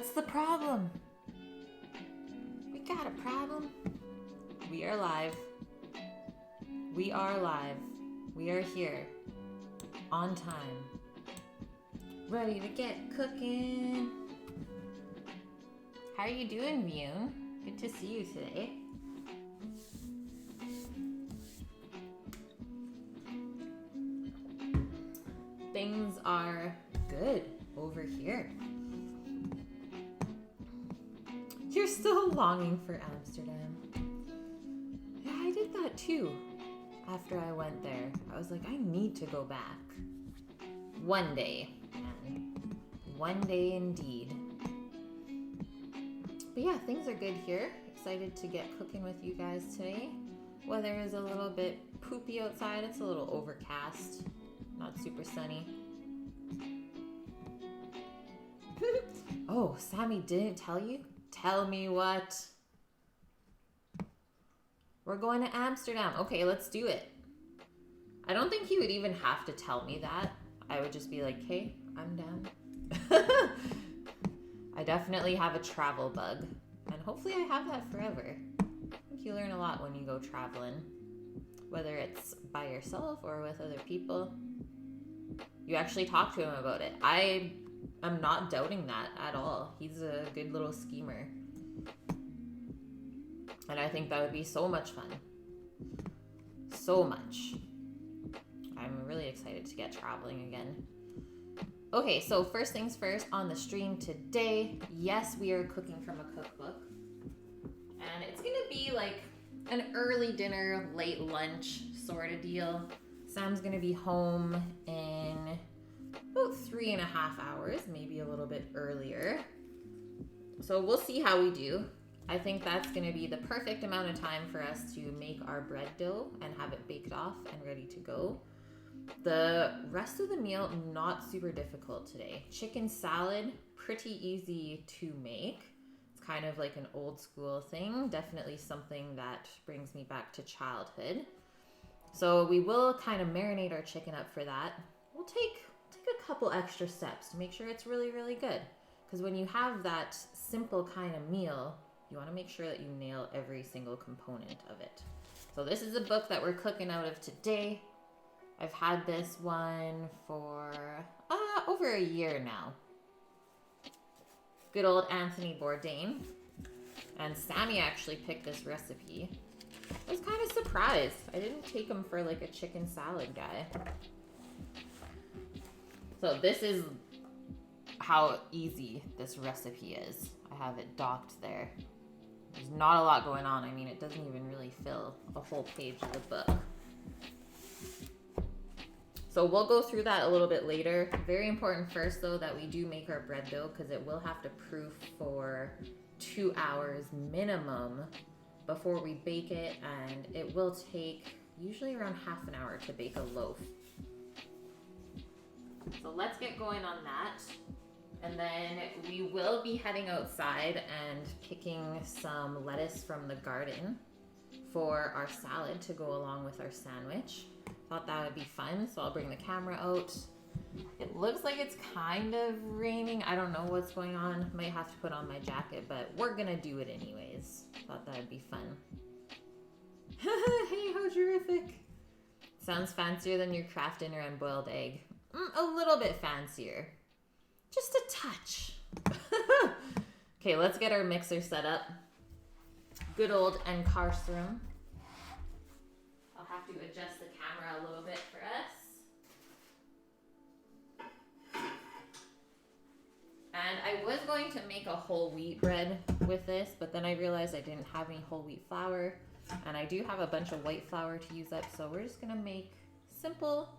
What's the problem? We got a problem. We are live. We are live. We are here. On time. Ready to get cooking. How are you doing, Vune? Good to see you today. Things are good over here. You're still longing for Amsterdam. Yeah, I did that too. After I went there, I was like, I need to go back. One day, man. One day indeed. But yeah, things are good here. Excited to get cooking with you guys today. Weather is a little bit poopy outside. It's a little overcast. Not super sunny. Oh, Sammy didn't tell you? Tell me what? We're going to Amsterdam. Okay, let's do it. I don't think he would even have to tell me that. I would just be like, hey, I'm down. I definitely have a travel bug. And hopefully I have that forever. I think you learn a lot when you go traveling. Whether it's by yourself or with other people. You actually talk to him about it. I'm not doubting that at all. He's a good little schemer. And I think that would be so much fun. So much. I'm really excited to get traveling again. Okay, so first things first on the stream today. Yes, we are cooking from a cookbook. And it's gonna be like an early dinner, late lunch sort of deal. Sam's gonna be home in about 3.5 hours, maybe a little bit earlier. So we'll see how we do. I think that's gonna be the perfect amount of time for us to make our bread dough and have it baked off and ready to go. The rest of the meal, not super difficult today. Chicken salad, pretty easy to make. It's kind of like an old school thing. Definitely something that brings me back to childhood. So we will kind of marinate our chicken up for that. We'll take a couple extra steps to make sure it's really, really good. Because when you have that simple kind of meal, you want to make sure that you nail every single component of it. So this is a book that we're cooking out of today. I've had this one for over a year now. Good old Anthony Bourdain. And Sammy actually picked this recipe. I was kind of surprised. I didn't take him for like a chicken salad guy. So this is how easy this recipe is. I have it docked there. There's not a lot going on. I mean, it doesn't even really fill a whole page of the book. So we'll go through that a little bit later. Very important first, though, that we do make our bread dough because it will have to proof for 2 hours minimum before we bake it, and it will take usually around half an hour to bake a loaf. So let's get going on that. And then we will be heading outside and picking some lettuce from the garden for our salad to go along with our sandwich. Thought that would be fun, so I'll bring the camera out. It looks like it's kind of raining. I don't know what's going on. Might have to put on my jacket, but we're gonna do it anyways. Thought that would be fun. Hey, how terrific. Sounds fancier than your Kraft dinner and boiled egg. A little bit fancier. Just a touch. Okay, let's get our mixer set up. Good old Enkarstrum. I'll have to adjust the camera a little bit for us. And I was going to make a whole wheat bread with this, but then I realized I didn't have any whole wheat flour. And I do have a bunch of white flour to use up, so we're just gonna make simple,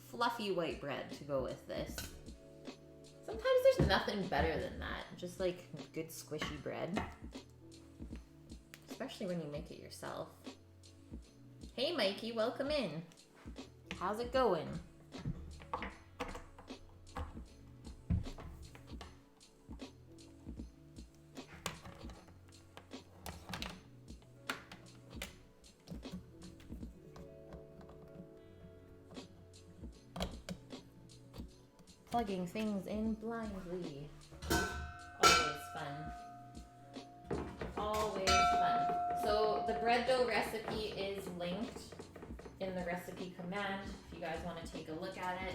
fluffy white bread to go with this. Sometimes there's nothing better than that. Just like good squishy bread. Especially when you make it yourself. Hey Mikey, welcome in. How's it going? Plugging things in blindly. Always always fun. So the bread dough recipe is linked in the recipe command if you guys want to take a look at it.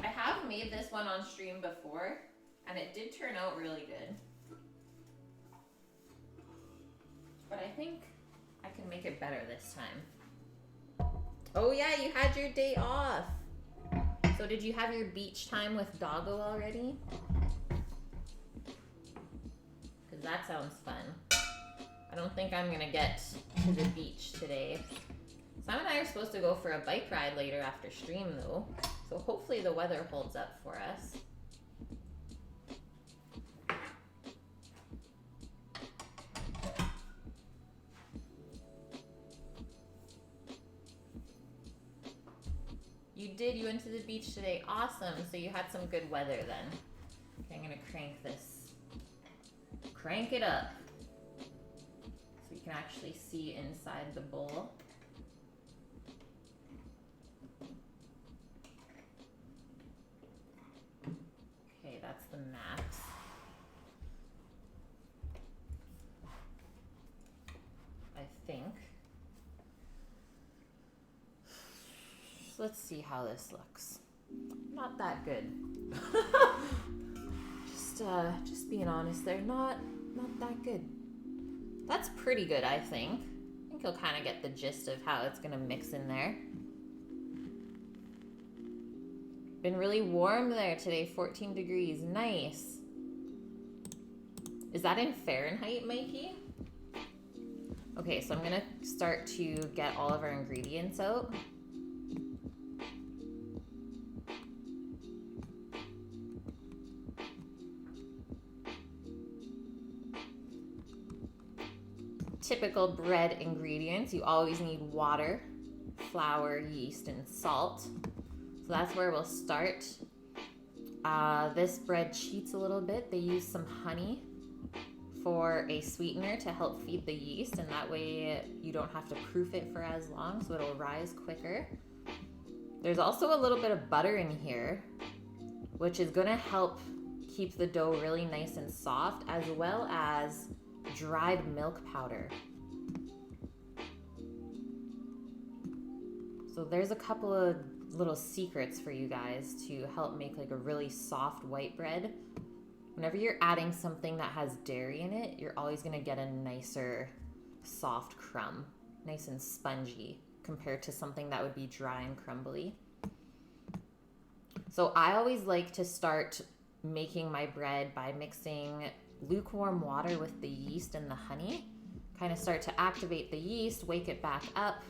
I have made this one on stream before, and it did turn out really good. But I think I can make it better this time. Oh yeah, you had your day off. So did you have your beach time with Doggo already? Because that sounds fun. I don't think I'm gonna get to the beach today. Sam and I are supposed to go for a bike ride later after stream though. So hopefully the weather holds up for us. You did, you went to the beach today. Awesome, so you had some good weather then. Okay, I'm gonna crank this. Crank it up. So you can actually see inside the bowl. Okay, that's the max. I think. So let's see how this looks. Not that good. Just being honest there, not that good. That's pretty good, I think. I think you'll kind of get the gist of how it's gonna mix in there. Been really warm there today, 14 degrees, nice. Is that in Fahrenheit, Mikey? Okay, so I'm gonna start to get all of our ingredients out. Typical bread ingredients, you always need water, flour, yeast, and salt. So that's where we'll start. This bread cheats a little bit. They use some honey for a sweetener to help feed the yeast, and that way you don't have to proof it for as long, so it'll rise quicker. There's also a little bit of butter in here, which is gonna help keep the dough really nice and soft, as well as dried milk powder. So there's a couple of little secrets for you guys to help make like a really soft white bread. Whenever you're adding something that has dairy in it, you're always gonna get a nicer soft crumb, nice and spongy compared to something that would be dry and crumbly. So I always like to start making my bread by mixing lukewarm water with the yeast and the honey. Kind of start to activate the yeast, wake it back up.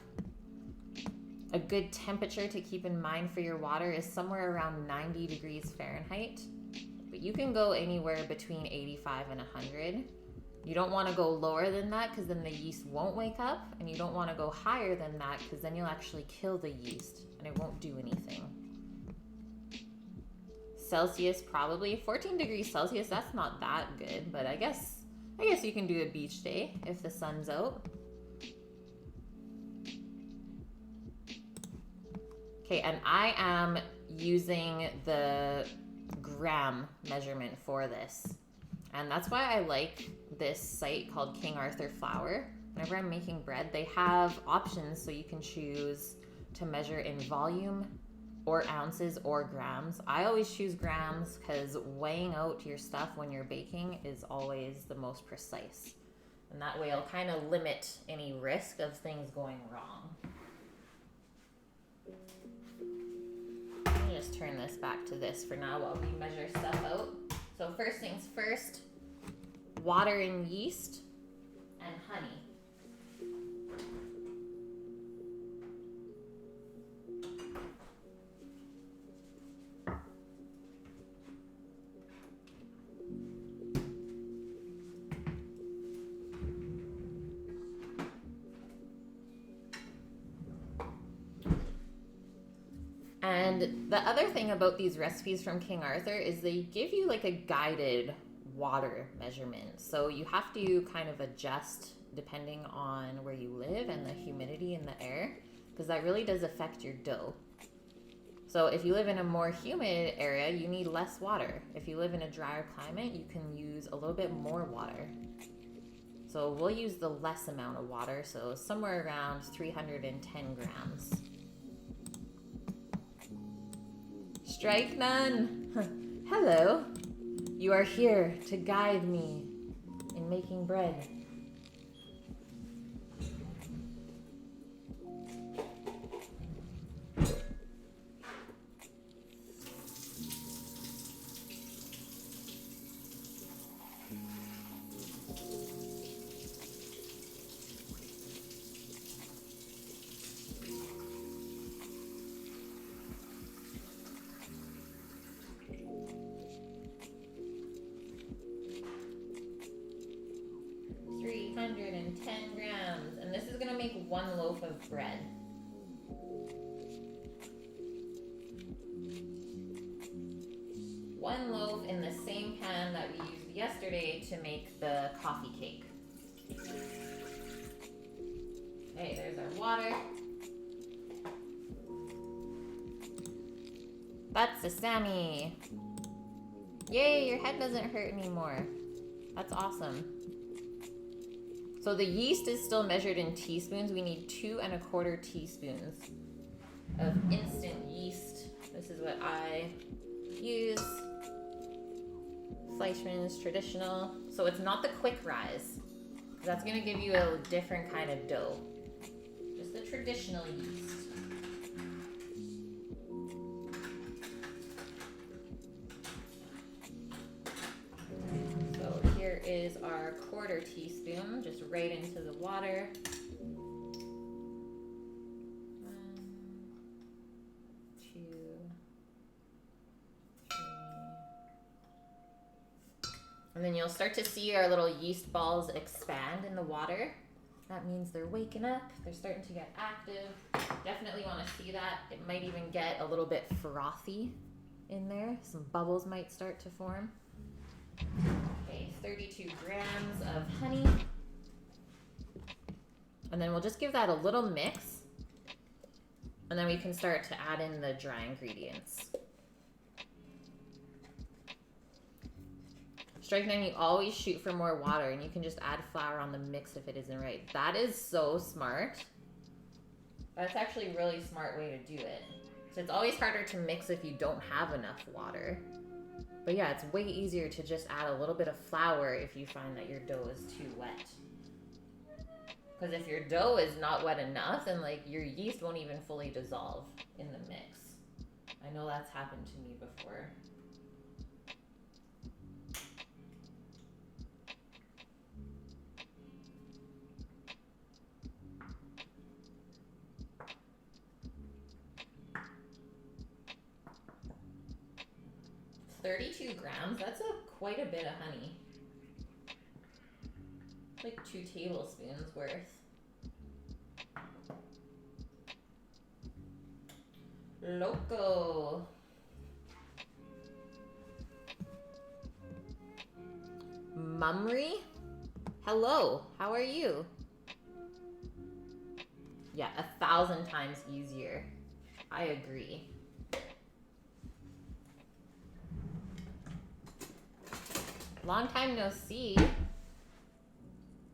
A good temperature to keep in mind for your water is somewhere around 90 degrees Fahrenheit, but you can go anywhere between 85 and 100. You don't want to go lower than that because then the yeast won't wake up, and you don't want to go higher than that because then you'll actually kill the yeast and it won't do anything. Celsius, probably 14 degrees Celsius. That's not that good, but I guess you can do a beach day if the sun's out. Okay, and I am using the gram measurement for this. And that's why I like this site called King Arthur Flour. Whenever I'm making bread, they have options so you can choose to measure in volume or ounces or grams. I always choose grams because weighing out your stuff when you're baking is always the most precise. And that way it'll kind of limit any risk of things going wrong. Let me just turn this back to this for now while we measure stuff out. So first things first, water and yeast and honey. And the other thing about these recipes from King Arthur is they give you like a guided water measurement. So you have to kind of adjust depending on where you live and the humidity in the air, because that really does affect your dough. So if you live in a more humid area, you need less water. If you live in a drier climate, you can use a little bit more water. So we'll use the less amount of water, so somewhere around 310 grams. Strike none! Hello! You are here to guide me in making bread. One loaf of bread. One loaf in the same pan that we used yesterday to make the coffee cake. Okay, there's our water. That's a Sammy. Yay, your head doesn't hurt anymore. That's awesome. So the yeast is still measured in teaspoons. We need 2 1/4 teaspoons of instant yeast. This is what I use. Fleischmann's traditional. So it's not the quick rise. That's gonna give you a different kind of dough. Just the traditional yeast. Is our 1/4 teaspoon, just right into the water. 1, 2, 3. And then you'll start to see our little yeast balls expand in the water. That means they're waking up, they're starting to get active. Definitely want to see that. It might even get a little bit frothy in there. Some bubbles might start to form. Okay, 32 grams of honey. And then we'll just give that a little mix. And then we can start to add in the dry ingredients. Strike 9, you always shoot for more water, and you can just add flour on the mix if it isn't right. That is so smart. That's actually a really smart way to do it. So it's always harder to mix if you don't have enough water. But yeah, it's way easier to just add a little bit of flour if you find that your dough is too wet. Because if your dough is not wet enough, then like your yeast won't even fully dissolve in the mix. I know that's happened to me before. $32 grams, that's quite a bit of honey. Like 2 tablespoons worth. Loco. Mumry? Hello, how are you? Yeah, 1,000 times easier. I agree. Long time no see.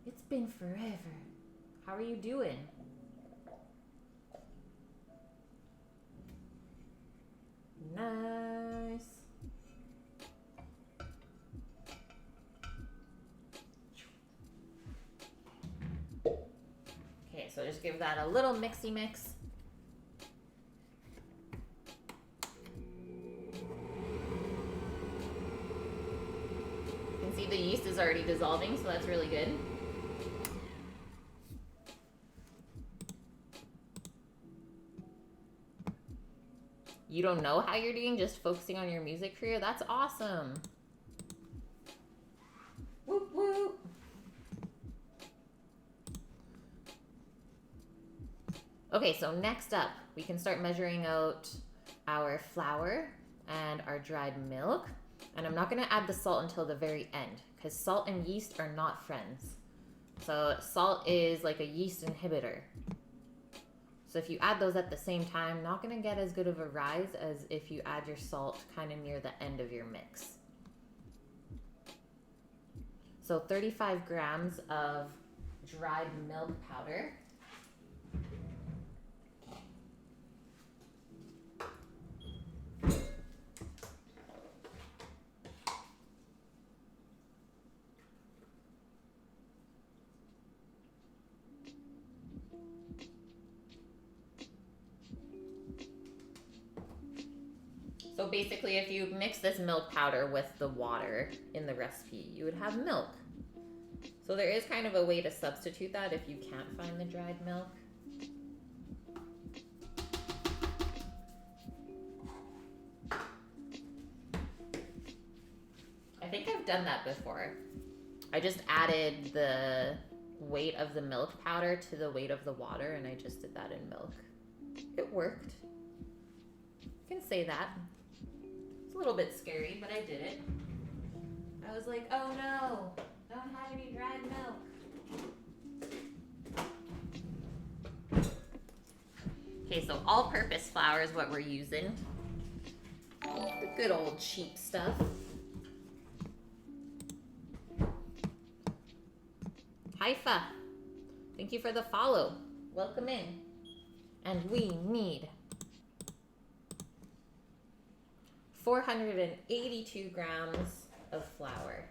It's been forever. How are you doing? Nice. Okay, so just give that a little mixy mix. See, the yeast is already dissolving, so that's really good. You don't know how you're doing, just focusing on your music career? That's awesome. Whoop, whoop. Okay, so next up, we can start measuring out our flour and our dried milk. And I'm not going to add the salt until the very end, because salt and yeast are not friends. So salt is like a yeast inhibitor. So if you add those at the same time, not gonna get as good of a rise as if you add your salt kind of near the end of your mix. So 35 grams of dried milk powder. So basically, if you mix this milk powder with the water in the recipe, you would have milk. So there is kind of a way to substitute that if you can't find the dried milk. I think I've done that before. I just added the weight of the milk powder to the weight of the water, and I just did that in milk. It worked. You can say that. It's a little bit scary, but I did it. I was like, oh no, don't have any dried milk. Okay, so all-purpose flour is what we're using. The good old cheap stuff. Haifa, thank you for the follow. Welcome in. And we need 482 grams of flour.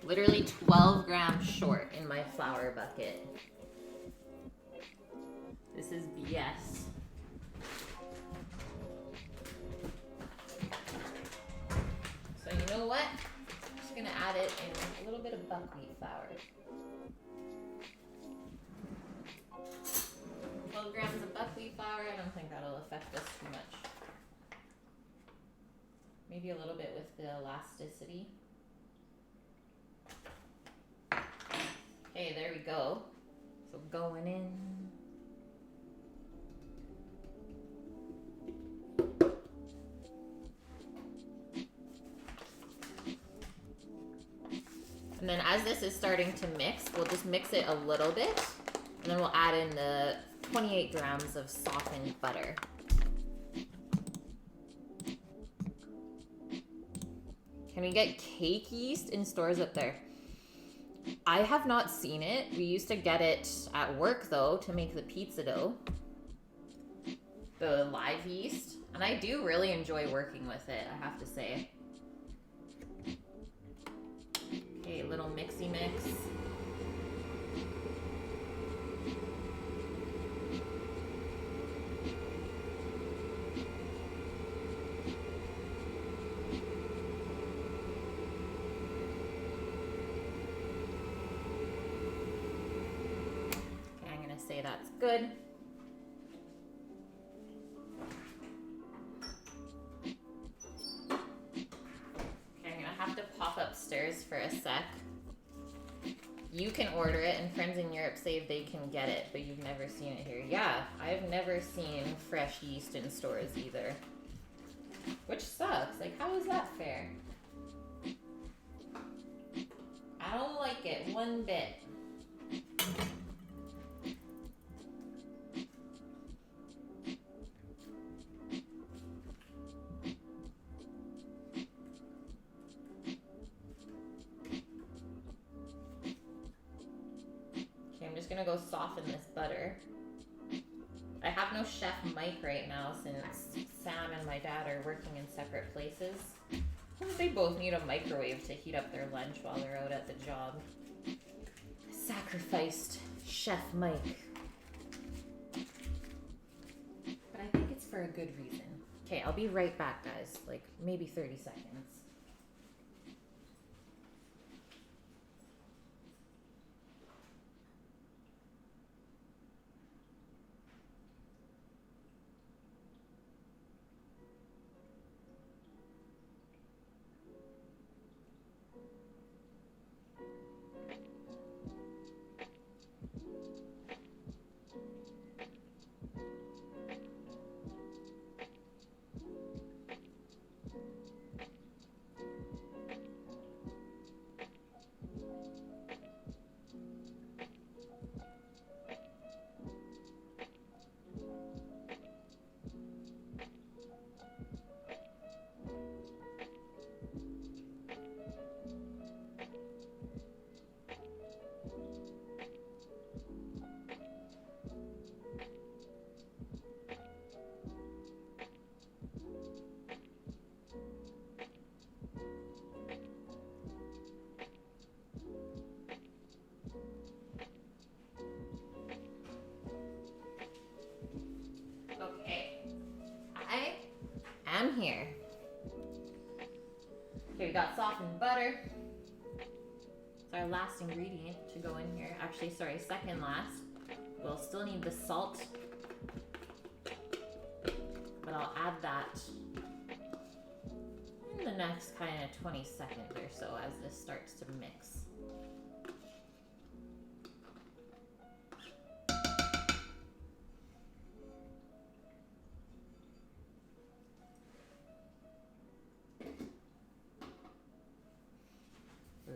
Literally 12 grams short in my flour bucket. This is BS. So you know what? I'm just gonna add it in a little bit of buckwheat flour. 12 grams of buckwheat flour, I don't think that'll affect us too much. Maybe a little bit with the elasticity. Okay, there we go. So going in. And then as this is starting to mix, we'll just mix it a little bit. And then we'll add in the 28 grams of softened butter. Can we get cake yeast in stores up there? I have not seen it. We used to get it at work though to make the pizza dough. The live yeast. And I do really enjoy working with it, I have to say. Okay, little mixy mix. Say that's good. Okay, I'm gonna have to pop upstairs for a sec. You can order it, and friends in Europe say they can get it, but you've never seen it here. Yeah, I've never seen fresh yeast in stores either. Which sucks. Like, how is that fair? I don't like it one bit. Gonna go soften this butter. I have no chef Mike right now since Sam and my dad are working in separate places. They both need a microwave to heat up their lunch while they're out at the job. I sacrificed Chef Mike. But I think it's for a good reason. Okay, I'll be right back, guys. Like maybe 30 seconds. I'm here. Okay, we got softened butter. It's our last ingredient to go in here. Actually, sorry, second last. We'll still need the salt, but I'll add that in the next kind of 20 seconds or so as this starts to mix.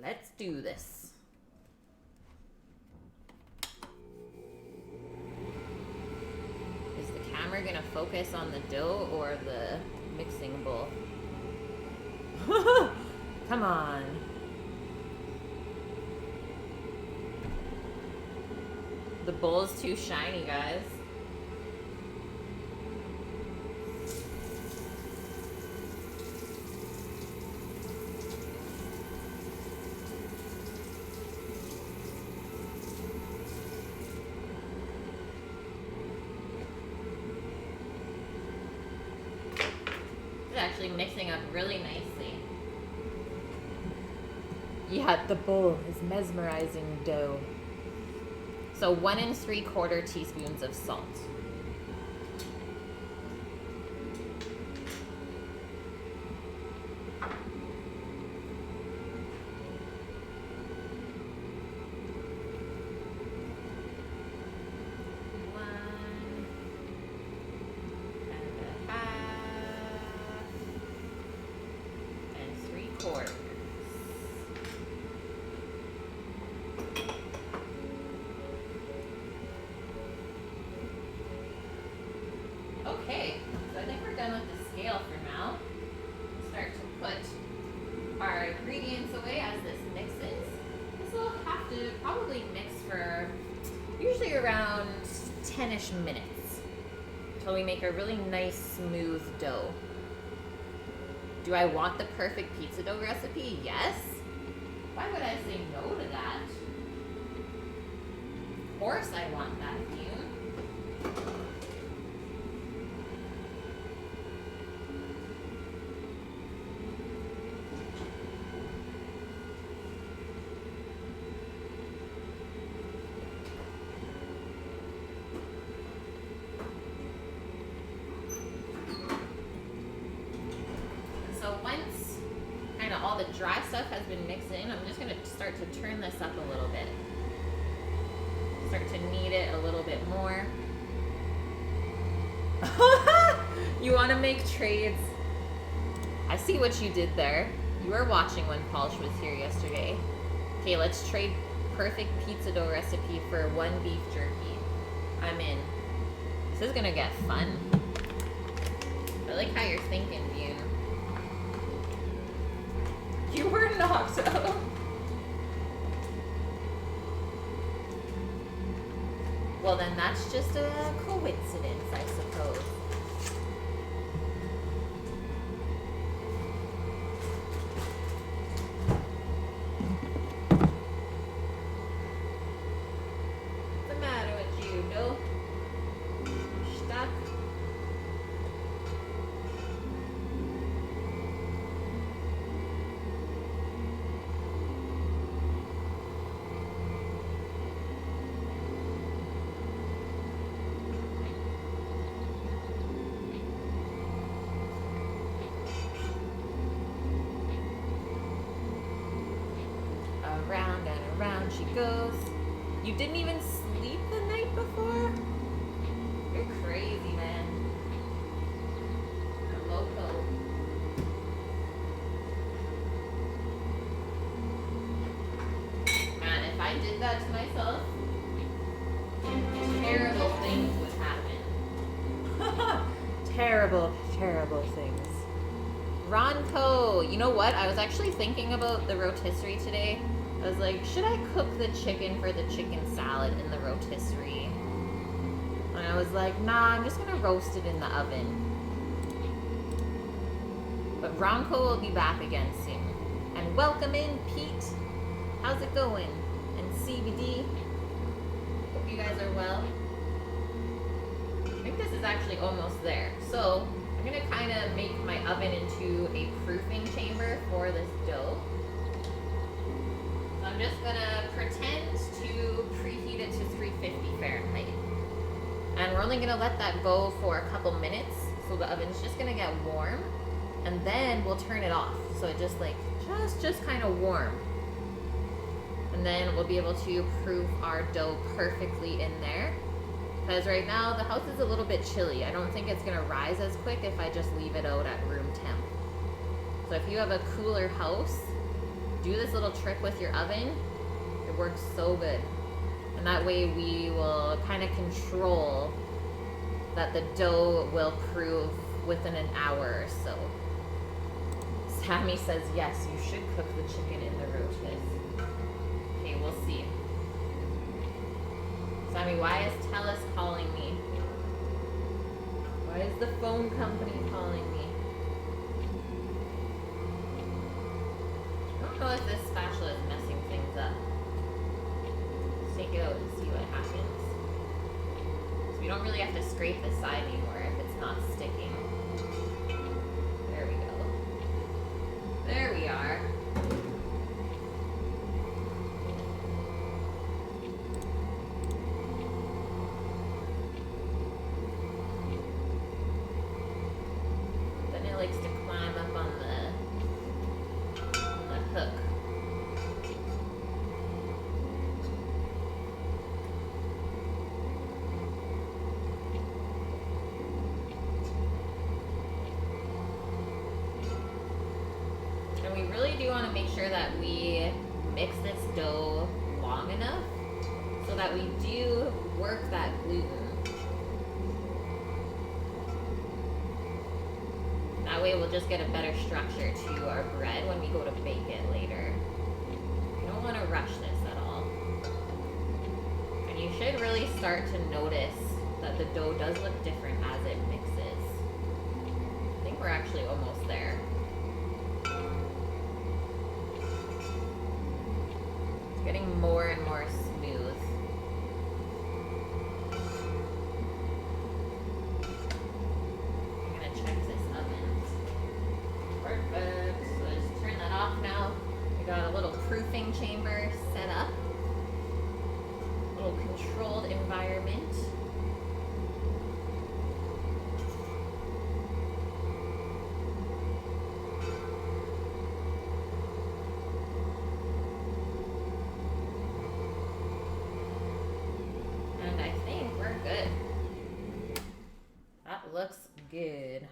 Let's do this. Is the camera gonna focus on the dough or the mixing bowl? Come on. The bowl is too shiny, guys. It's actually mixing up really nicely. Yeah, the bowl is mesmerizing dough. So 1 3/4 teaspoons of salt. Okay, so I think we're done with the scale for now. Start to put our ingredients away as this mixes. This will have to probably mix for usually around 10-ish minutes until we make a really nice smooth dough. Do I want the perfect pizza dough recipe? Yes. Why would I say no to that? Of course I want that, Hugh. So once kind of all the dry stuff has been mixed in, I'm just going to start to turn this up a little bit. Start to knead it a little bit more. You want to make trades? I see what you did there. You were watching when Polish was here yesterday. Okay, let's trade perfect pizza dough recipe for 1 beef jerky. I'm in. This is going to get fun. I like how you're thinking, Bune. You were knocked out. Well, then that's just a coincidence, I suppose. What's the matter with you, no? Stuck? Around and around she goes. You didn't even sleep the night before? You're crazy, man. You're loco. Man, if I did that to myself, terrible things would happen. Terrible, terrible things. Ronco, you know what? I was actually thinking about the rotisserie today. I was like, should I cook the chicken for the chicken salad in the rotisserie? And I was like, nah, I'm just gonna roast it in the oven. But Ronco will be back again soon. And welcome in, Pete. How's it going? And CBD. Hope you guys are well. I think this is actually almost there. So I'm gonna kind of make my oven into a proofing chamber for this dough. So I'm just gonna pretend to preheat it to 350 Fahrenheit. And we're only gonna let that go for a couple minutes. So the oven's just gonna get warm. And then we'll turn it off. So it just like, just kind of warm. And then we'll be able to proof our dough perfectly in there. Because right now the house is a little bit chilly. I don't think it's gonna rise as quick if I just leave it out at room temp. So if you have a cooler house, do this little trick with your oven. It works so good. And that way we will kind of control that the dough will proof within an hour or so. Sammy says, yes, you should cook the chicken in the roaches. Okay, we'll see. Sammy, why is Telus calling me? Why is the phone company calling me? I don't know if this spatula is messing things up. Let's take it out and see what happens. So we don't really have to scrape the side anymore if it's not sticking. There we go. There we are. Then it likes to climb up on the hook. And we really do want to make sure that we mix this dough long enough so that we do work that gluten. That way we'll just get a better structure to our bread when we go to bake it later. You don't want to rush this at all. And you should really start to notice that the dough does look different as it mixes. I think we're actually almost there. It's getting more and more smooth. I'm gonna check this oven. Perfect. So just turn that off now. We got a little proofing chamber set up. A little controlled environment. And I think we're good. That looks good.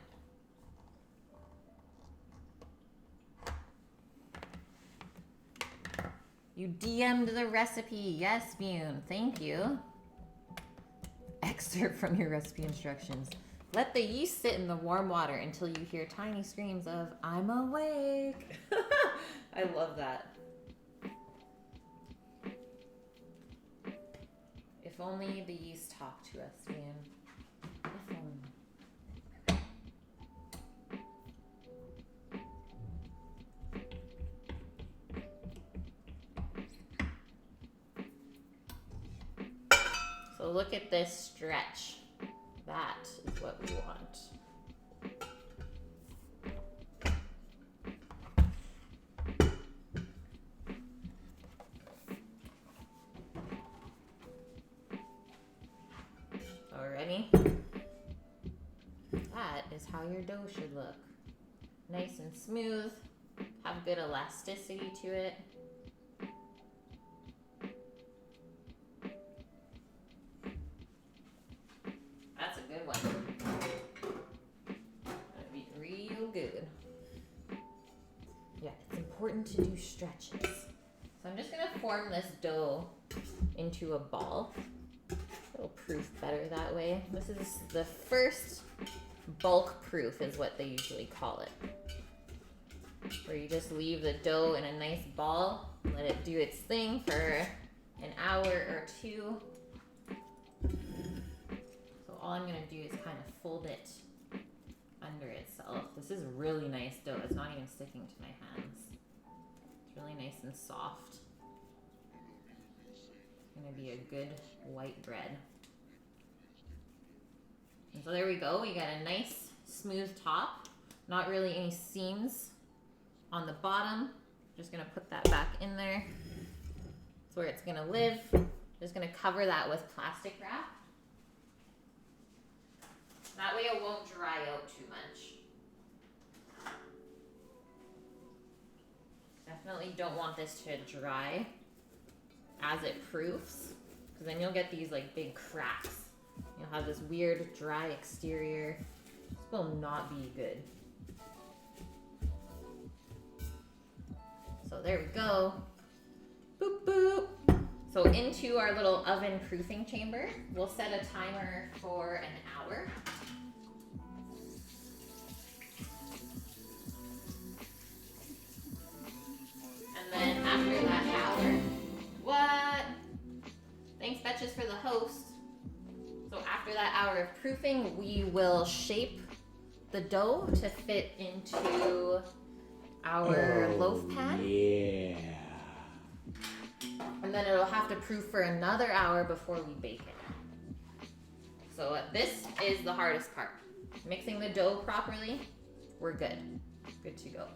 You DM'd the recipe. Yes, Bune. Thank you. Excerpt from your recipe instructions. Let the yeast sit in the warm water until you hear tiny screams of, I'm awake. I love that. If only the yeast talked to us, Bune. If only. So look at this stretch. That is what we want. Alrighty. That is how your dough should look. Nice and smooth. Have good elasticity to it. That's a good one. That'd be real good. Yeah, it's important to do stretches. So I'm just gonna form this dough into a ball. It'll proof better that way. This is the first bulk proof is what they usually call it. Where you just leave the dough in a nice ball, let it do its thing for an hour or two. So all I'm gonna do is kind of fold it under itself. This is really nice dough. It's not even sticking to my hands. It's really nice and soft. It's gonna be a good white bread. And so there we go. We got a nice smooth top, not really any seams on the bottom. Just gonna put that back in there. That's where it's gonna live. Just gonna cover that with plastic wrap. That way it won't dry out too much. Definitely don't want this to dry as it proofs, because then you'll get these like big cracks. You'll have this weird dry exterior. This will not be good. So there we go. Boop, boop. So into our little oven proofing chamber, we'll set a timer for an hour. And then after that hour, what? Thanks, Betches, for the host. So after that hour of proofing, we will shape the dough to fit into our loaf pan. Yeah. And then it'll have to proof for another hour before we bake it. So this is the hardest part. Mixing the dough properly, we're good. Good to go.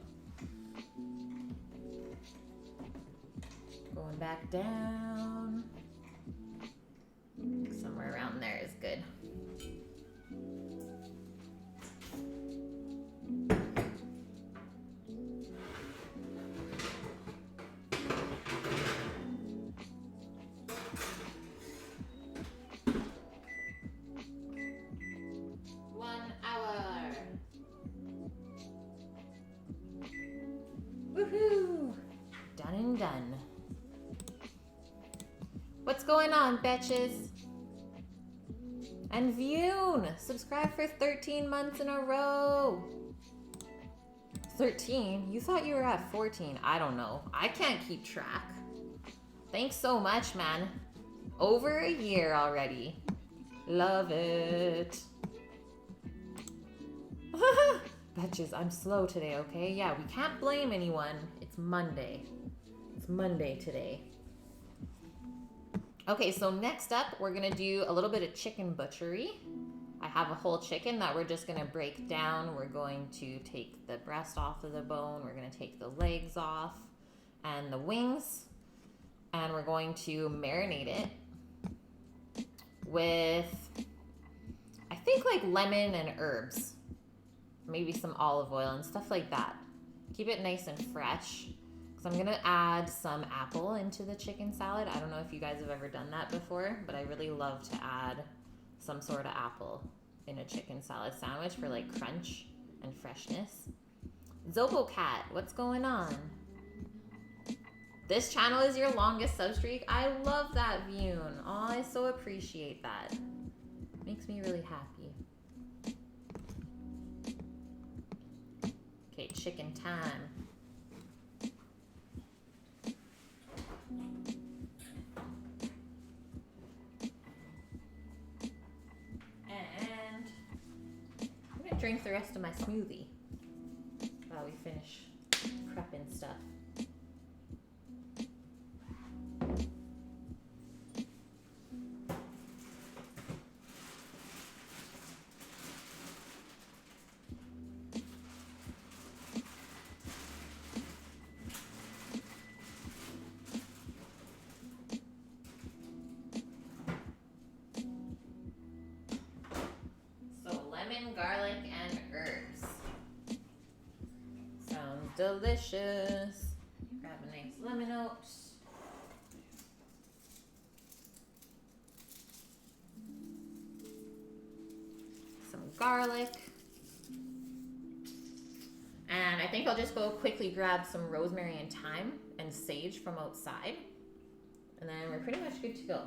Going back down. Somewhere around there is good. Woohoo! Done and done. What's going on, betches? And Vune, subscribe for 13 months in a row. 13? You thought you were at 14. I don't know. I can't keep track. Thanks so much, man. Over a year already. Love it. Betches, I'm slow today, okay? Yeah, we can't blame anyone. It's Monday. It's Monday today. Okay, so next up, we're gonna do a little bit of chicken butchery. I have a whole chicken that we're just gonna break down. We're going to take the breast off of the bone. We're gonna take the legs off and the wings. And we're going to marinate it with, I think, like lemon and herbs. Maybe some olive oil and stuff like that. Keep it nice and fresh. Because I'm gonna add some apple into the chicken salad. I don't know if you guys have ever done that before, but I really love to add some sort of apple in a chicken salad sandwich for like crunch and freshness. Zobo Cat, what's going on? This channel is your longest sub streak. I love that, Vune. Oh, I so appreciate that. Makes me really happy. Okay, chicken time. And I'm gonna drink the rest of my smoothie while we finish prepping stuff. Garlic and herbs. Sounds delicious. Grab a nice lemon oat. Some garlic. And I think I'll just go quickly grab some rosemary and thyme and sage from outside. And then we're pretty much good to go.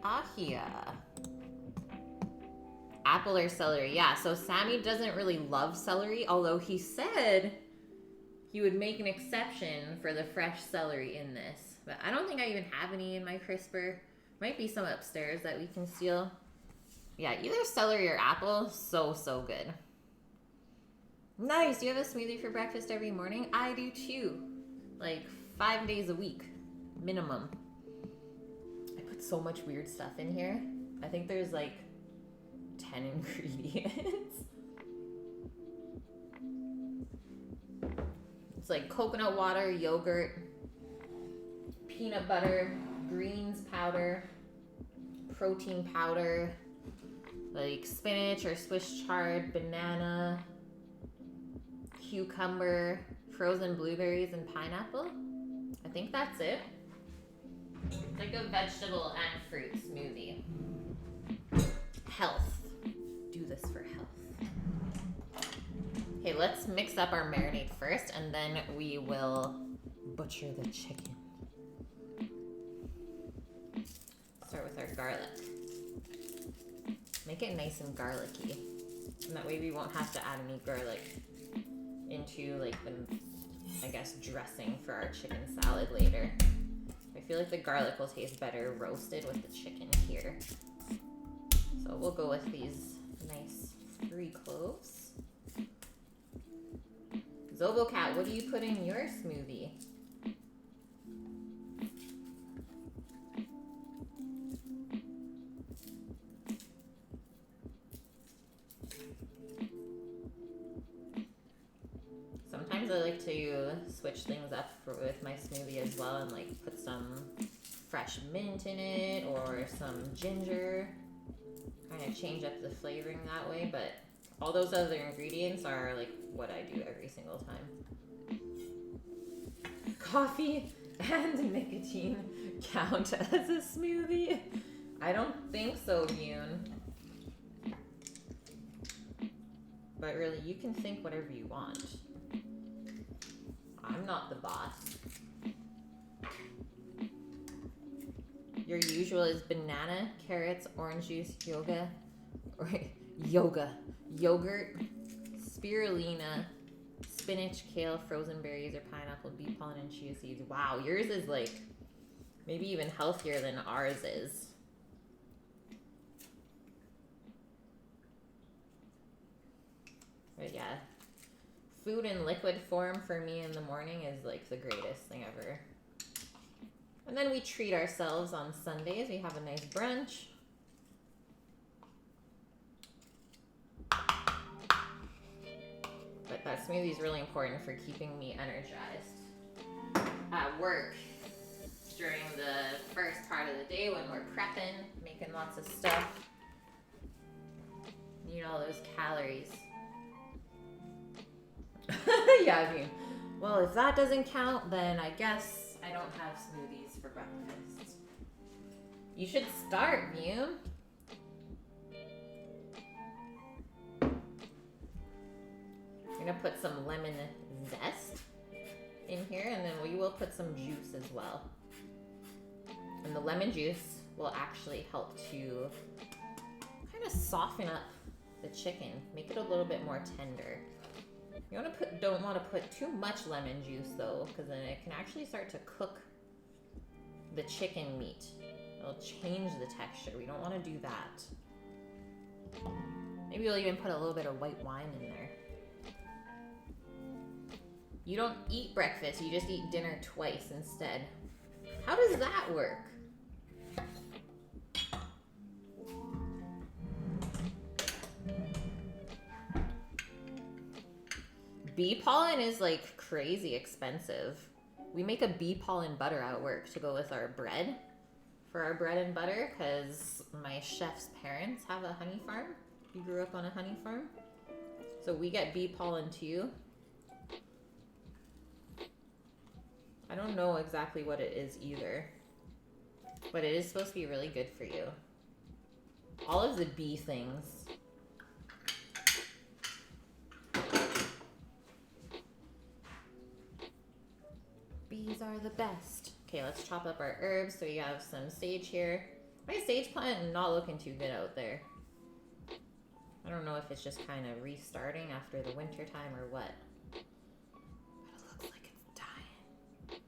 ahia. Apple or celery. Yeah, so Sammy doesn't really love celery, although he said he would make an exception for the fresh celery in this. But I don't think I even have any in my crisper. Might be some upstairs that we can steal. Yeah, either celery or apple. So, so good. Nice. Do you have a smoothie for breakfast every morning? I do too. Like 5 days a week. Minimum. I put so much weird stuff in here. I think there's like 10 ingredients. It's like coconut water, yogurt, peanut butter, greens powder, protein powder, like spinach or Swiss chard, banana, cucumber, frozen blueberries, and pineapple. I think that's it. It's like a vegetable and fruit smoothie. Health. Do this for health. Okay, let's mix up our marinade first, and then we will butcher the chicken. Start with our garlic. Make it nice and garlicky, and that way we won't have to add any garlic into like the, I guess, dressing for our chicken salad later. I feel like the garlic will taste better roasted with the chicken here. So we'll go with these nice 3 cloves. Zobocat, what do you put in your smoothie? Sometimes I like to switch things up with my smoothie as well and like put some fresh mint in it or some ginger. Kind of change up the flavoring that way, but all those other ingredients are like what I do every single time. Coffee and nicotine count as a smoothie? I don't think so, Yoon. But really, you can think whatever you want. I'm not the boss. Your usual is banana, carrots, orange juice, yogurt, yogurt, spirulina, spinach, kale, frozen berries, or pineapple, bee pollen, and chia seeds. Wow, yours is like maybe even healthier than ours is. But yeah, food in liquid form for me in the morning is like the greatest thing ever. And then we treat ourselves on Sundays. We have a nice brunch. But that smoothie is really important for keeping me energized at work during the first part of the day when we're prepping, making lots of stuff. Need all those calories. Yeah, I mean, well, if that doesn't count, then I guess I don't have smoothies for breakfast. You should start, Mew. I'm gonna put some lemon zest in here, and then we will put some juice as well. And the lemon juice will actually help to kind of soften up the chicken, make it a little bit more tender. You don't want to put too much lemon juice though, because then it can actually start to cook the chicken meat. It'll change the texture. We don't want to do that. Maybe we'll even put a little bit of white wine in there. You don't eat breakfast, you just eat dinner twice instead. How does that work? Bee pollen is like crazy expensive. We make a bee pollen butter at work to go with our bread, for our bread and butter, because my chef's parents have a honey farm. He grew up on a honey farm. So we get bee pollen too. I don't know exactly what it is either, but it is supposed to be really good for you. All of the bee things. Bees are the best. Okay, let's chop up our herbs. So we have some sage here, My sage plant not looking too good out there. I don't know if it's just kind of restarting after the winter time or what. But it looks like it's dying.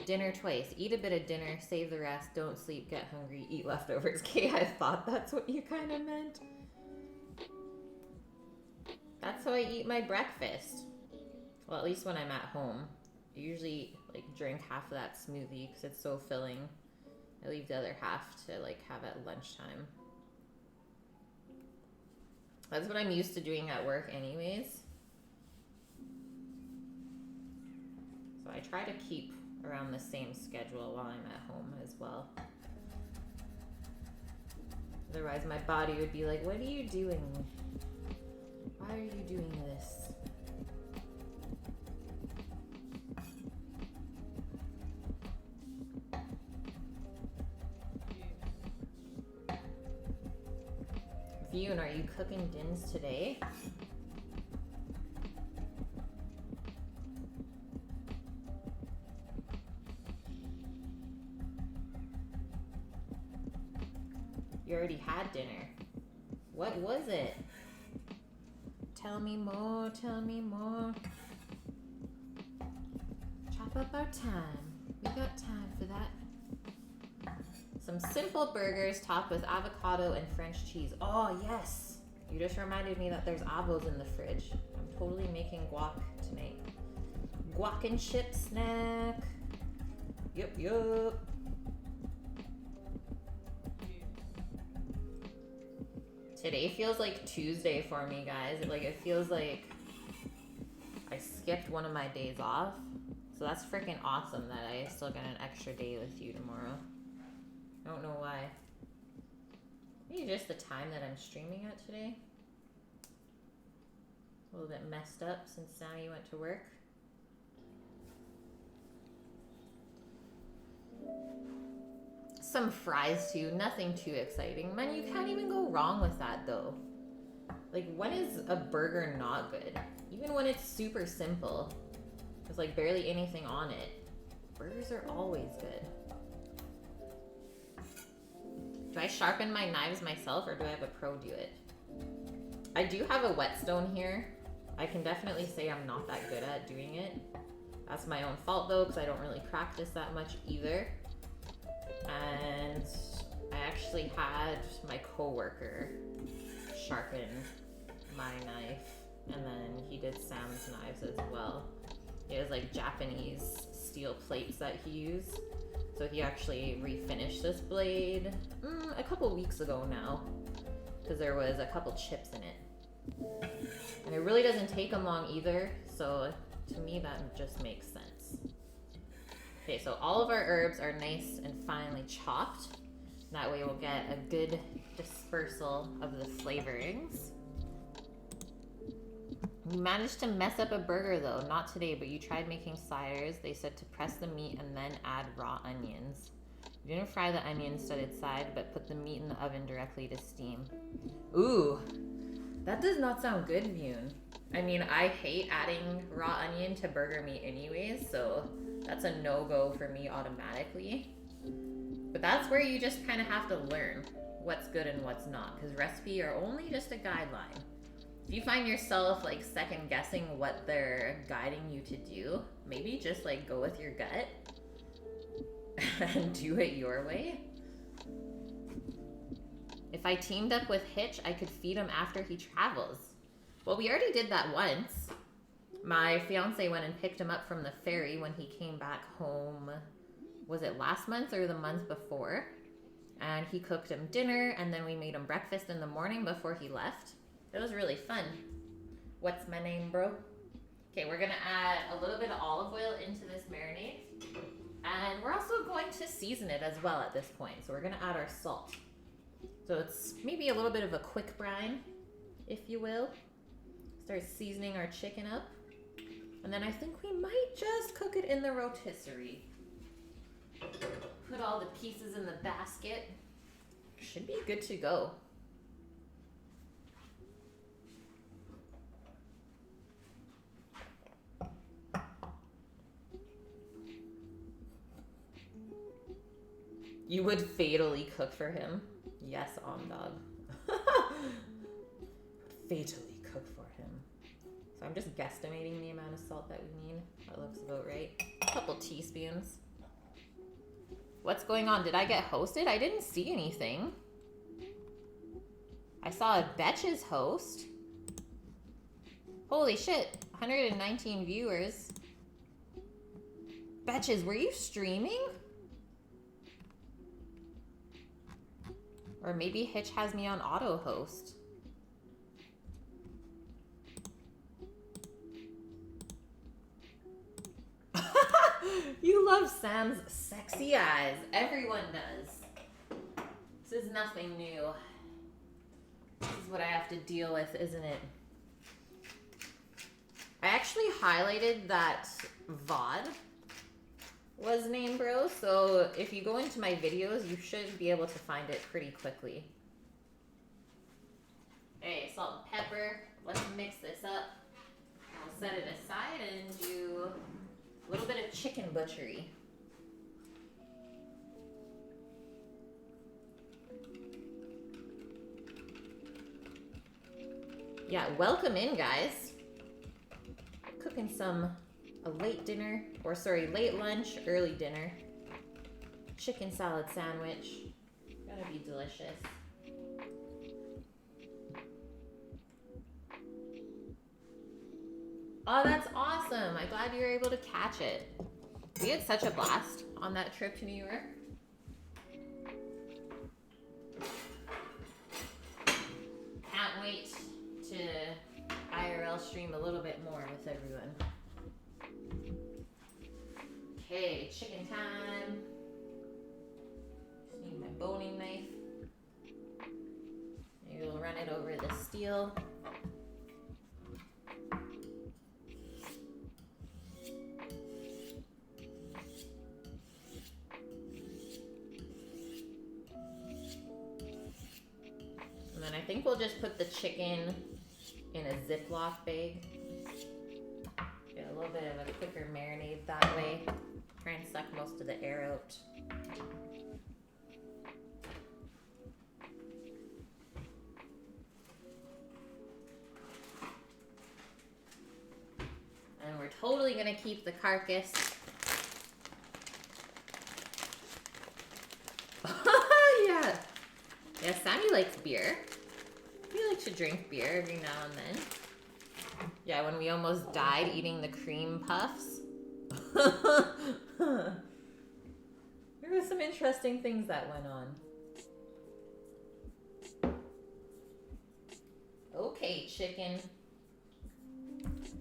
Dinner twice. Eat a bit of dinner, save the rest, don't sleep, get hungry, eat leftovers. Okay, I thought that's what you kind of meant. That's how I eat my breakfast. Well, at least when I'm at home. I usually like drink half of that smoothie because it's so filling. I leave the other half to like have at lunchtime. That's what I'm used to doing at work anyways. So I try to keep around the same schedule while I'm at home as well. Otherwise my body would be like, what are you doing? Why are you doing this? Fune, are you cooking dins today? You already had dinner. What was it? Tell me more, tell me more. Chop up our time. We got time for that. Some simple burgers topped with avocado and French cheese. Oh, yes. You just reminded me that there's avos in the fridge. I'm totally making guac tonight. Guac and chip snack. Yup, yup. Today feels like Tuesday for me, guys. Like, it feels like I skipped one of my days off. So that's freaking awesome that I still get an extra day with you tomorrow. I don't know why. Maybe just the time that I'm streaming at today. A little bit messed up since Sammy went to work. Some fries too, nothing too exciting. Man, you can't even go wrong with that though. Like, when is a burger not good? Even when it's super simple. There's like barely anything on it. Burgers are always good. Do I sharpen my knives myself or do I have a pro do it? I do have a whetstone here. I can definitely say I'm not that good at doing it. That's my own fault though, because I don't really practice that much either. And I actually had my coworker sharpen my knife, and then he did Sam's knives as well. He has like Japanese steel plates that he used. So he actually refinished this blade a couple weeks ago now, because there was a couple chips in it. And it really doesn't take them long either, so to me that just makes sense. Okay, so all of our herbs are nice and finely chopped. That way we'll get a good dispersal of the flavorings. You managed to mess up a burger though, not today, but you tried making sliders. They said to press the meat and then add raw onions. You didn't fry the onions studded side, but put the meat in the oven directly to steam. Ooh, that does not sound good, Vune. I mean, I hate adding raw onion to burger meat anyways, so that's a no-go for me automatically. But that's where you just kind of have to learn what's good and what's not, because recipes are only just a guideline. If you find yourself like second guessing what they're guiding you to do, maybe just like go with your gut and do it your way. If I teamed up with Hitch, I could feed him after he travels. Well, we already did that once. My fiance went and picked him up from the ferry when he came back home. Was it last month or the month before? And he cooked him dinner, and then we made him breakfast in the morning before he left. It was really fun. What's my name, bro? Okay, we're gonna add a little bit of olive oil into this marinade. And we're also going to season it as well at this point. So we're gonna add our salt. So it's maybe a little bit of a quick brine, if you will. Start seasoning our chicken up. And then I think we might just cook it in the rotisserie. Put all the pieces in the basket. Should be good to go. You would fatally cook for him. Yes, dog. Fatally cook for him. So I'm just guesstimating the amount of salt that we need. That looks about right. A couple teaspoons. What's going on? Did I get hosted? I didn't see anything. I saw a Betches host. Holy shit. 119 viewers. Betches, were you streaming? Or maybe Hitch has me on auto host. You love Sam's sexy eyes. Everyone does. This is nothing new. This is what I have to deal with, isn't it? I actually highlighted that VOD was name bro, so if you go into my videos, you should be able to find it pretty quickly. Okay, salt and pepper. Let's mix this up. I'll set it aside and do a little bit of chicken butchery. Yeah, welcome in, guys. Cooking a late dinner, or sorry, late lunch, early dinner. Chicken salad sandwich. Gonna be delicious. Oh, that's awesome. I'm glad you were able to catch it. We had such a blast on that trip to New York. Can't wait to IRL stream a little bit more with everyone. Okay, chicken time. Just need my boning knife. Maybe we'll run it over the steel. And then I think we'll just put the chicken in a Ziploc bag. Get a little bit of a quicker marinade that way. Try and suck most of the air out. And we're totally gonna keep the carcass. Yeah. Yeah, Sammy likes beer. We like to drink beer every now and then. Yeah, when we almost died eating the cream puffs. There were some interesting things that went on. Okay, chicken.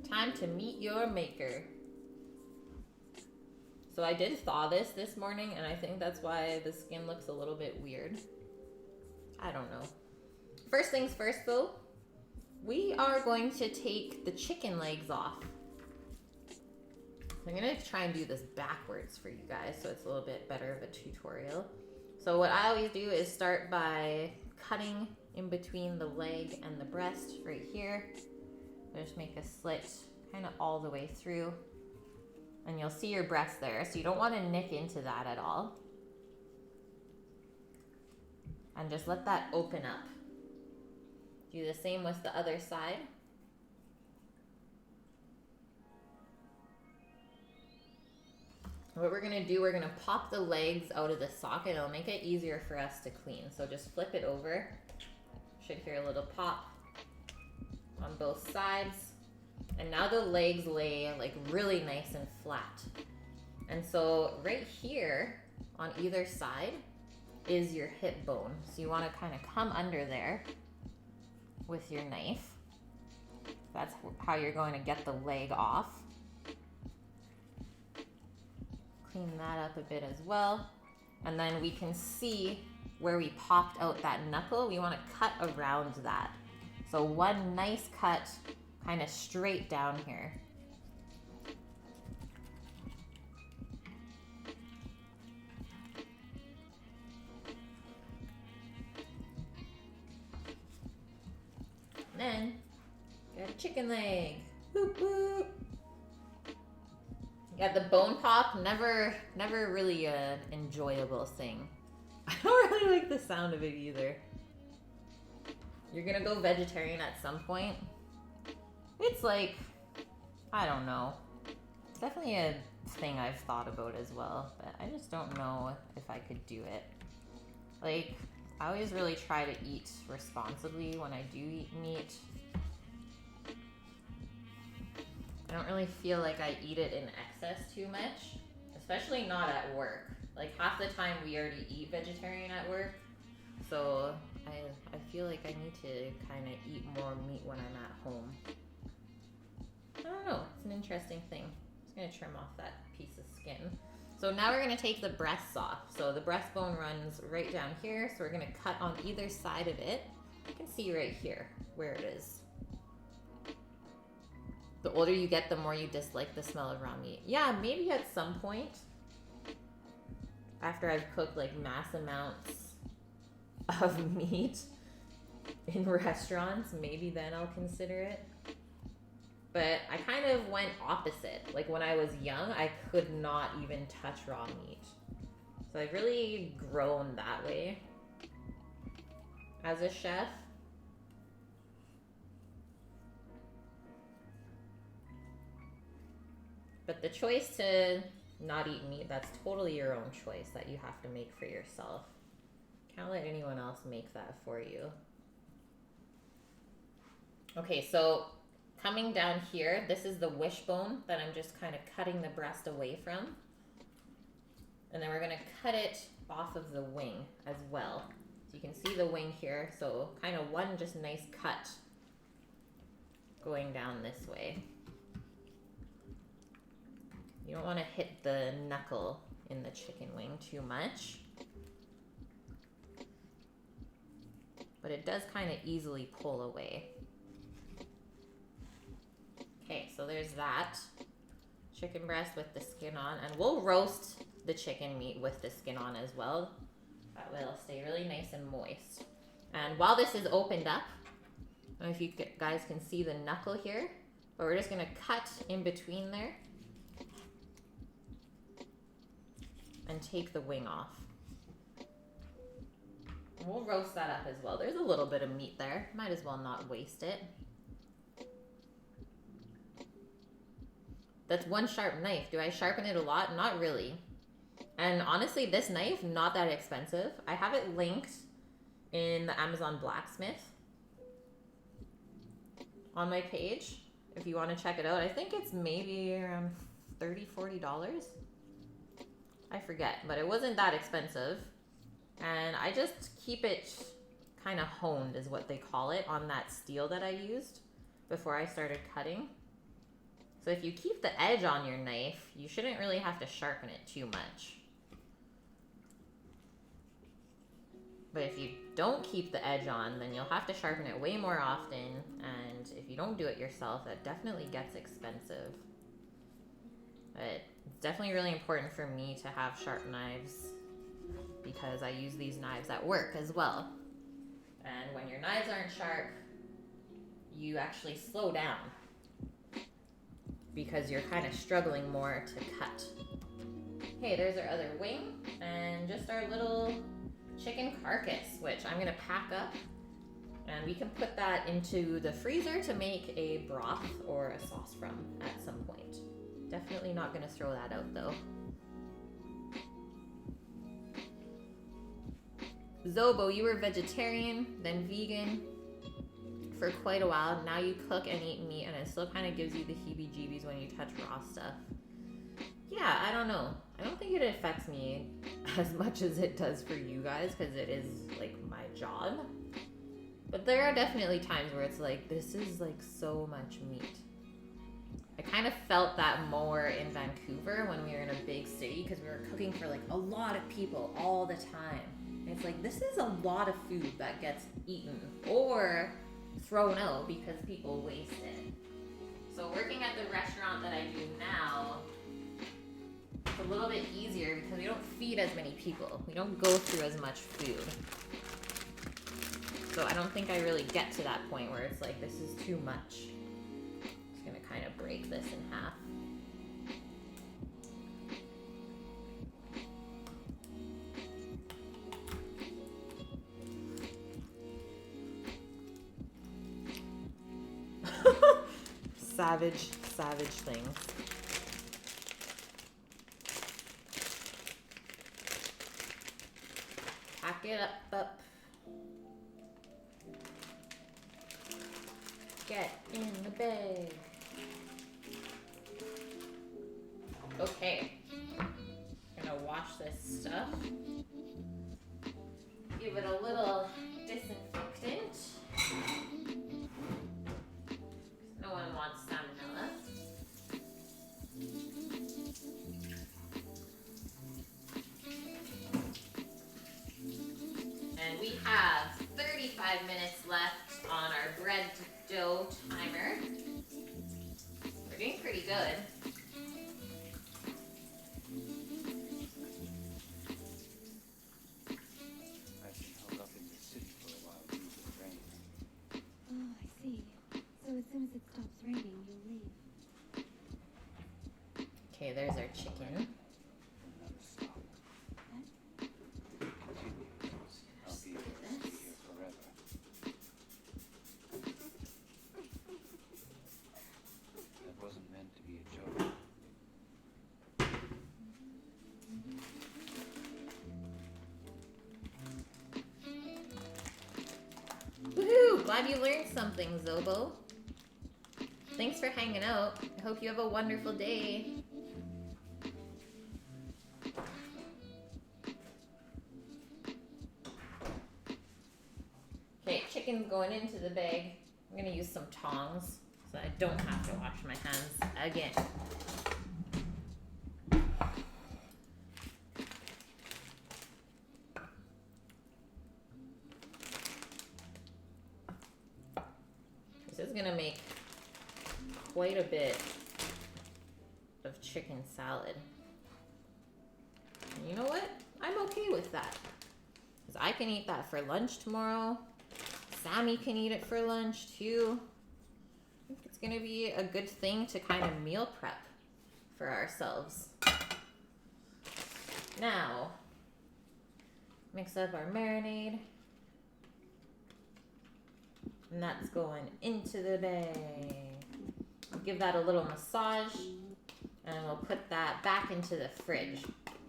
Time to meet your maker. So I did thaw this morning, and I think that's why the skin looks a little bit weird. I don't know. First things first, though. We are going to take the chicken legs off. I'm going to try and do this backwards for you guys so it's a little bit better of a tutorial. So what I always do is start by cutting in between the leg and the breast right here. Just make a slit kind of all the way through. And you'll see your breast there, so you don't want to nick into that at all. And just let that open up. Do the same with the other side. What we're gonna do, we're gonna pop the legs out of the socket. It'll make it easier for us to clean. So just flip it over. Should hear a little pop on both sides. And now the legs lay like really nice and flat. And so right here on either side is your hip bone. So you wanna kind of come under there with your knife. That's how you're going to get the leg off. Clean that up a bit as well. And then we can see where we popped out that knuckle. We want to cut around that. So one nice cut kind of straight down here. Then got a chicken leg. Boop, boop. Yeah, the bone pop, never really an enjoyable thing. I don't really like the sound of it either. You're gonna go vegetarian at some point. It's like, I don't know. It's definitely a thing I've thought about as well, but I just don't know if I could do it. Like, I always really try to eat responsibly when I do eat meat. I don't really feel like I eat it in excess too much, especially not at work. Like, half the time we already eat vegetarian at work, so I feel like I need to kind of eat more meat when I'm at home. I don't know, it's an interesting thing. I'm just gonna trim off that piece of skin. So now we're gonna take the breasts off. So the breastbone runs right down here, so we're gonna cut on either side of it. You can see right here where it is. The older you get, the more you dislike the smell of raw meat. Yeah, maybe at some point, after I've cooked like mass amounts of meat in restaurants, maybe then I'll consider it. But I kind of went opposite. Like when I was young, I could not even touch raw meat. So I've really grown that way as a chef. But the choice to not eat meat, that's totally your own choice that you have to make for yourself. Can't let anyone else make that for you. Okay, so coming down here, this is the wishbone that I'm just kind of cutting the breast away from. And then we're gonna cut it off of the wing as well. So you can see the wing here, so kind of one just nice cut going down this way. You don't want to hit the knuckle in the chicken wing too much. But it does kind of easily pull away. Okay, so there's that. Chicken breast with the skin on. And we'll roast the chicken meat with the skin on as well. That way it'll stay really nice and moist. And while this is opened up, I don't know if you guys can see the knuckle here, but we're just going to cut in between there and take the wing off. And we'll roast that up as well. There's a little bit of meat there. Might as well not waste it. That's one sharp knife. Do I sharpen it a lot? Not really. And honestly, this knife, not that expensive. I have it linked in the Amazon Blacksmith on my page if you want to check it out. I think it's maybe around $30, $40. I forget, but it wasn't that expensive. And I just keep it kind of honed is what they call it on that steel that I used before I started cutting. So if you keep the edge on your knife, you shouldn't really have to sharpen it too much. But if you don't keep the edge on, then you'll have to sharpen it way more often. And if you don't do it yourself, that definitely gets expensive. But it's definitely really important for me to have sharp knives because I use these knives at work as well. And when your knives aren't sharp, you actually slow down because you're kind of struggling more to cut. Okay, there's our other wing and just our little chicken carcass, which I'm gonna pack up, and we can put that into the freezer to make a broth or a sauce from at some point. Definitely not gonna throw that out though. Zobo, you were vegetarian, then vegan for quite a while. Now you cook and eat meat, and it still kind of gives you the heebie-jeebies when you touch raw stuff. Yeah, I don't know. I don't think it affects me as much as it does for you guys because it is like my job. But there are definitely times where it's like, this is like so much meat. I kind of felt that more in Vancouver when we were in a big city because we were cooking for like a lot of people all the time. And it's like, this is a lot of food that gets eaten or thrown out because people waste it. So working at the restaurant that I do now, it's a little bit easier because we don't feed as many people. We don't go through as much food. So I don't think I really get to that point where it's like, this is too much. I'm just gonna kind of break this in half. savage, savage things. Pack it up. Get in the bag. Okay. I'm gonna wash this stuff. Give it a little disinfectant. No one wants salmonella. And we have 35 minutes left on our bread dough timer. We're doing pretty good. I've been held up in the city for a while due to the rain. Oh, I see. So as soon as it stops raining, you'll leave. Okay, there's our chicken. Another stop. Continue, please. I'll be able to stay here forever. That wasn't meant to be a joke. Woohoo! Glad you learned something, Zobo. Thanks for hanging out. I hope you have a wonderful day. Okay, chicken's going into the bag. I'm gonna use some tongs so I don't have to wash my hands again. This is gonna make quite a bit of chicken salad. And you know what? I'm okay with that. Because I can eat that for lunch tomorrow. Sammy can eat it for lunch too. I think it's gonna be a good thing to kind of meal prep for ourselves. Now, mix up our marinade. And that's going into the bag. Give that a little massage. And we'll put that back into the fridge.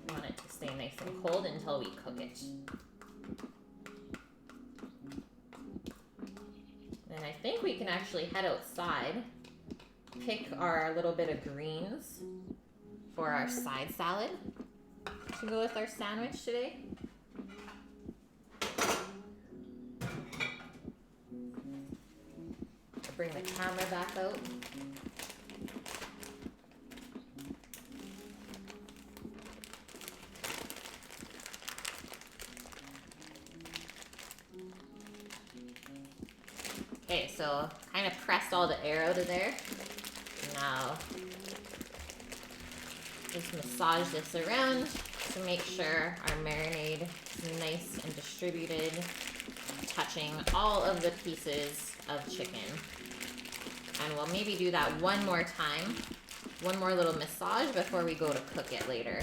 We want it to stay nice and cold until we cook it. And I think we can actually head outside, pick our little bit of greens for our side salad to go with our sandwich today. Bring the camera back out. Okay, so kind of pressed all the air out of there. Now, just massage this around to make sure our marinade is nice and distributed, touching all of the pieces of chicken. And we'll maybe do that one more time, one more little massage before we go to cook it later.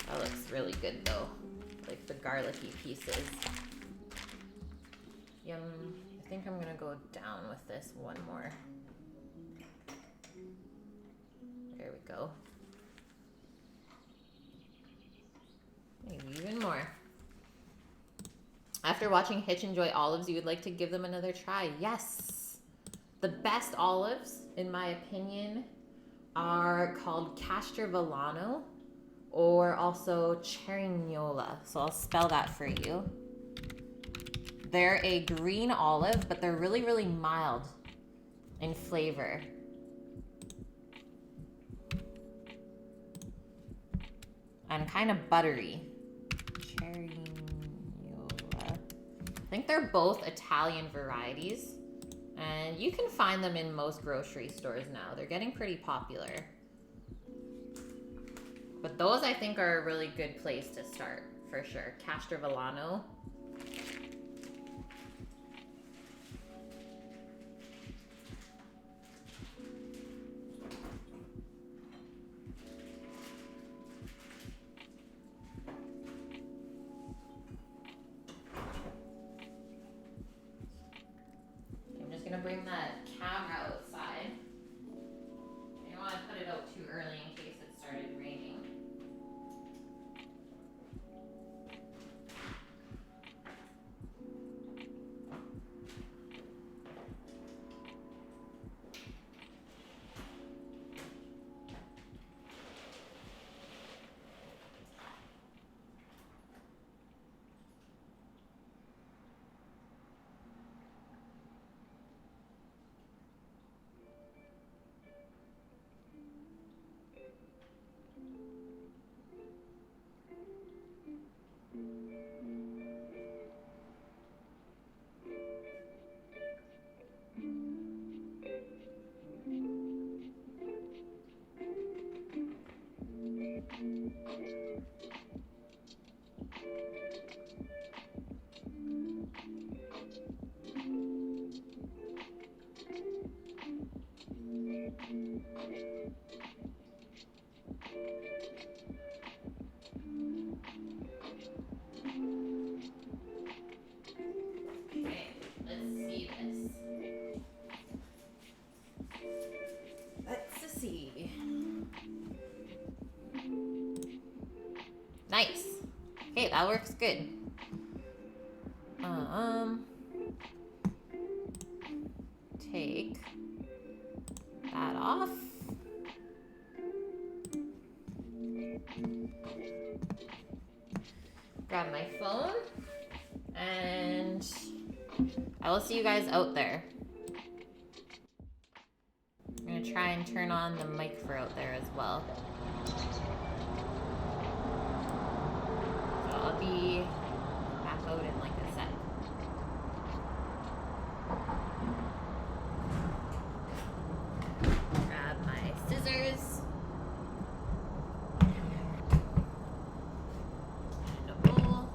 That looks really good though, like the garlicky pieces. Yum. I think I'm gonna go down with this one more. There we go. Maybe even more. After watching Hitch enjoy olives, you would like to give them another try? Yes! The best olives, in my opinion, are called Castrovilano or also Cerignola. So I'll spell that for you. They're a green olive, but they're really, really mild in flavor. And kind of buttery. Cerignola. I think they're both Italian varieties. And you can find them in most grocery stores now. They're getting pretty popular. But those I think are a really good place to start, for sure. Castrovilano. gonna bring that camera outside. I didn't want to put it out too early in case it started raining. Okay, let's see this. Let's see. Nice. Okay, that works good. Take that off. Grab my phone, and I will see you guys out there. I'm gonna try and turn on the mic for out there as well. So I'll be back out in like a sec. Grab my scissors. And a bowl.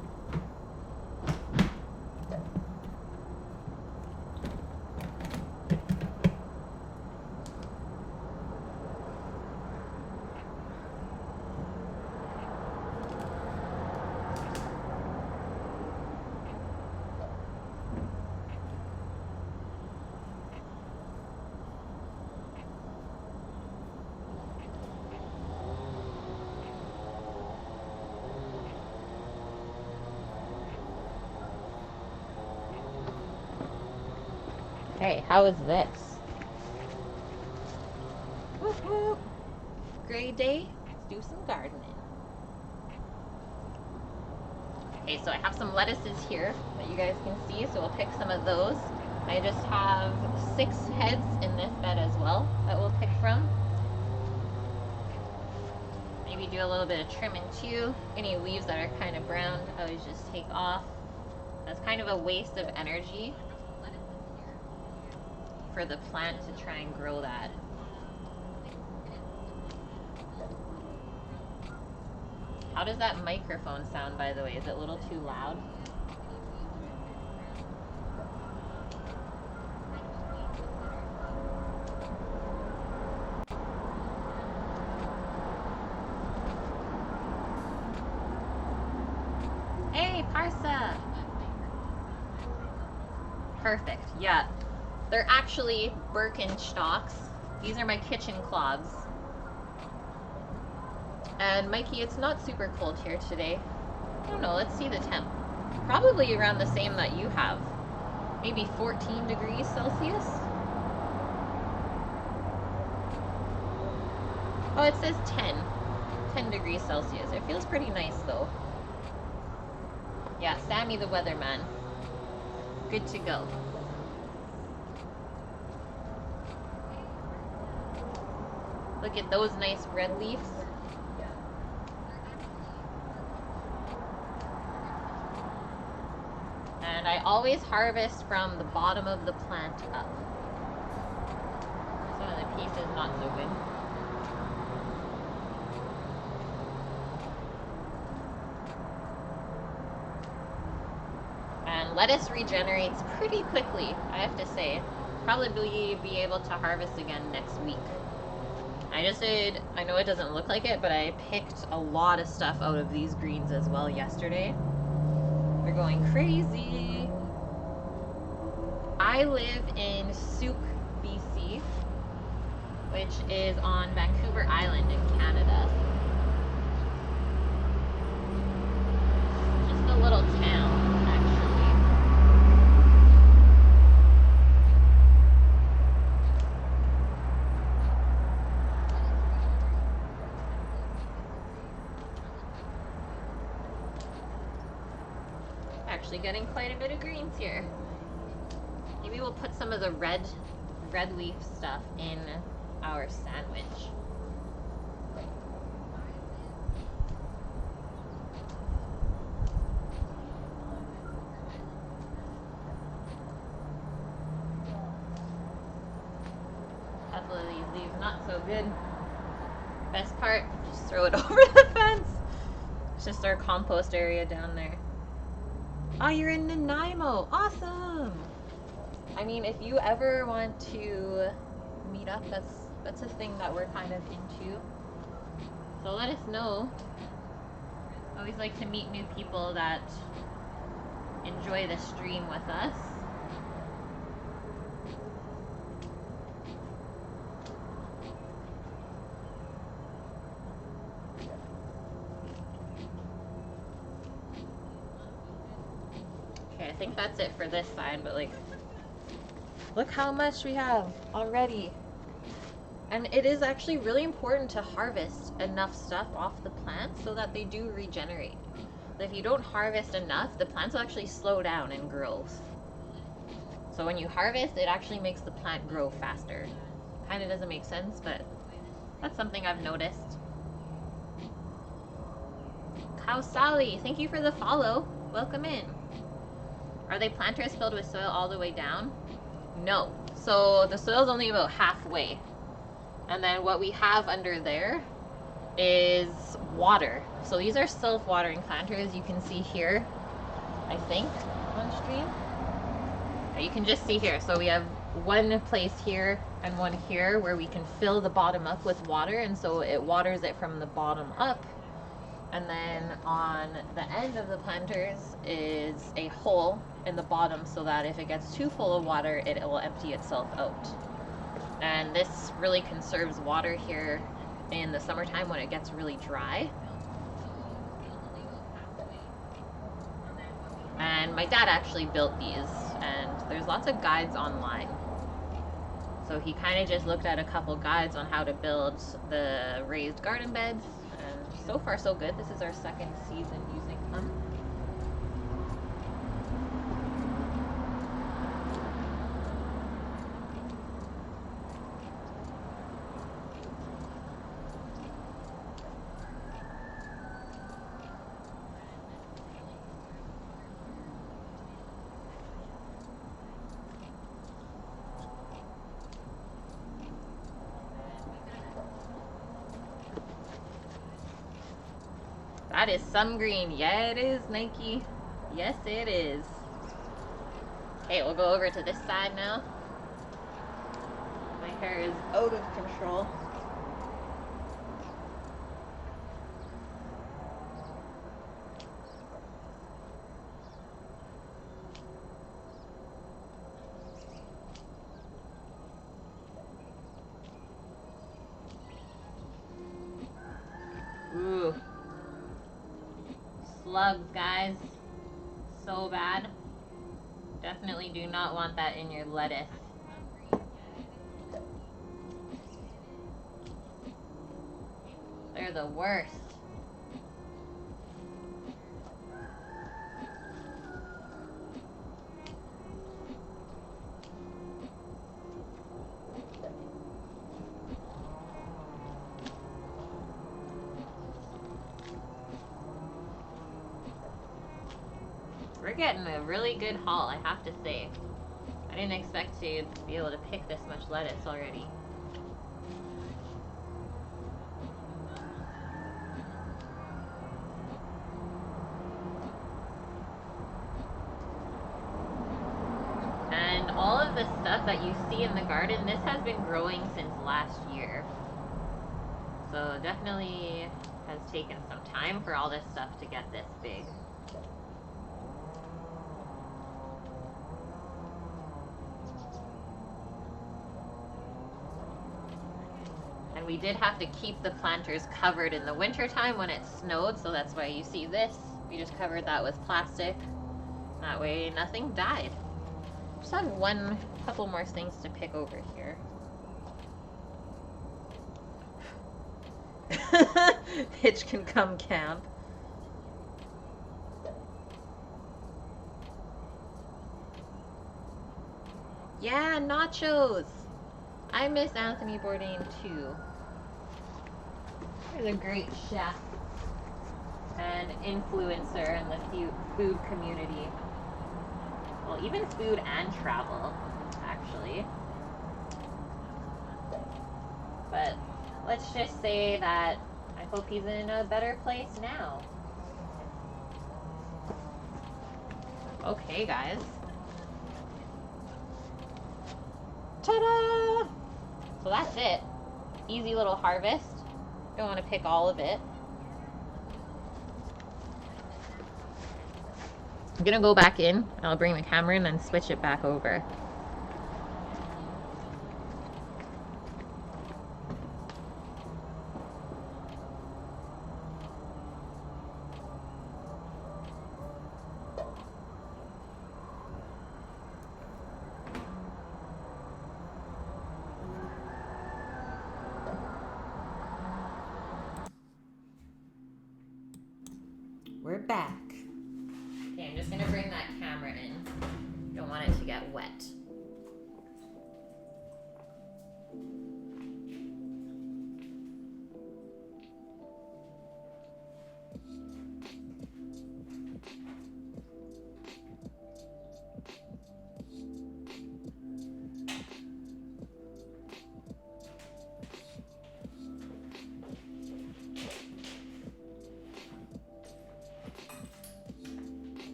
Hey, how is this? Whoop whoop. Great day. Let's do some gardening. Okay, so I have some lettuces here that you guys can see, so we'll pick some of those. I just have 6 heads in this bed as well that we'll pick from. Maybe do a little bit of trimming too. Any leaves that are kind of brown, I always just take off. That's kind of a waste of energy for the plant to try and grow that. How does that microphone sound, by the way? Is it a little too loud? Hey, Parsa! Perfect, yeah. They're actually Birkenstocks. These are my kitchen clogs. And Mikey, it's not super cold here today. I don't know, let's see the temp. Probably around the same that you have. Maybe 14 degrees Celsius. Oh, it says 10 degrees Celsius. It feels pretty nice though. Yeah, Sammy the weatherman. Good to go. Look at those nice red leaves. And I always harvest from the bottom of the plant up. Some of the pieces not so good. And lettuce regenerates pretty quickly, I have to say. Probably be able to harvest again next week. I just did, I know it doesn't look like it, but I picked a lot of stuff out of these greens as well yesterday. They're going crazy. I I live in Souk, BC, which is on Vancouver Island in Canada. Just a little town, actually. Actually getting quite a bit of greens here. Maybe we'll put some of the red leaf stuff in our sandwich. A couple of these leaves not so good. Best part, just throw it over the fence. It's just our compost area down there. Oh, you're in Nanaimo. Awesome. I mean, if you ever want to meet up, that's a thing that we're kind of into. So let us know. Always like to meet new people that enjoy the stream with us. Okay, I think that's it for this side, but like, look how much we have already. And it is actually really important to harvest enough stuff off the plants so that they do regenerate. If you don't harvest enough, the plants will actually slow down in growth. So when you harvest, it actually makes the plant grow faster. Kind of doesn't make sense, but that's something I've noticed. Cow Sally, thank you for the follow. Welcome in. Are they planters filled with soil all the way down? No. So the soil's only about halfway. And then what we have under there is water. So these are self-watering planters. You can see here, I think, on stream. You can just see here. So we have one place here and one here where we can fill the bottom up with water. And so it waters it from the bottom up. And then on the end of the planters is a hole in the bottom so that if it gets too full of water, it will empty itself out. And this really conserves water here in the summertime when it gets really dry. And my dad actually built these, and there's lots of guides online. So he kind of just looked at a couple guides on how to build the raised garden beds, and so far so good. This is our second season using them. That is some green. Yeah, it is, Nike. Yes, it is. Okay, we'll go over to this side now. My hair is out of control. Ooh. Slugs, guys. So bad. Definitely do not want that in your lettuce. They're the worst. We're getting a really good haul, I have to say. I didn't expect to be able to pick this much lettuce already. And all of the stuff that you see in the garden, this has been growing since last year. So definitely has taken some time for all this stuff to get this big. And we did have to keep the planters covered in the wintertime when it snowed, so that's why you see this. We just covered that with plastic. That way nothing died. Just have couple more things to pick over here. Hitch can come camp. Yeah, nachos. I miss Anthony Bourdain too. He's a great chef and influencer in the food community. Well, even food and travel, actually. But let's just say that I hope he's in a better place now. Okay, guys. Ta-da! So that's it. Easy little harvest. Don't want to pick all of it. I'm gonna go back in, and I'll bring the camera in and switch it back over. We're back. Okay, I'm just gonna bring that camera in. Don't want it to get wet.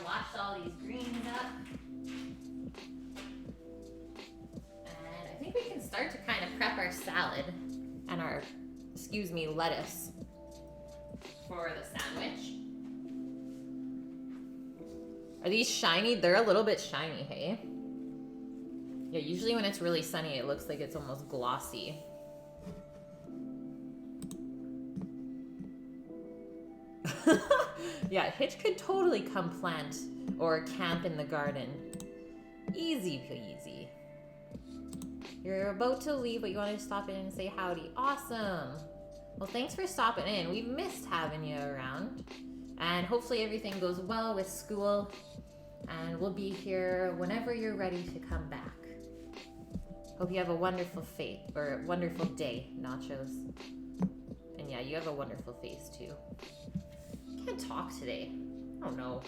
Washed all these greens up. And I think we can start to kind of prep our salad and our, lettuce for the sandwich. Are these shiny? They're a little bit shiny, hey? Yeah, usually when it's really sunny, it looks like it's almost glossy. Yeah, Hitch could totally come plant or camp in the garden. Easy peasy. You're about to leave, but you wanted to stop in and say howdy. Awesome. Well, thanks for stopping in. We've missed having you around. And hopefully everything goes well with school. And we'll be here whenever you're ready to come back. Hope you have a wonderful wonderful day, Nachos. And yeah, you have a wonderful face too. Can't talk today. Oh no.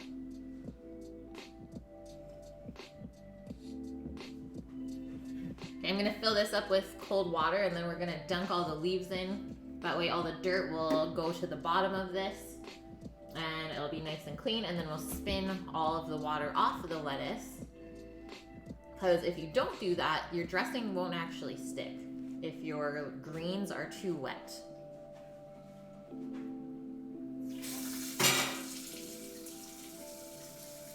Okay, I'm gonna fill this up with cold water and then we're gonna dunk all the leaves in. That way all the dirt will go to the bottom of this and it'll be nice and clean, and then we'll spin all of the water off of the lettuce. Because if you don't do that, your dressing won't actually stick if your greens are too wet.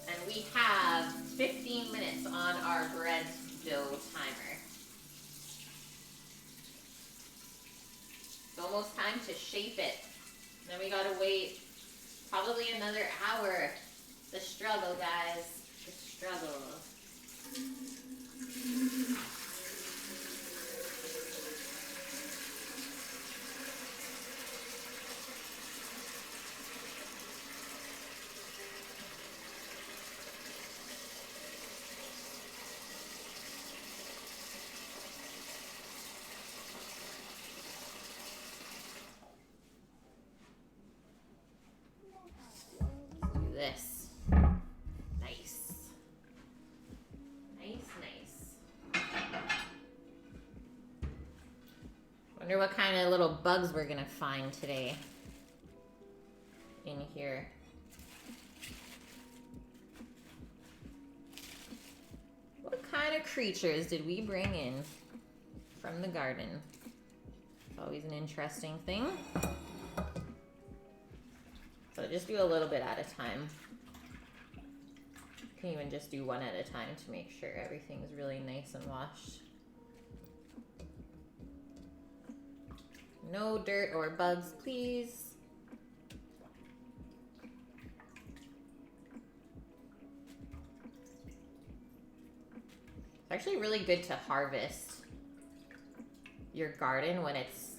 And we have 15 minutes on our bread dough timer. It's almost time to shape it. Then we gotta wait probably another hour. The struggle, guys. The struggle. This. Nice. Nice. Wonder what kind of little bugs we're gonna find today in here. What kind of creatures did we bring in from the garden? Oh, always an interesting thing. So just do a little bit at a time. You can even just do one at a time to make sure everything's really nice and washed. No dirt or bugs, please. It's actually really good to harvest your garden when it's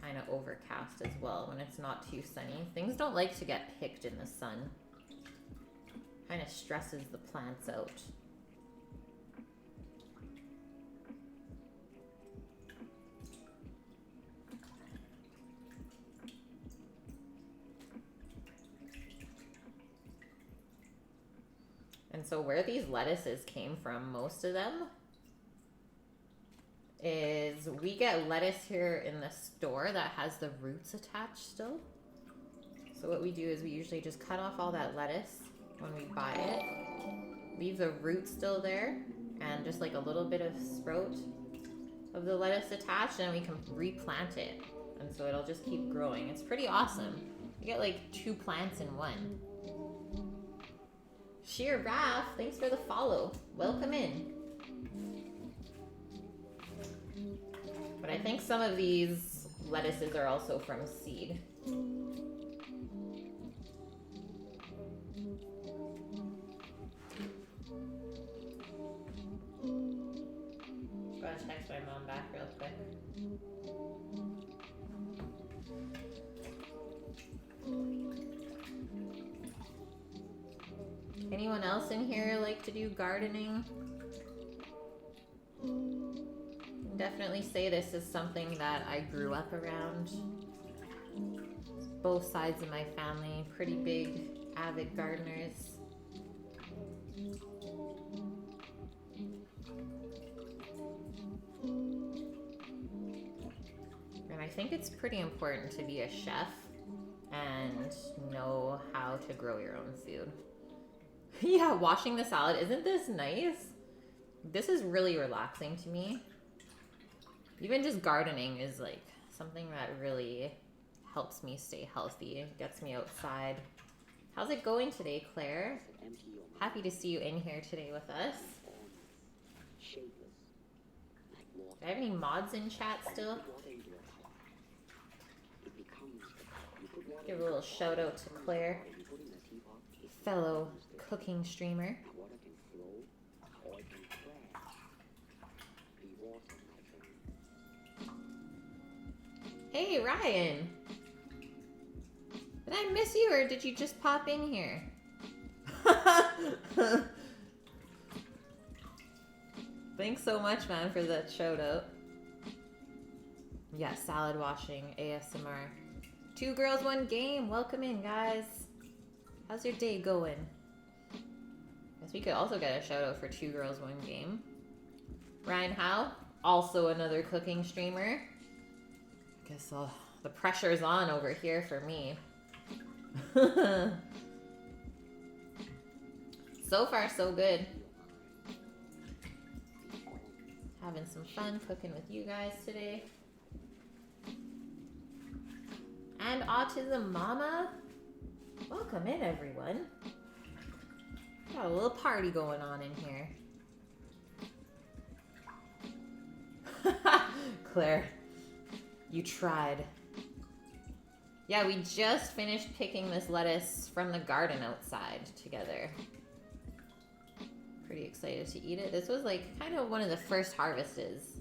kind of overcast as well, when it's not too sunny. Things don't like to get picked in the sun. Kind of stresses the plants out. And so where these lettuces came from, most of them, is we get lettuce here in the store that has the roots attached still. So what we do is we usually just cut off all that lettuce when we buy it, leave the roots still there, and just like a little bit of sprout of the lettuce attached, and we can replant it. And so it'll just keep growing. It's pretty awesome. You get like 2 plants in one. Sheer Raph, thanks for the follow. Welcome in. But I think some of these lettuces are also from seed. Gotta text my mom back real quick. Anyone else in here like to do gardening? Definitely say this is something that I grew up around. Both sides of my family, pretty big, avid gardeners. And I think it's pretty important to be a chef and know how to grow your own food. Yeah, washing the salad. Isn't this nice? This is really relaxing to me. Even just gardening is like something that really helps me stay healthy, gets me outside. How's it going today, Claire? Happy to see you in here today with us. Do I have any mods in chat still? Give a little shout out to Claire, fellow cooking streamer. Hey, Ryan. Did I miss you or did you just pop in here? Thanks so much, man, for that shout out. Yeah, salad washing, ASMR. 2 girls, 1 game. Welcome in, guys. How's your day going? Guess we could also get a shout out for 2 girls, 1 game. Ryan Howe, also another cooking streamer. Guess the pressure's on over here for me. So far, so good. Having some fun cooking with you guys today. And Autism Mama. Welcome in, everyone. Got a little party going on in here. Claire, you tried. Yeah, we just finished picking this lettuce from the garden outside together. Pretty excited to eat it. This was like kind of one of the first harvests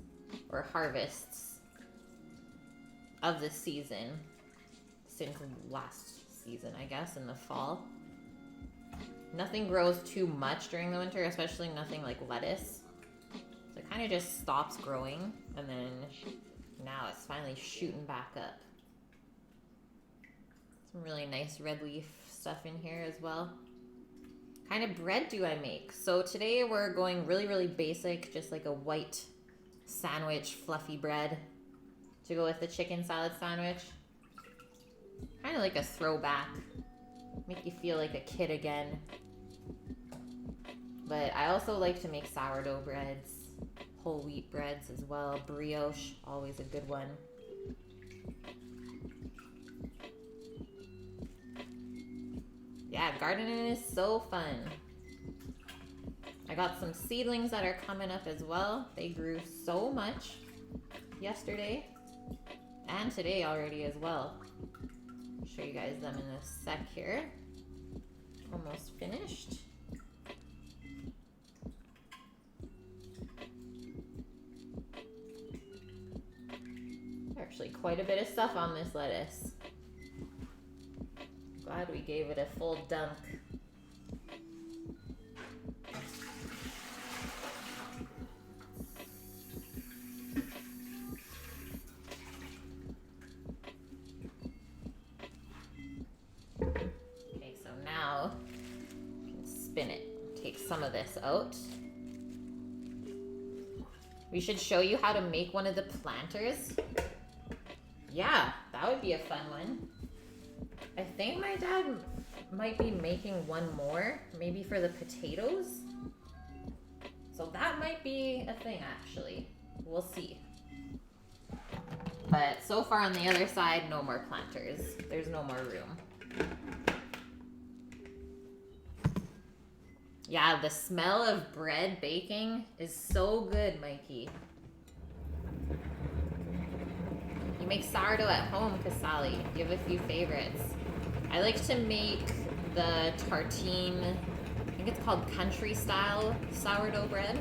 of the season since last season, I guess, in the fall. Nothing grows too much during the winter, especially nothing like lettuce. So it kind of just stops growing, and then now it's finally shooting back up. Some really nice red leaf stuff in here as well. What kind of bread do I make? So today we're going really, really basic, just like a white sandwich, fluffy bread to go with the chicken salad sandwich. Kind of like a throwback. Make you feel like a kid again. But I also like to make sourdough breads, whole wheat breads as well. Brioche, always a good one. Yeah, gardening is so fun. I got some seedlings that are coming up as well. They grew so much yesterday and today already as well. I'll show you guys them in a sec here. Almost finished. Actually, quite a bit of stuff on this lettuce. Glad we gave it a full dunk. Okay, so now you can spin it. Take some of this out. We should show you how to make one of the planters. Yeah, that would be a fun one. I think my dad might be making one more, maybe for the potatoes. So that might be a thing, actually. We'll see. But so far on the other side, no more planters. There's no more room. Yeah, the smell of bread baking is so good, Mikey. You make sourdough at home, Casali. You have a few favorites. I like to make the tartine, I think it's called country style sourdough bread.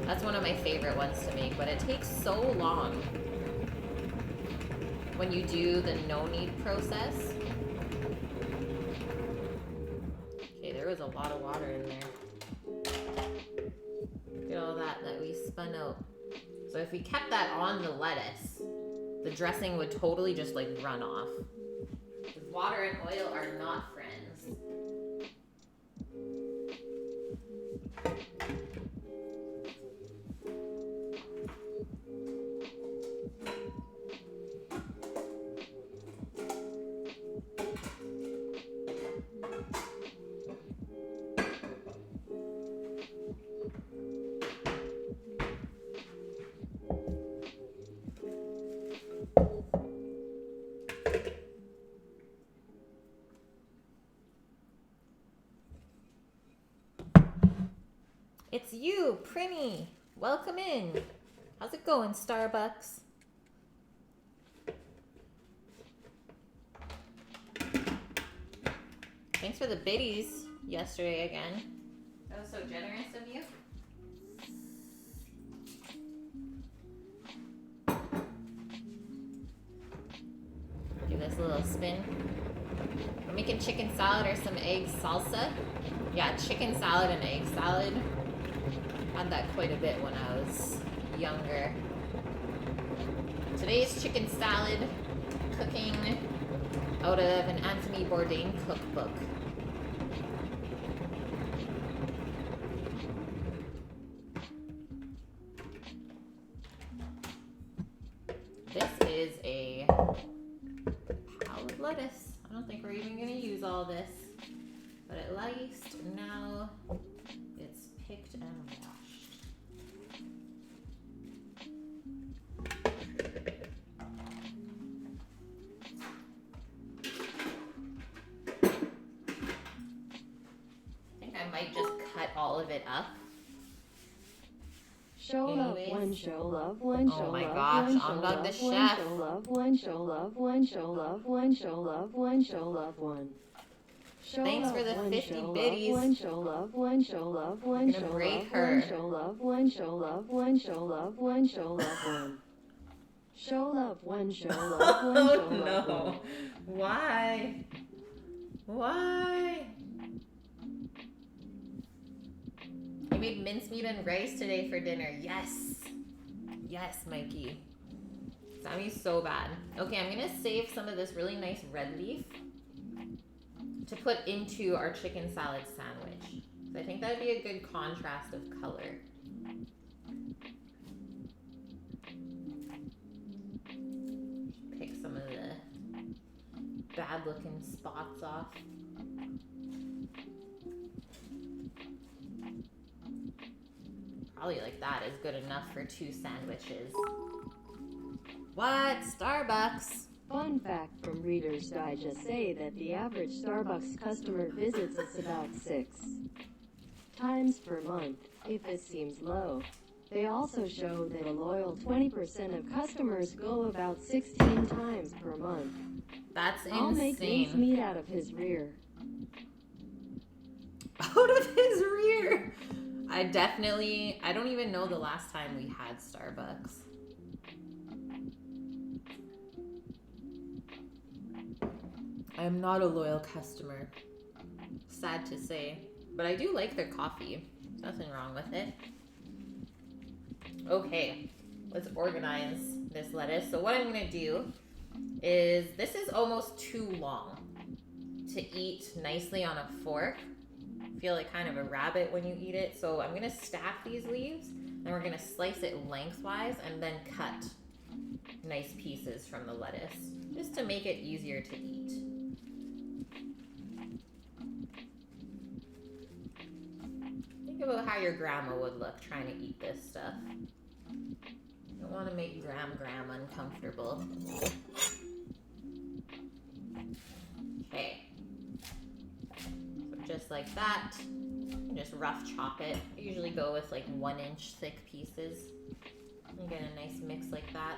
That's one of my favorite ones to make, but it takes so long when you do the no knead process. Okay, there was a lot of water in there. Look at all that we spun out. So if we kept that on the lettuce, the dressing would totally just like run off. Because water and oil are not friends. It's you, Prinny. Welcome in. How's it going, Starbucks? Thanks for the biddies yesterday again. That was so generous of you. Give this a little spin. We're making chicken salad or some egg salsa. Yeah, chicken salad and egg salad. Had that quite a bit when I was younger. Today's chicken salad, cooking out of an Anthony Bourdain cookbook. This is a pallid lettuce. I don't think we're even going to use all this, but at least now it's picked and washed. Might just cut all of it up. Show love one, show love one, show oh my love gosh, one, I'm show not love the one, chef. show love one, show love one, show love one, show love one, show love one. Thanks for the 50 biddies. One, show love one, show love one, show love one, show love one, show love one, show love one, show love one. Show love one, show love one, show love one. Why? Why? I made mincemeat and rice today for dinner. Yes. Yes, Mikey. Sounds so bad. Okay, I'm going to save some of this really nice red leaf to put into our chicken salad sandwich. So I think that would be a good contrast of color. Pick some of the bad looking spots off. Probably like that is good enough for 2 sandwiches. What? Starbucks? Fun fact from Reader's Digest say that the average Starbucks customer visits us about 6 times per month, if it seems low. They also show that a loyal 20% of customers go about 16 times per month. That's insane. I'll make mince meat out of his rear. Out of his rear? I don't even know the last time we had Starbucks. I am not a loyal customer. Sad to say. But I do like their coffee. There's nothing wrong with it. Okay, let's organize this lettuce. So what I'm going to do is, this is almost too long to eat nicely on a fork. I feel like kind of a rabbit when you eat it. So I'm going to stack these leaves, and we're going to slice it lengthwise and then cut nice pieces from the lettuce, just to make it easier to eat. Think about how your grandma would look trying to eat this stuff. You don't want to make Graham uncomfortable. Okay. So just like that. Just rough chop it. I usually go with like 1-inch thick pieces. You get a nice mix like that.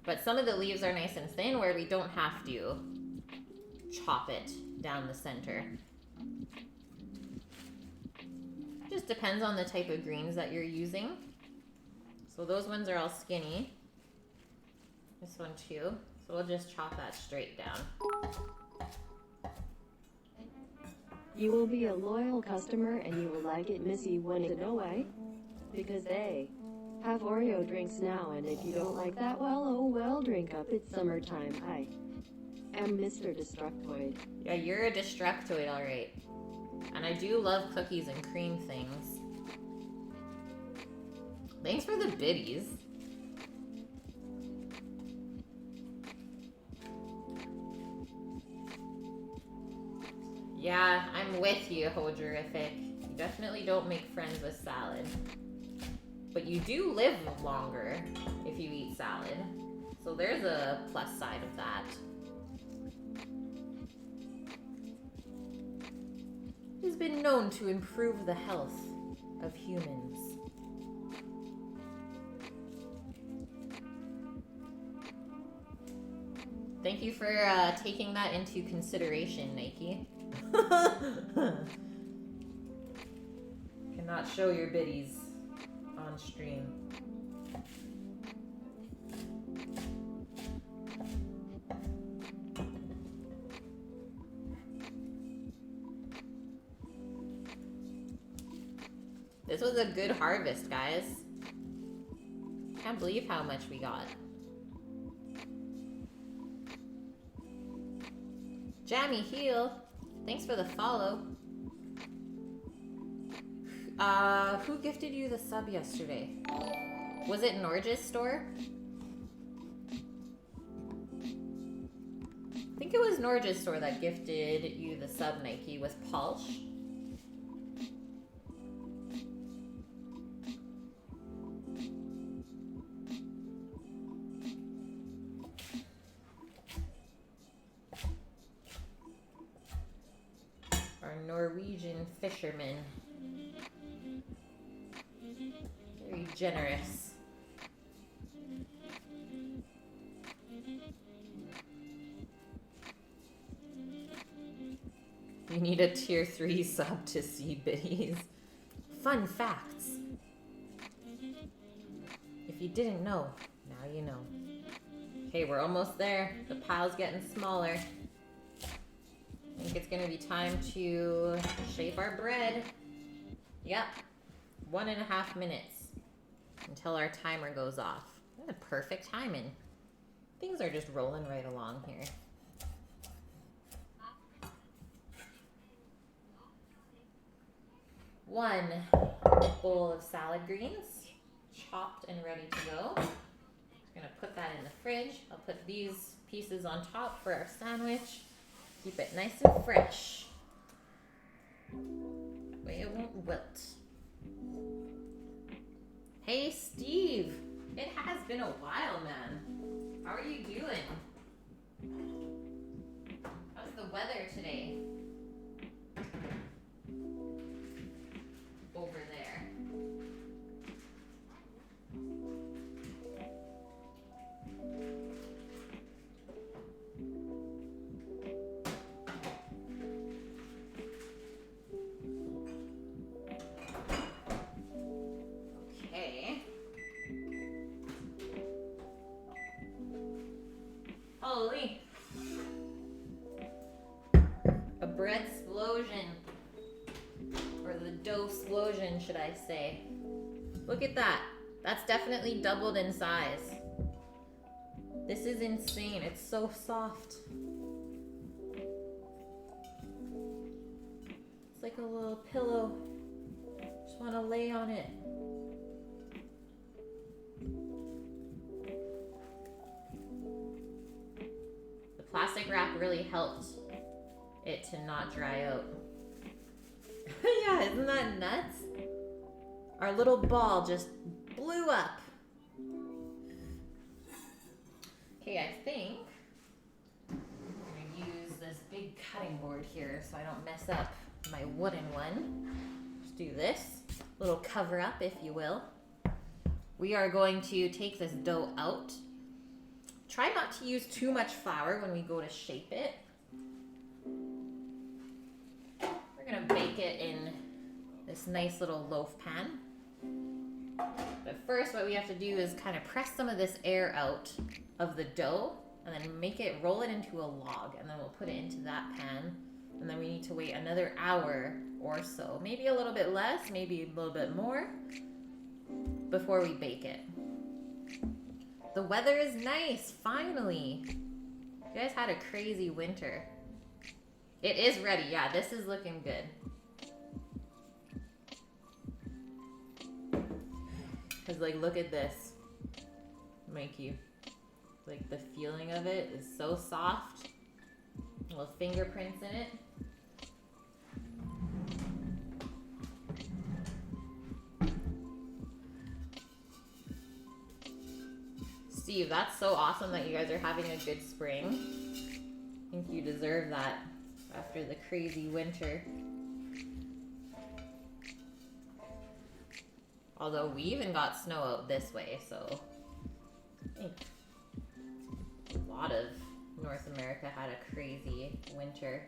But some of the leaves are nice and thin where we don't have to chop it down the center. Just depends on the type of greens that you're using. So those ones are all skinny. This one too. So we'll just chop that straight down. You will be a loyal customer and you will like it, Missy, when it's away. Because they have Oreo drinks now, and if you don't like that, well, oh well, drink up. It's summertime. I am Mr. Destructoid. Yeah, you're a Destructoid, alright. And I do love cookies and cream things. Thanks for the biddies. Yeah, I'm with you, Hoderific. You definitely don't make friends with salad. But you do live longer if you eat salad. So there's a plus side of that. It has been known to improve the health of humans. Thank you for taking that into consideration, Nike. Cannot show your biddies on stream. This was a good harvest, guys. Can't believe how much we got. Jammy Heel, thanks for the follow. Who gifted you the sub yesterday? Was it Norge's store? I think it was Norge's store that gifted you the sub, Nike, with Pulse. Our Norwegian fisherman. Very generous. You need a tier 3 sub to see biddies. Fun facts. If you didn't know, now you know. Okay, we're almost there. The pile's getting smaller. I think it's gonna be time to shape our bread. Yep, 1.5 minutes until our timer goes off. What a perfect timing. Things are just rolling right along here. One bowl of salad greens, chopped and ready to go. Just gonna put that in the fridge. I'll put these pieces on top for our sandwich. Keep it nice and fresh. That way it won't wilt. Hey Steve, been a while, man. How are you doing? How's the weather today? Over there. Okay. Holy. A bread explosion. Or the dough explosion, should I say. Look at that. That's definitely doubled in size. This is insane. It's so soft. It's like a little pillow. Just want to lay on it. The plastic wrap really helped it to not dry out. Yeah, isn't that nuts? Our little ball just blew up. Okay, I think I'm gonna use this big cutting board here so I don't mess up my wooden one. Just do this, little cover up, if you will. We are going to take this dough out. Try not to use too much flour when we go to shape it. We're gonna bake it in this nice little loaf pan. But first what we have to do is kind of press some of this air out of the dough and then roll it into a log, and then we'll put it into that pan, and then we need to wait another hour or so, maybe a little bit less, maybe a little bit more, before we bake it. The weather is nice, finally. You guys had a crazy winter. It is ready, yeah, this is looking good. Cause like, look at this, Mikey. Like the feeling of it is so soft. Little fingerprints in it. Steve, that's so awesome that you guys are having a good spring. I think you deserve that after the crazy winter. Although we even got snow out this way, so I think a lot of North America had a crazy winter.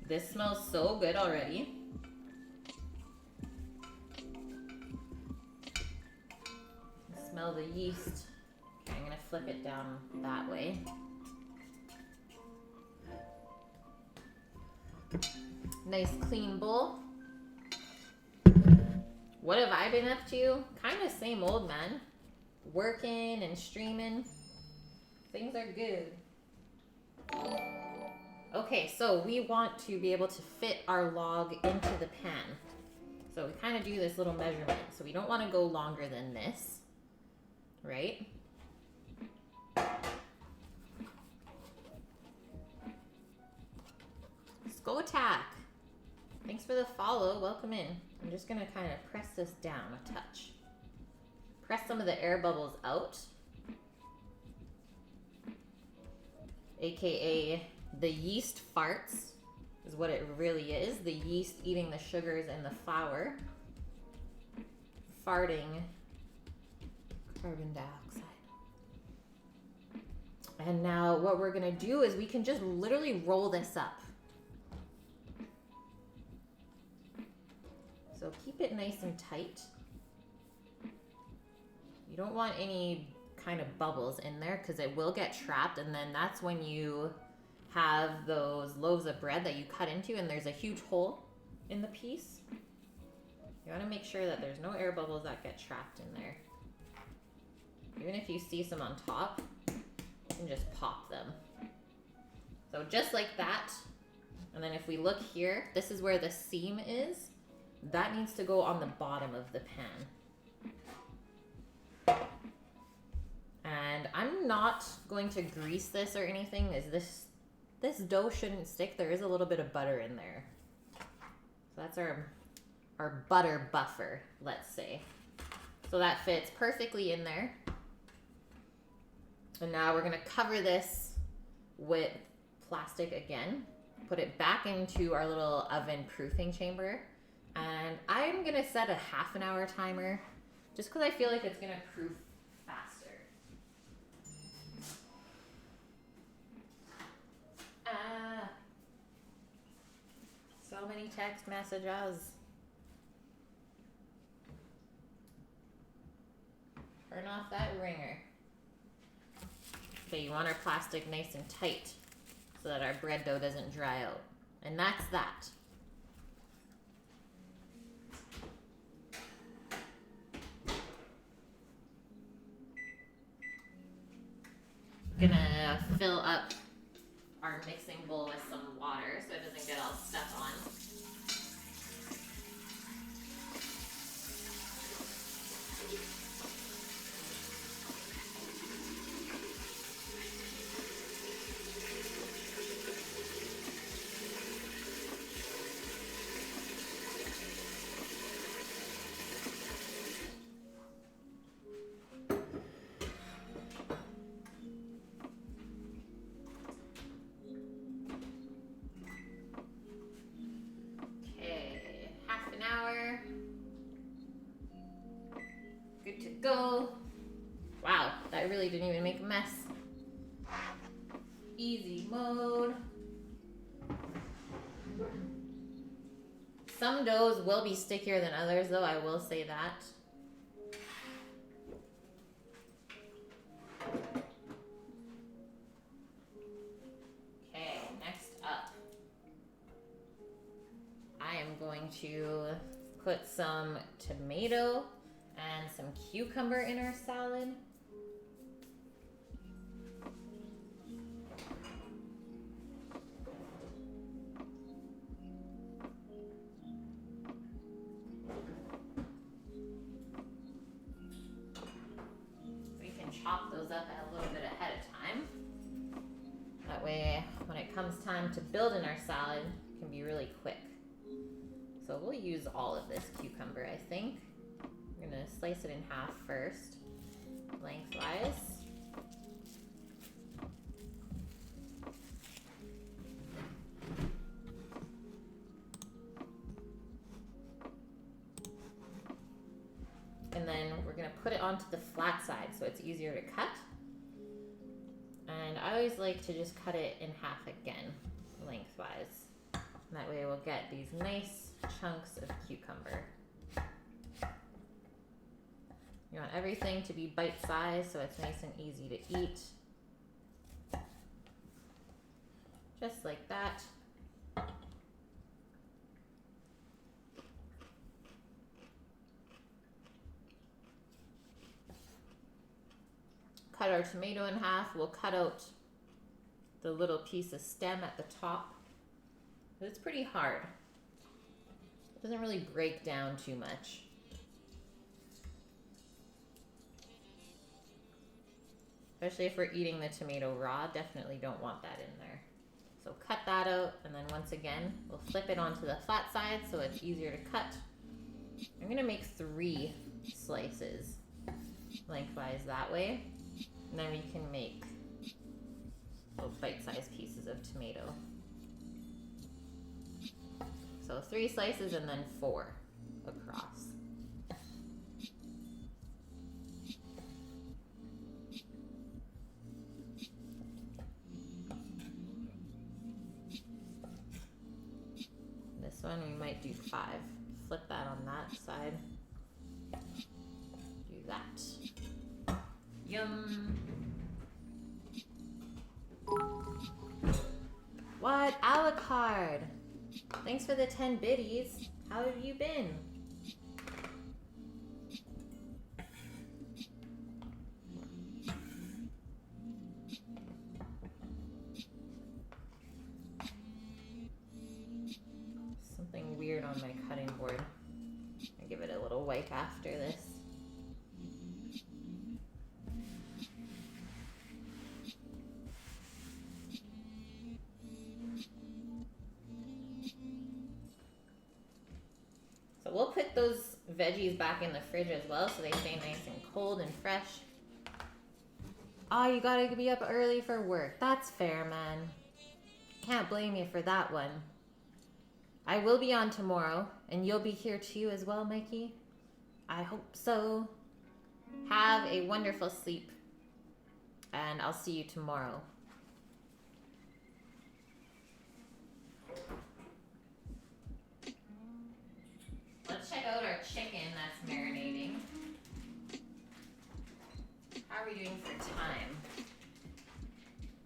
This smells so good already. Smell the yeast. Okay, I'm gonna flip it down that way. Nice clean bowl. What have I been up to? Kind of same old, man. Working and streaming. Things are good. Okay, so we want to be able to fit our log into the pan. So we kind of do this little measurement. So we don't want to go longer than this, right? Go attack. Thanks for the follow. Welcome in. I'm just going to kind of press this down a touch. Press some of the air bubbles out. AKA the yeast farts is what it really is. The yeast eating the sugars and the flour. Farting carbon dioxide. And now what we're going to do is we can just literally roll this up. So keep it nice and tight. You don't want any kind of bubbles in there because it will get trapped, and then that's when you have those loaves of bread that you cut into and there's a huge hole in the piece. You want to make sure that there's no air bubbles that get trapped in there. Even if you see some on top, you can just pop them. So just like that. And then if we look here, this is where the seam is. That needs to go on the bottom of the pan. And I'm not going to grease this or anything, as this this dough shouldn't stick. There is a little bit of butter in there. So that's our butter buffer, let's say. So that fits perfectly in there. And now we're gonna cover this with plastic again. Put it back into our little oven proofing chamber. And I'm gonna set a half an hour timer just because I feel like it's gonna proof faster. So many text messages. Turn off that ringer. Okay, you want our plastic nice and tight so that our bread dough doesn't dry out. And that's that. Gonna fill up our mixing bowl with some water so it doesn't get all stuck on. Good to go. Wow, that really didn't even make a mess. Easy mode. Some doughs will be stickier than others though, I will say that. Okay, next up. I am going to put some tomato and some cucumber in our salad. We can chop those up a little bit ahead of time. That way, when it comes time to build in our salad, it can be really quick. So we'll use all of this cucumber, I think. We're gonna slice it in half first, lengthwise. And then we're gonna put it onto the flat side so it's easier to cut. And I always like to just cut it in half again, lengthwise. And that way we'll get these nice chunks of cucumber. You want everything to be bite-sized so it's nice and easy to eat. Just like that. Cut our tomato in half. We'll cut out the little piece of stem at the top. It's pretty hard. It doesn't really break down too much. Especially if we're eating the tomato raw, definitely don't want that in there. So cut that out, and then once again, we'll flip it onto the flat side so it's easier to cut. I'm gonna make 3 slices lengthwise that way, and then we can make little bite-sized pieces of tomato. So 3 slices and then 4 across. This one we might do 5. Flip that on that side. Do that. Yum. What? A la carte. Thanks for the 10 biddies. How have you been? Something weird on my cutting board. I'll give it a little wipe after this. veggies back in the fridge as well, so they stay nice and cold and fresh. Oh, you gotta be up early for work. That's fair, man. Can't blame you for that one. I will be on tomorrow, and you'll be here too as well, Mikey. I hope so. Have a wonderful sleep, and I'll see you tomorrow. Let's check out our chicken that's marinating. How are we doing for time?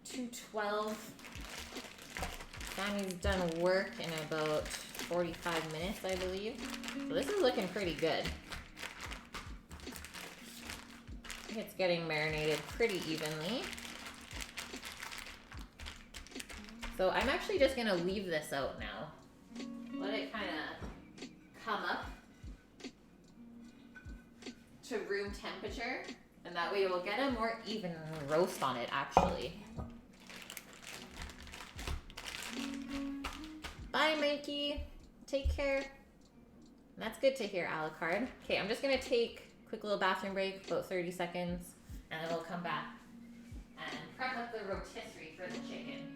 2:12. Sammy's done work in about 45 minutes, I believe. So this is looking pretty good. I think it's getting marinated pretty evenly. So I'm actually just gonna leave this out now. Let it kind of come up to room temperature, and that way we'll get a more even roast on it actually. Bye, Mikey. Take care. That's good to hear, Alucard. Okay, I'm just gonna take a quick little bathroom break, about 30 seconds, and then we'll come back and prep up the rotisserie for the chicken.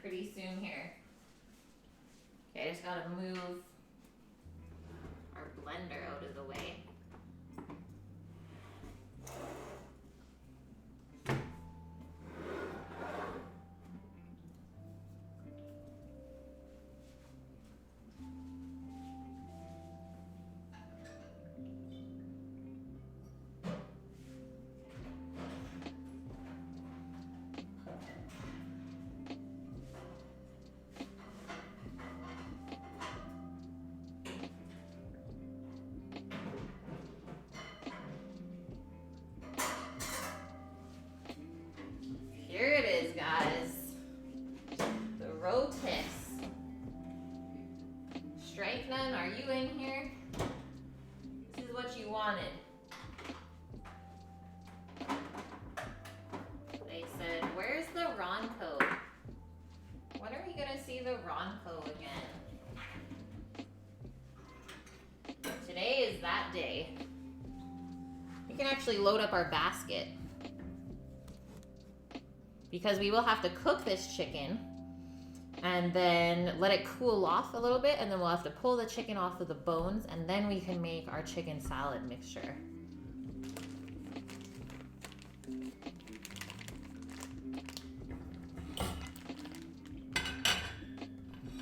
Pretty soon here. Okay, I just gotta move our blender out of the way. Here it is, guys. The rotis. Strike Nun, are you in here? This is what you wanted. They said, where's the Ronco? When are we gonna see the Ronco again? Today is that day. We can actually load up our basket, because we will have to cook this chicken and then let it cool off a little bit, and then we'll have to pull the chicken off of the bones, and then we can make our chicken salad mixture.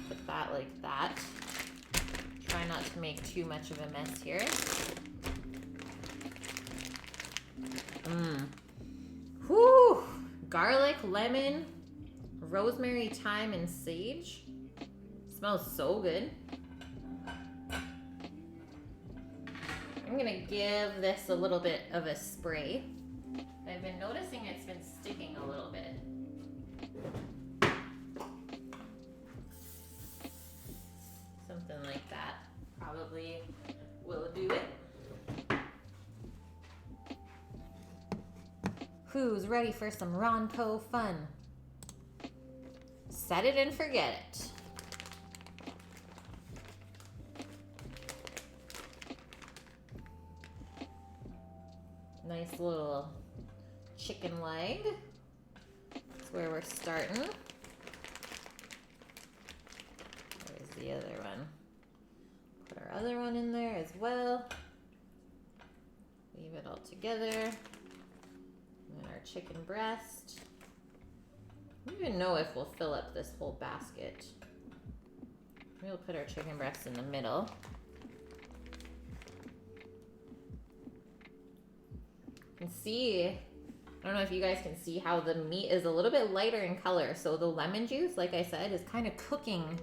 Put that like that. Try not to make too much of a mess here. Whew! Garlic, lemon, rosemary, thyme, and sage. Smells so good. I'm gonna give this a little bit of a spray. I've been noticing it's been sticking a little bit. Something like that probably will do it. Who's ready for some Ronco fun? Set it and forget it. Nice little chicken leg. That's where we're starting. Where's the other one? Put our other one in there as well. Leave it all together. And our chicken breast. I don't even know if we'll fill up this whole basket. We'll put our chicken breast in the middle. And see, I don't know if you guys can see how the meat is a little bit lighter in color. So the lemon juice, like I said, is kind of cooking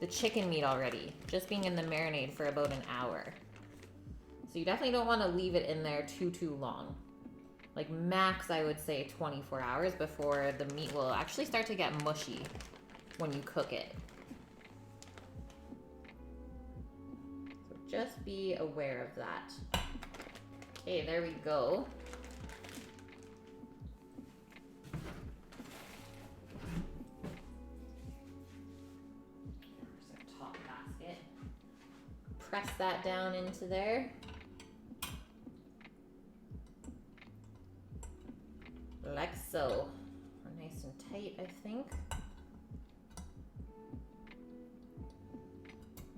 the chicken meat already, just being in the marinade for about an hour. So you definitely don't want to leave it in there too long. Like max, I would say 24 hours before the meat will actually start to get mushy when you cook it. So just be aware of that. Okay, there we go. Here's our top basket. Press that down into there. Like so. Nice and tight, I think.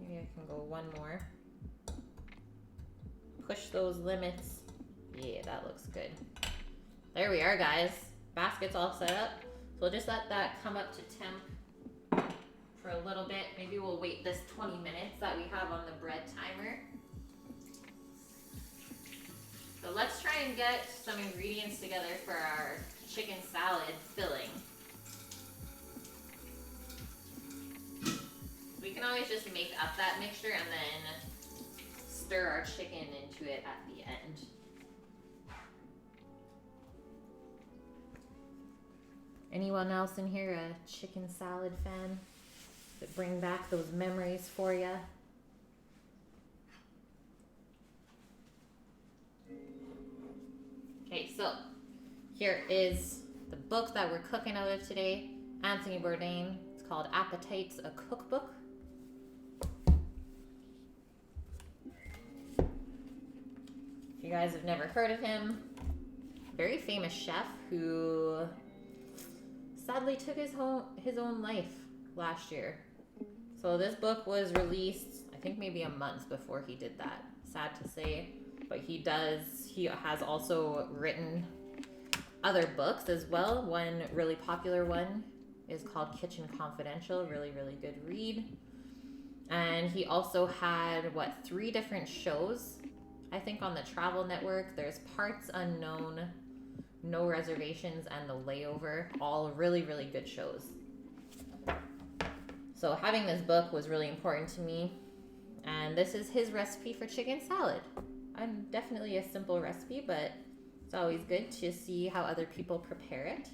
Maybe I can go one more. Push those limits. Yeah, that looks good. There we are, guys. Basket's all set up. So we'll just let that come up to temp for a little bit. Maybe we'll wait this 20 minutes that we have on the bread timer. So let's try and get some ingredients together for our chicken salad filling. We can always just make up that mixture and then stir our chicken into it at the end. Anyone else in here a chicken salad fan? That bring back those memories for you? Okay, so here is the book that we're cooking out of today. Anthony Bourdain. It's called Appetites, a Cookbook. If you guys have never heard of him, very famous chef who sadly took his own life last year. So this book was released, I think maybe a month before he did that. Sad to say, but he has also written other books as well. One really popular one is called Kitchen Confidential, really good read. And he also had 3 different shows, I think, on the Travel Network. There's Parts Unknown, No Reservations, and The Layover, all really good shows. So having this book was really important to me, and this is his recipe for chicken salad. I'm definitely a simple recipe, but it's always good to see how other people prepare it.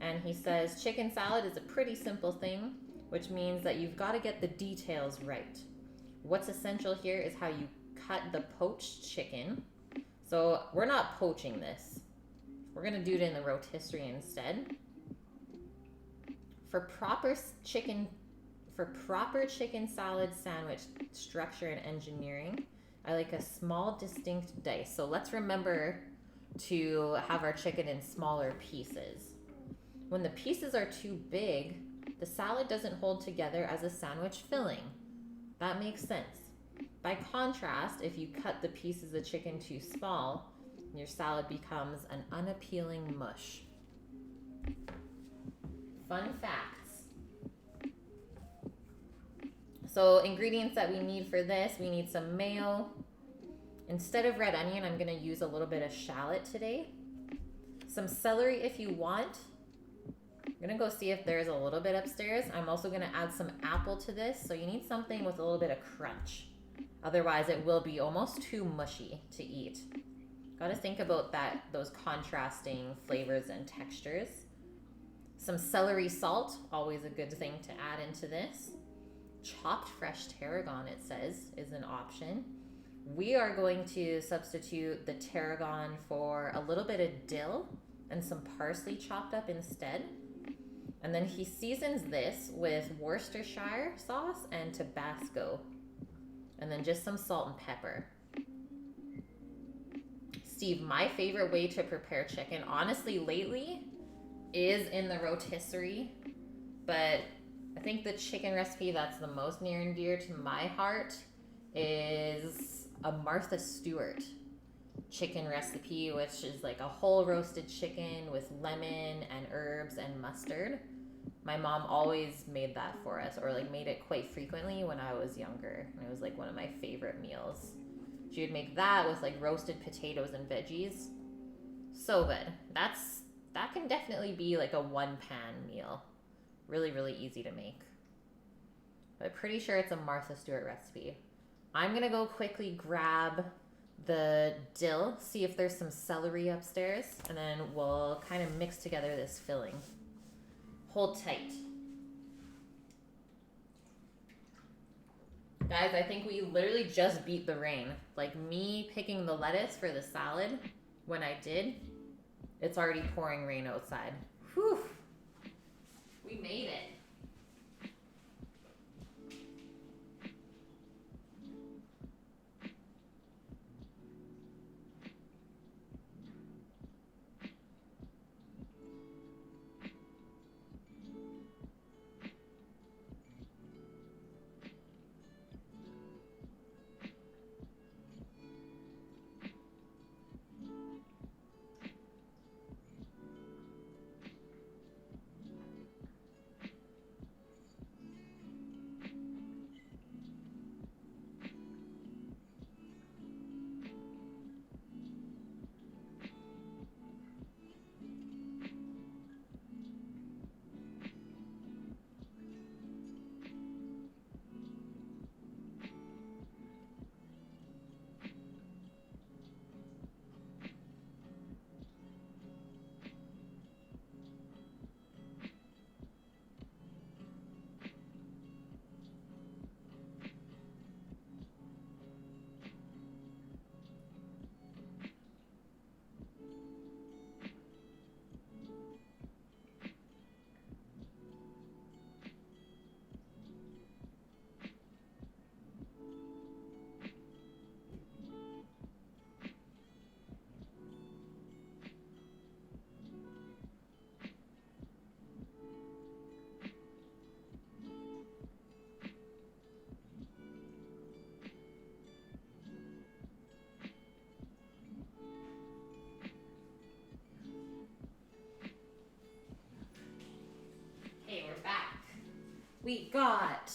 And he says chicken salad is a pretty simple thing, which means that you've got to get the details right. What's essential here is how you cut the poached chicken. So we're not poaching this. We're going to do it in the rotisserie instead. For proper chicken salad sandwich structure and engineering, I like a small distinct dice. So let's remember to have our chicken in smaller pieces. When the pieces are too big, the salad doesn't hold together as a sandwich filling. That makes sense. By contrast, if you cut the pieces of chicken too small, your salad becomes an unappealing mush. Fun facts. So ingredients that we need for this, we need some mayo. Instead of red onion, I'm going to use a little bit of shallot today. Some celery if you want. I'm going to go see if there's a little bit upstairs. I'm also going to add some apple to this, so you need something with a little bit of crunch. Otherwise, it will be almost too mushy to eat. Got to think about those contrasting flavors and textures. Some celery salt, always a good thing to add into this. Chopped fresh tarragon, it says, is an option. We are going to substitute the tarragon for a little bit of dill and some parsley chopped up instead. And then he seasons this with Worcestershire sauce and Tabasco. And then just some salt and pepper. Steve, my favorite way to prepare chicken, honestly, lately, is in the rotisserie. But I think the chicken recipe that's the most near and dear to my heart is a Martha Stewart chicken recipe, which is like a whole roasted chicken with lemon and herbs and mustard. My mom always made that for us, or like made it quite frequently when I was younger. It was like one of my favorite meals. She would make that with like roasted potatoes and veggies. So good. That can definitely be like a one pan meal. Really, really easy to make. But pretty sure it's a Martha Stewart recipe. I'm gonna go quickly grab the dill, see if there's some celery upstairs, and then we'll kind of mix together this filling. Hold tight. Guys, I think we literally just beat the rain. Like me picking the lettuce for the salad, when I did, it's already pouring rain outside. Whew. We made it. We got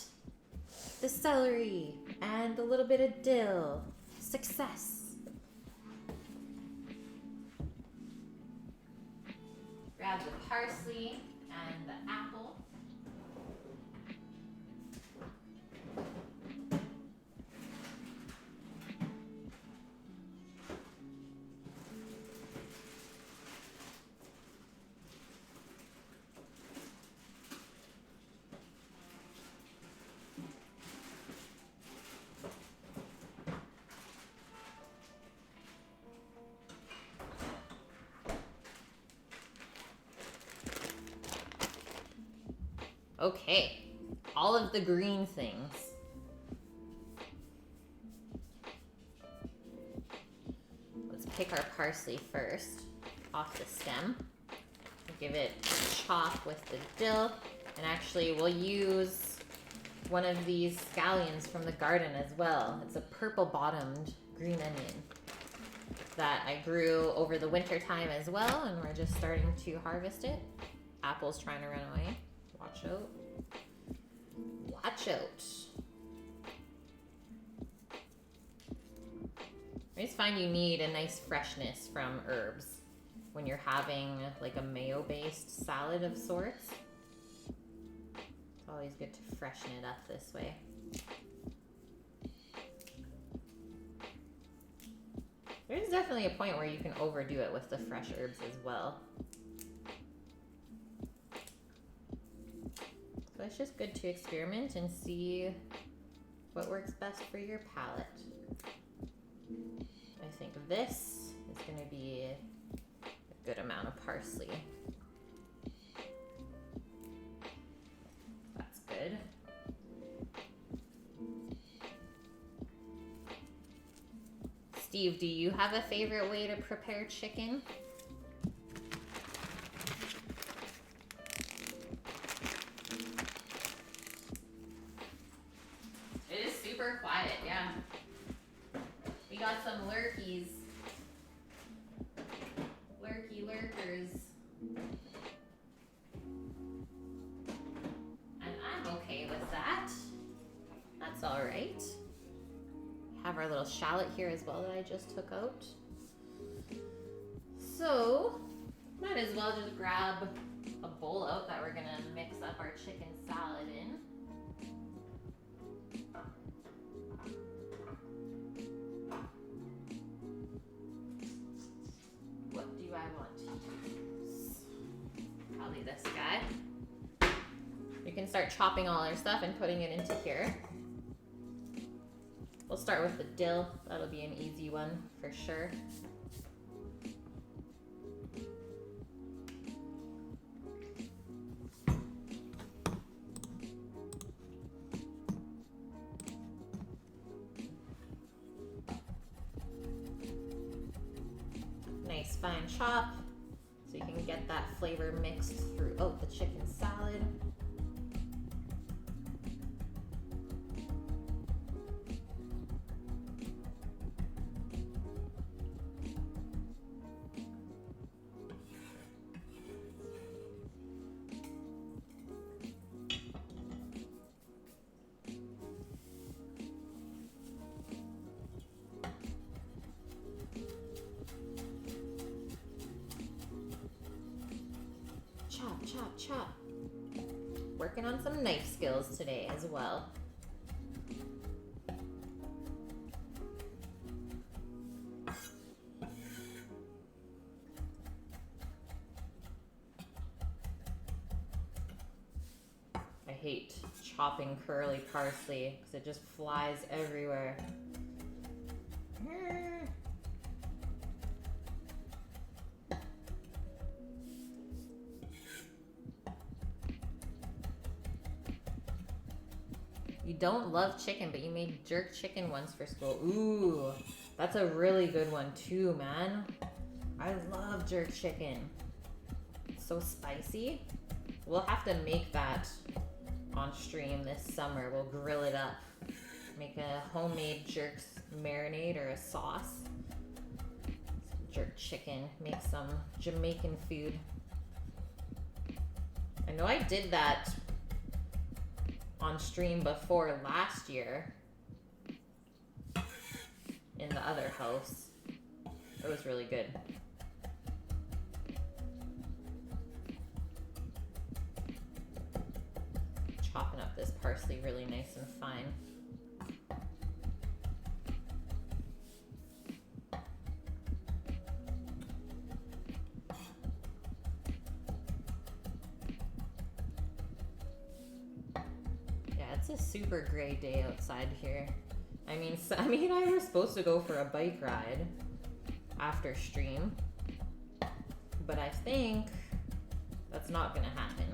the celery and a little bit of dill. Success. Grab the parsley and the apple. Okay, all of the green things. Let's pick our parsley first off the stem. Give it a chop with the dill. And actually, we'll use one of these scallions from the garden as well. It's a purple-bottomed green onion that I grew over the winter time as well, and we're just starting to harvest it. Apple's trying to run away. Watch out. Watch out. I just find you need a nice freshness from herbs when you're having like a mayo-based salad of sorts. It's always good to freshen it up this way. There's definitely a point where you can overdo it with the fresh herbs as well. So it's just good to experiment and see what works best for your palate. I think this is going to be a good amount of parsley. That's good. Steve, do you have a favorite way to prepare chicken? It is super quiet, yeah. We got some lurkies. Lurky lurkers. And I'm okay with that. That's alright. Have our little shallot here as well that I just took out. So, might as well just grab a bowl out that we're gonna mix up our chicken salad in. What do I want to use? Probably this guy. You can start chopping all our stuff and putting it into here. We'll start with the dill. That'll be an easy one for sure. Nice fine chop so you can get that flavor mixed throughout the chicken salad. Chop, chop, chop. Working on some knife skills today as well. I hate chopping curly parsley because it just flies everywhere. You don't love chicken, but you made jerk chicken once for school. Ooh, that's a really good one too, man. I love jerk chicken. It's so spicy. We'll have to make that on stream this summer. We'll grill it up. Make a homemade jerk marinade or a sauce. Jerk chicken. Make some Jamaican food. I know I did that on stream before last year in the other house. It was really good. Chopping up this parsley really nice and fine. It's a super gray day outside here. I mean, Sammy and I were supposed to go for a bike ride after stream, but I think that's not gonna happen.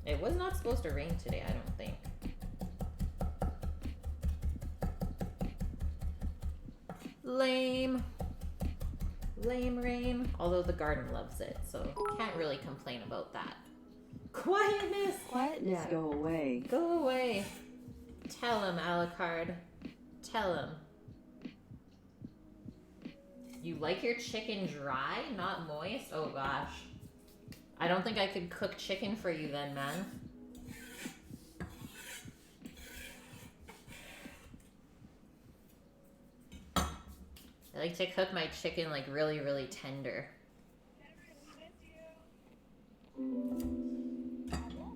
It was not supposed to rain today, I don't think. Lame. Lame rain. Although the garden loves it, so can't really complain about that. Quietness! Quietness, go away. Go away. Tell him, Alucard. Tell him. You like your chicken dry, not moist? Oh gosh. I don't think I could cook chicken for you then, man. I like to cook my chicken like really, really tender.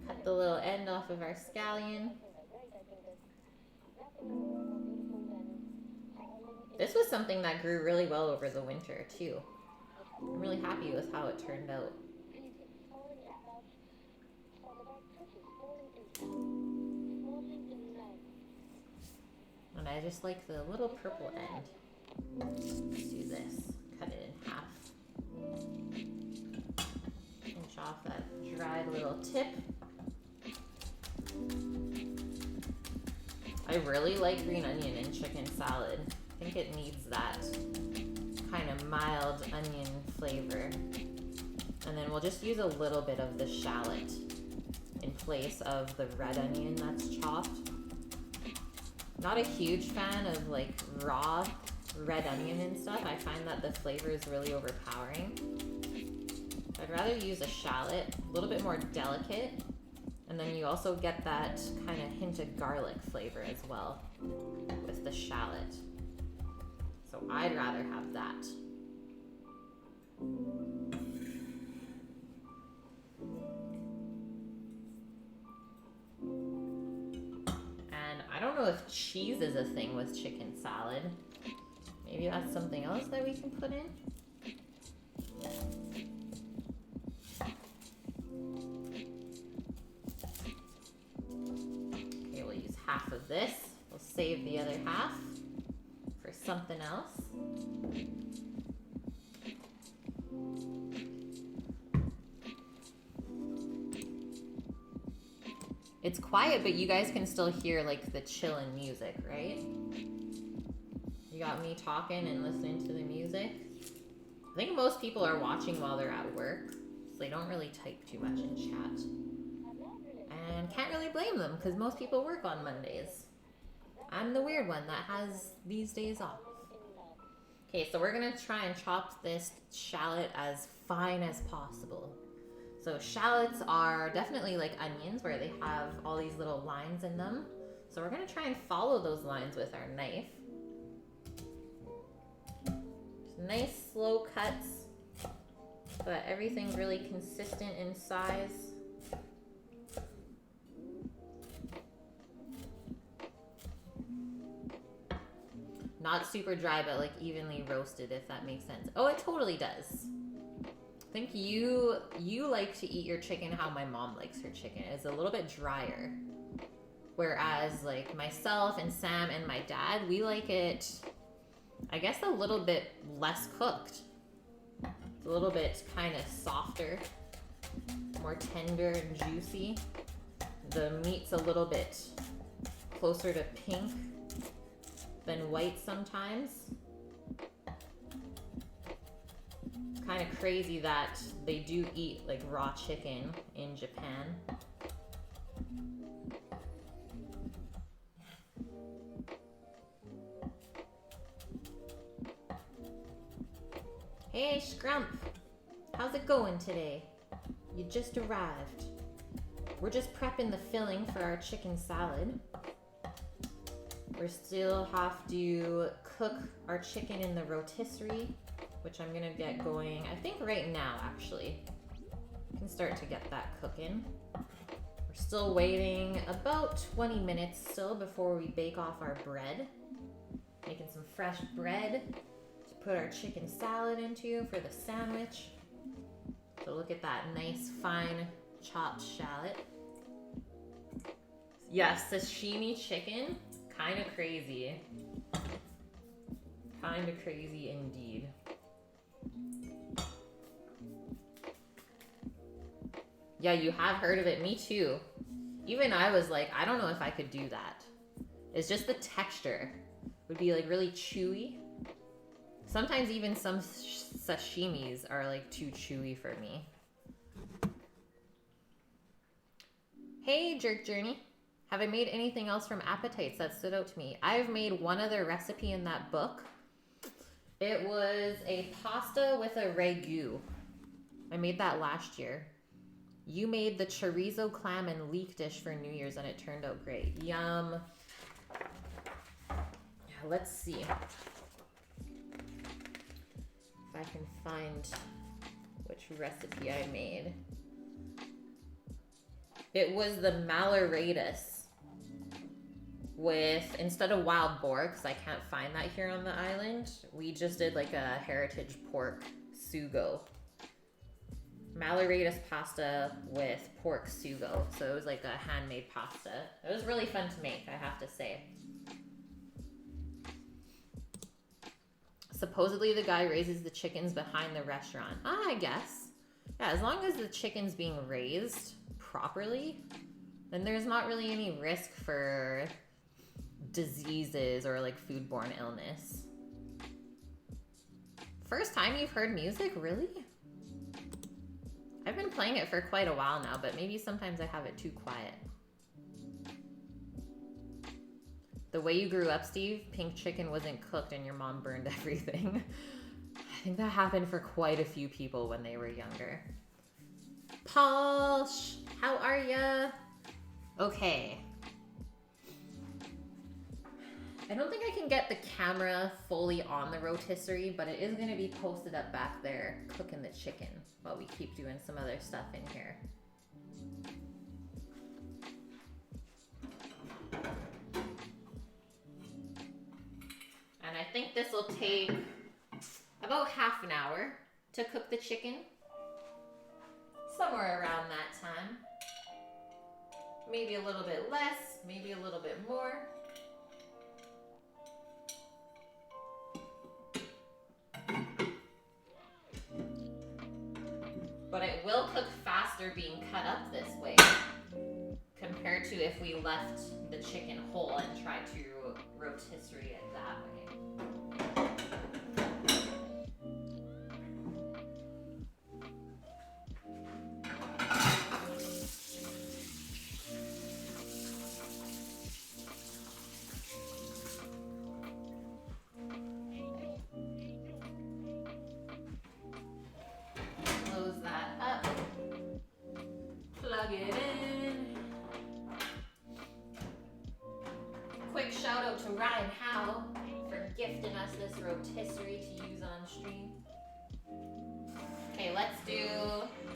Cut the little end off of our scallion. This was something that grew really well over the winter too. I'm really happy with how it turned out. And I just like the little purple end. Let's do this. Cut it in half. Pinch off that dried little tip. I really like green onion in chicken salad. I think it needs that kind of mild onion flavor. And then we'll just use a little bit of the shallot in place of the red onion that's chopped. Not a huge fan of like raw red onion and stuff. I find that the flavor is really overpowering. I'd rather use a shallot, a little bit more delicate, and then you also get that kind of hint of garlic flavor as well with the shallot. So I'd rather have that. And I don't know if cheese is a thing with chicken salad. Maybe that's something else that we can put in. Okay, we'll use half of this. We'll save the other half for something else. It's quiet, but you guys can still hear like the chillin' music, right? You got me talking and listening to the music. I think most people are watching while they're at work, so they don't really type too much in chat. And can't really blame them, because most people work on Mondays. I'm the weird one that has these days off. Okay, so we're gonna try and chop this shallot as fine as possible. So shallots are definitely like onions where they have all these little lines in them. So we're gonna try and follow those lines with our knife. Just nice slow cuts so that everything's really consistent in size. Not super dry, but like evenly roasted, if that makes sense. Oh, it totally does. I think you like to eat your chicken how my mom likes her chicken. It's a little bit drier. Whereas like myself and Sam and my dad, we like it, I guess, a little bit less cooked. It's a little bit kind of softer, more tender and juicy. The meat's a little bit closer to pink than white sometimes. Kind of crazy that they do eat like raw chicken in Japan. Hey Scrump, how's it going today? You just arrived. We're just prepping the filling for our chicken salad. We still have to cook our chicken in the rotisserie, which I'm gonna get going, I think right now actually. I can start to get that cooking. We're still waiting about 20 minutes still before we bake off our bread. Making some fresh bread to put our chicken salad into for the sandwich. So look at that nice fine chopped shallot. Yes, sashimi chicken, kind of crazy. Kind of crazy indeed. Yeah, you have heard of it. Me too. Even I was like, I don't know if I could do that. It's just the texture would be like really chewy. Sometimes even some sashimis are like too chewy for me. Hey, Jerk Journey. Have I made anything else from Appetites that stood out to me? I've made one other recipe in that book. It was a pasta with a ragu. I made that last year. You made the chorizo, clam, and leek dish for New Year's, and it turned out great. Yum. Yeah, let's see if I can find which recipe I made. It was the malloratus with, instead of wild boar, because I can't find that here on the island, we just did like a heritage pork sugo. Malloratus pasta with pork sugo. So it was like a handmade pasta. It was really fun to make, I have to say. Supposedly the guy raises the chickens behind the restaurant. Ah, I guess. Yeah, as long as the chicken's being raised properly, then there's not really any risk for diseases or like foodborne illness. First time you've heard music? Really? I've been playing it for quite a while now, but maybe sometimes I have it too quiet. The way you grew up, Steve, pink chicken wasn't cooked and your mom burned everything. I think that happened for quite a few people when they were younger. Paul, how are ya? Okay. I don't think I can get the camera fully on the rotisserie, but it is going to be posted up back there cooking the chicken while we keep doing some other stuff in here. And I think this will take about half an hour to cook the chicken. Somewhere around that time. Maybe a little bit less, maybe a little bit more. But it will cook faster being cut up this way compared to if we left the chicken whole and tried to rotisserie it that way. Close that up. Plug it in. Quick shout out to Ryan Howe for gifting us this rotisserie to use on stream. Okay, let's do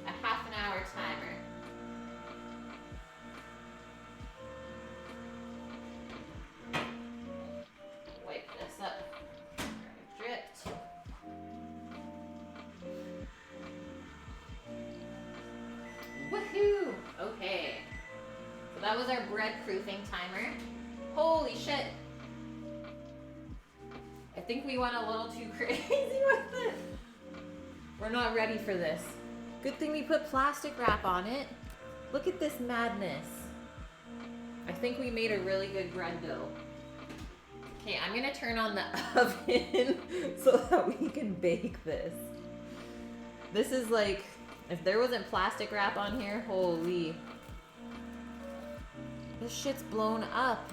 a half an hour timer. Wipe this up. Dripped. Woohoo! Okay. So that was our bread proofing timer. Holy shit! I think we went a little too crazy with it. We're not ready for this. Good thing we put plastic wrap on it. Look at this madness. I think we made a really good bread dough. Okay, I'm gonna turn on the oven so that we can bake this. This is like, if there wasn't plastic wrap on here, holy. This shit's blown up.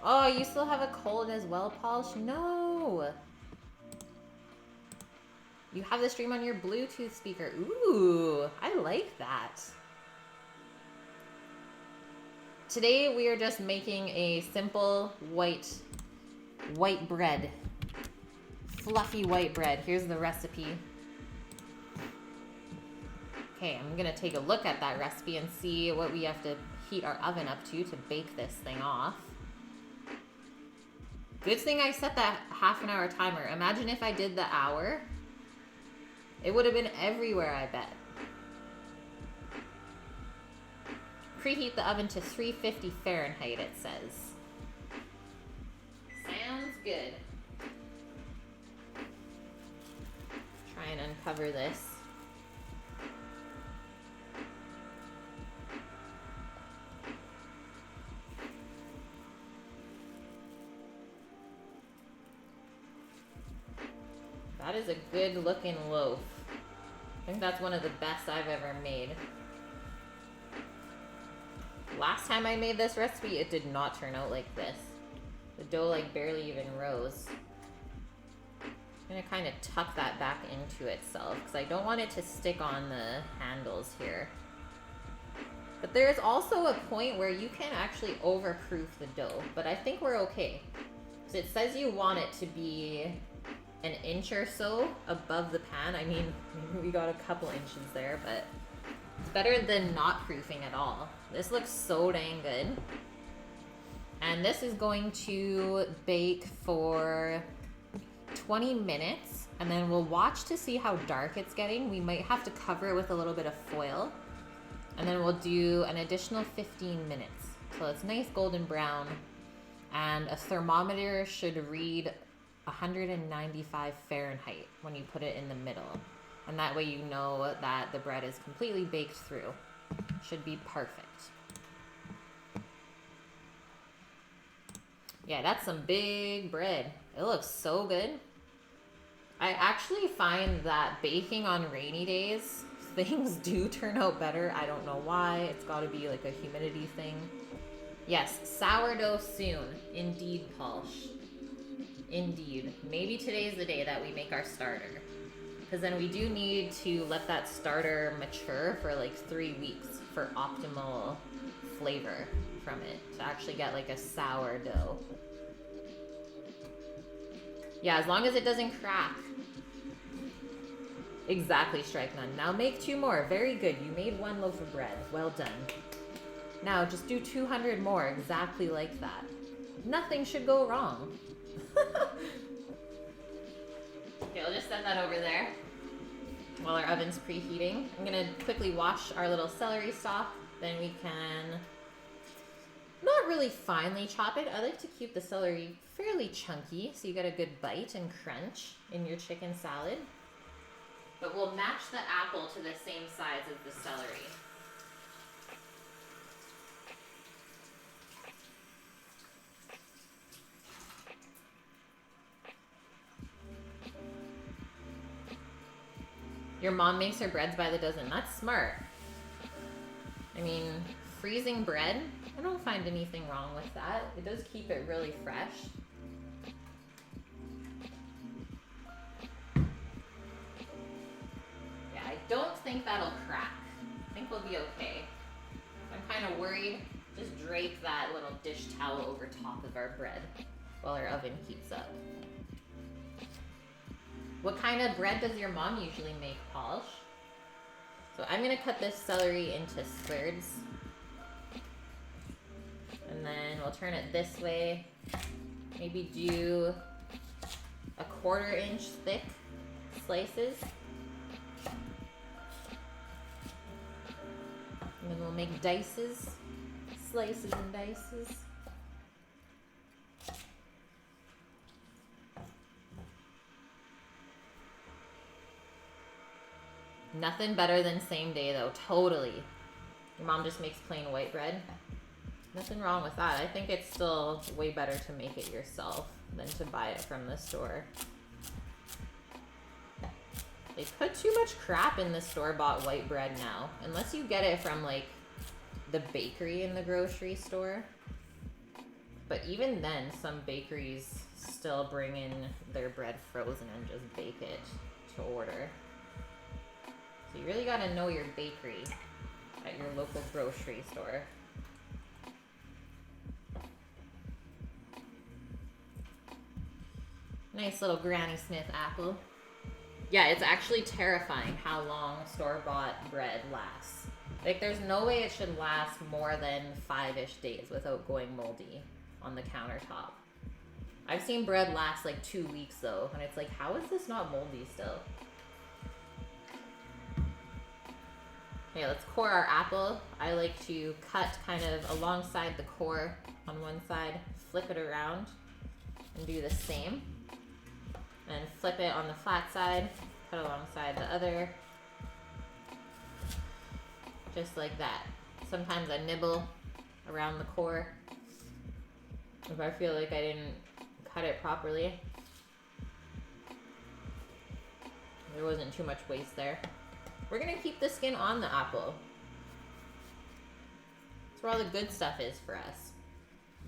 Oh, you still have a cold as well, Polish? No. You have the stream on your Bluetooth speaker. Ooh, I like that. Today we are just making a simple white bread. Fluffy white bread. Here's the recipe. Okay, I'm gonna take a look at that recipe and see what we have to heat our oven up to bake this thing off. Good thing I set that half an hour timer. Imagine if I did the hour. It would have been everywhere, I bet. Preheat the oven to 350 Fahrenheit, it says. Sounds good. Try and uncover this. That is a good looking loaf. I think that's one of the best I've ever made. Last time I made this recipe, it did not turn out like this. The dough like barely even rose. I'm gonna kind of tuck that back into itself because I don't want it to stick on the handles here. But there is also a point where you can actually overproof the dough, but I think we're okay. So it says you want it to be an inch or so above the pan. I mean, we got a couple inches there, but it's better than not proofing at all. This looks so dang good. And this is going to bake for 20 minutes, and then we'll watch to see how dark it's getting. We might have to cover it with a little bit of foil, and then we'll do an additional 15 minutes. So it's nice golden brown, and a thermometer should read 195 Fahrenheit when you put it in the middle. And that way you know that the bread is completely baked through. Should be perfect. Yeah, that's some big bread. It looks so good. I actually find that baking on rainy days, things do turn out better. I don't know why. It's got to be like a humidity thing. Yes, sourdough soon. Indeed, Polsh. Indeed. Maybe today's the day that we make our starter. Because then we do need to let that starter mature for like 3 weeks for optimal flavor from it. To actually get like a sourdough. Yeah, as long as it doesn't crack. Exactly, Strike None. Now make 2 more. Very good. You made 1 loaf of bread. Well done. Now just do 200 more exactly like that. Nothing should go wrong. Okay, I'll just set that over there while our oven's preheating. I'm gonna quickly wash our little celery stalk. Then we can not really finely chop it. I like to keep the celery fairly chunky so you get a good bite and crunch in your chicken salad. But we'll match the apple to the same size as the celery. Your mom makes her breads by the dozen. That's smart. I mean, freezing bread, I don't find anything wrong with that. It does keep it really fresh. Yeah, I don't think that'll crack. I think we'll be okay. I'm kind of worried. Just drape that little dish towel over top of our bread while our oven heats up. What kind of bread does your mom usually make, Polish? So I'm gonna cut this celery into squares. And then we'll turn it this way. Maybe do a 1/4 inch thick slices. And then we'll make dices, slices and dices. Nothing better than same day though, totally. Your mom just makes plain white bread. Nothing wrong with that. I think it's still way better to make it yourself than to buy it from the store. They put too much crap in the store-bought white bread now. Unless you get it from like the bakery in the grocery store. But even then, some bakeries still bring in their bread frozen and just bake it to order. So you really gotta know your bakery at your local grocery store. Nice little Granny Smith apple. Yeah, it's actually terrifying how long store-bought bread lasts. Like, there's no way it should last more than 5-ish days without going moldy on the countertop. I've seen bread last like 2 weeks though, and it's like, how is this not moldy still? Okay, let's core our apple. I like to cut kind of alongside the core on one side, flip it around, and do the same. And flip it on the flat side, cut alongside the other. Just like that. Sometimes I nibble around the core if I feel like I didn't cut it properly. There wasn't too much waste there. We're gonna keep the skin on the apple. That's where all the good stuff is for us.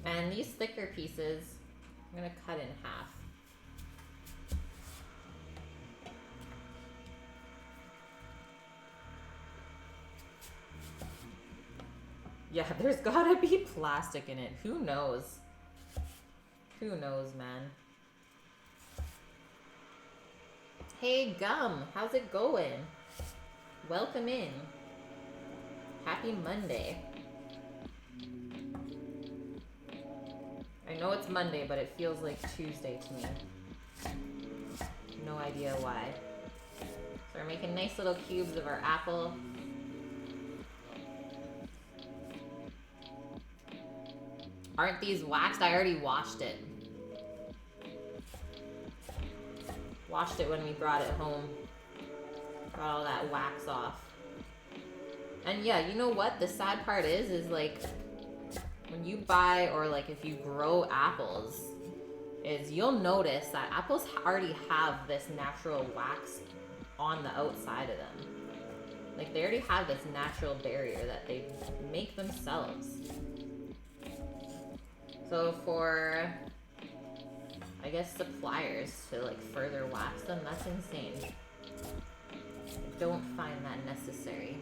And these thicker pieces, I'm gonna cut in half. Yeah, there's gotta be plastic in it. Who knows? Who knows, man? Hey, Gum, how's it going? Welcome in. Happy Monday. I know it's Monday, but it feels like Tuesday to me. No idea why. So we're making nice little cubes of our apple. Aren't these waxed? I already washed it. Washed it when we brought it home. Got all that wax off. And yeah, you know what? The sad part is like, when you buy or like if you grow apples, is you'll notice that apples already have this natural wax on the outside of them. Like they already have this natural barrier that they make themselves. So for, I guess, suppliers to like further wax them, that's insane. I don't find that necessary.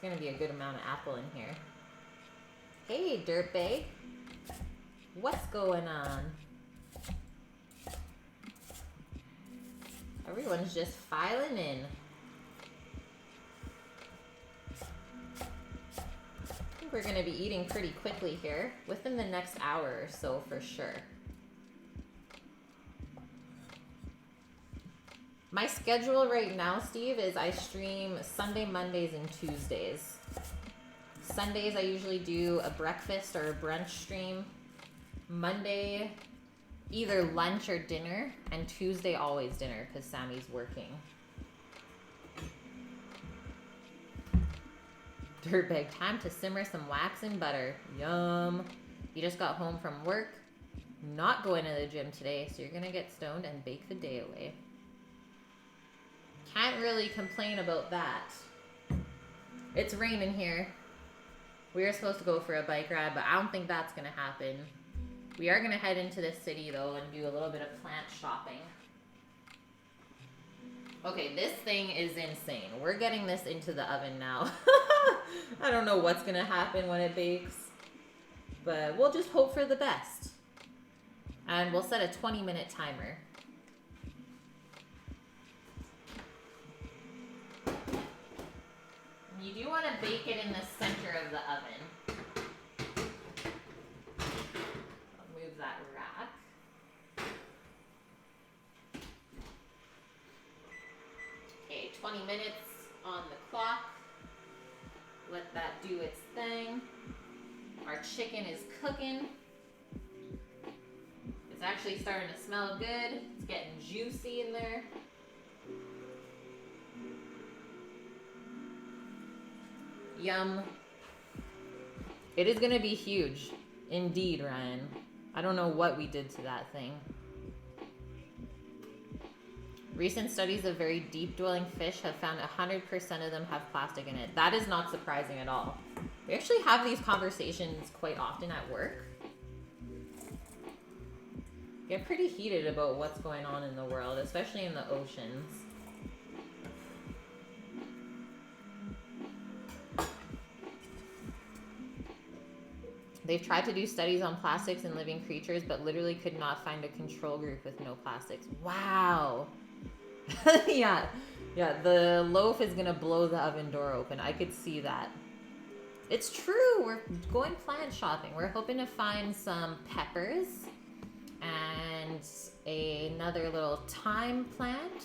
It's gonna be a good amount of apple in here. Hey, dirtbag. What's going on? Everyone's just filing in. I think we're gonna be eating pretty quickly here, within the next hour or so for sure. My schedule right now, Steve, is I stream Sunday, Mondays, and Tuesdays. Sundays I usually do a breakfast or a brunch stream. Monday, either lunch or dinner, and Tuesday always dinner because Sammy's working. Dirtbag, time to simmer some wax and butter. Yum. You just got home from work, not going to the gym today, so you're gonna get stoned and bake the day away. Can't really complain about that. It's raining here. We were supposed to go for a bike ride, but I don't think that's gonna happen. We are gonna head into the city though and do a little bit of plant shopping. Okay, this thing is insane. We're getting this into the oven now. I don't know what's gonna happen when it bakes, but we'll just hope for the best. And we'll set a 20-minute timer. You do want to bake it in the center of the oven. I'll move that rack. Okay, 20 minutes on the clock. Let that do its thing. Our chicken is cooking. It's actually starting to smell good. It's getting juicy in there. Yum. It is gonna be huge. Indeed, Ryan. I don't know what we did to that thing. Recent studies of very deep-dwelling fish have found 100% of them have plastic in it. That is not surprising at all. We actually have these conversations quite often at work. Get pretty heated about what's going on in the world, especially in the oceans. They've tried to do studies on plastics in living creatures, but literally could not find a control group with no plastics. Wow. Yeah, the loaf is gonna blow the oven door open. I could see that. It's true, we're going plant shopping. We're hoping to find some peppers and another little thyme plant,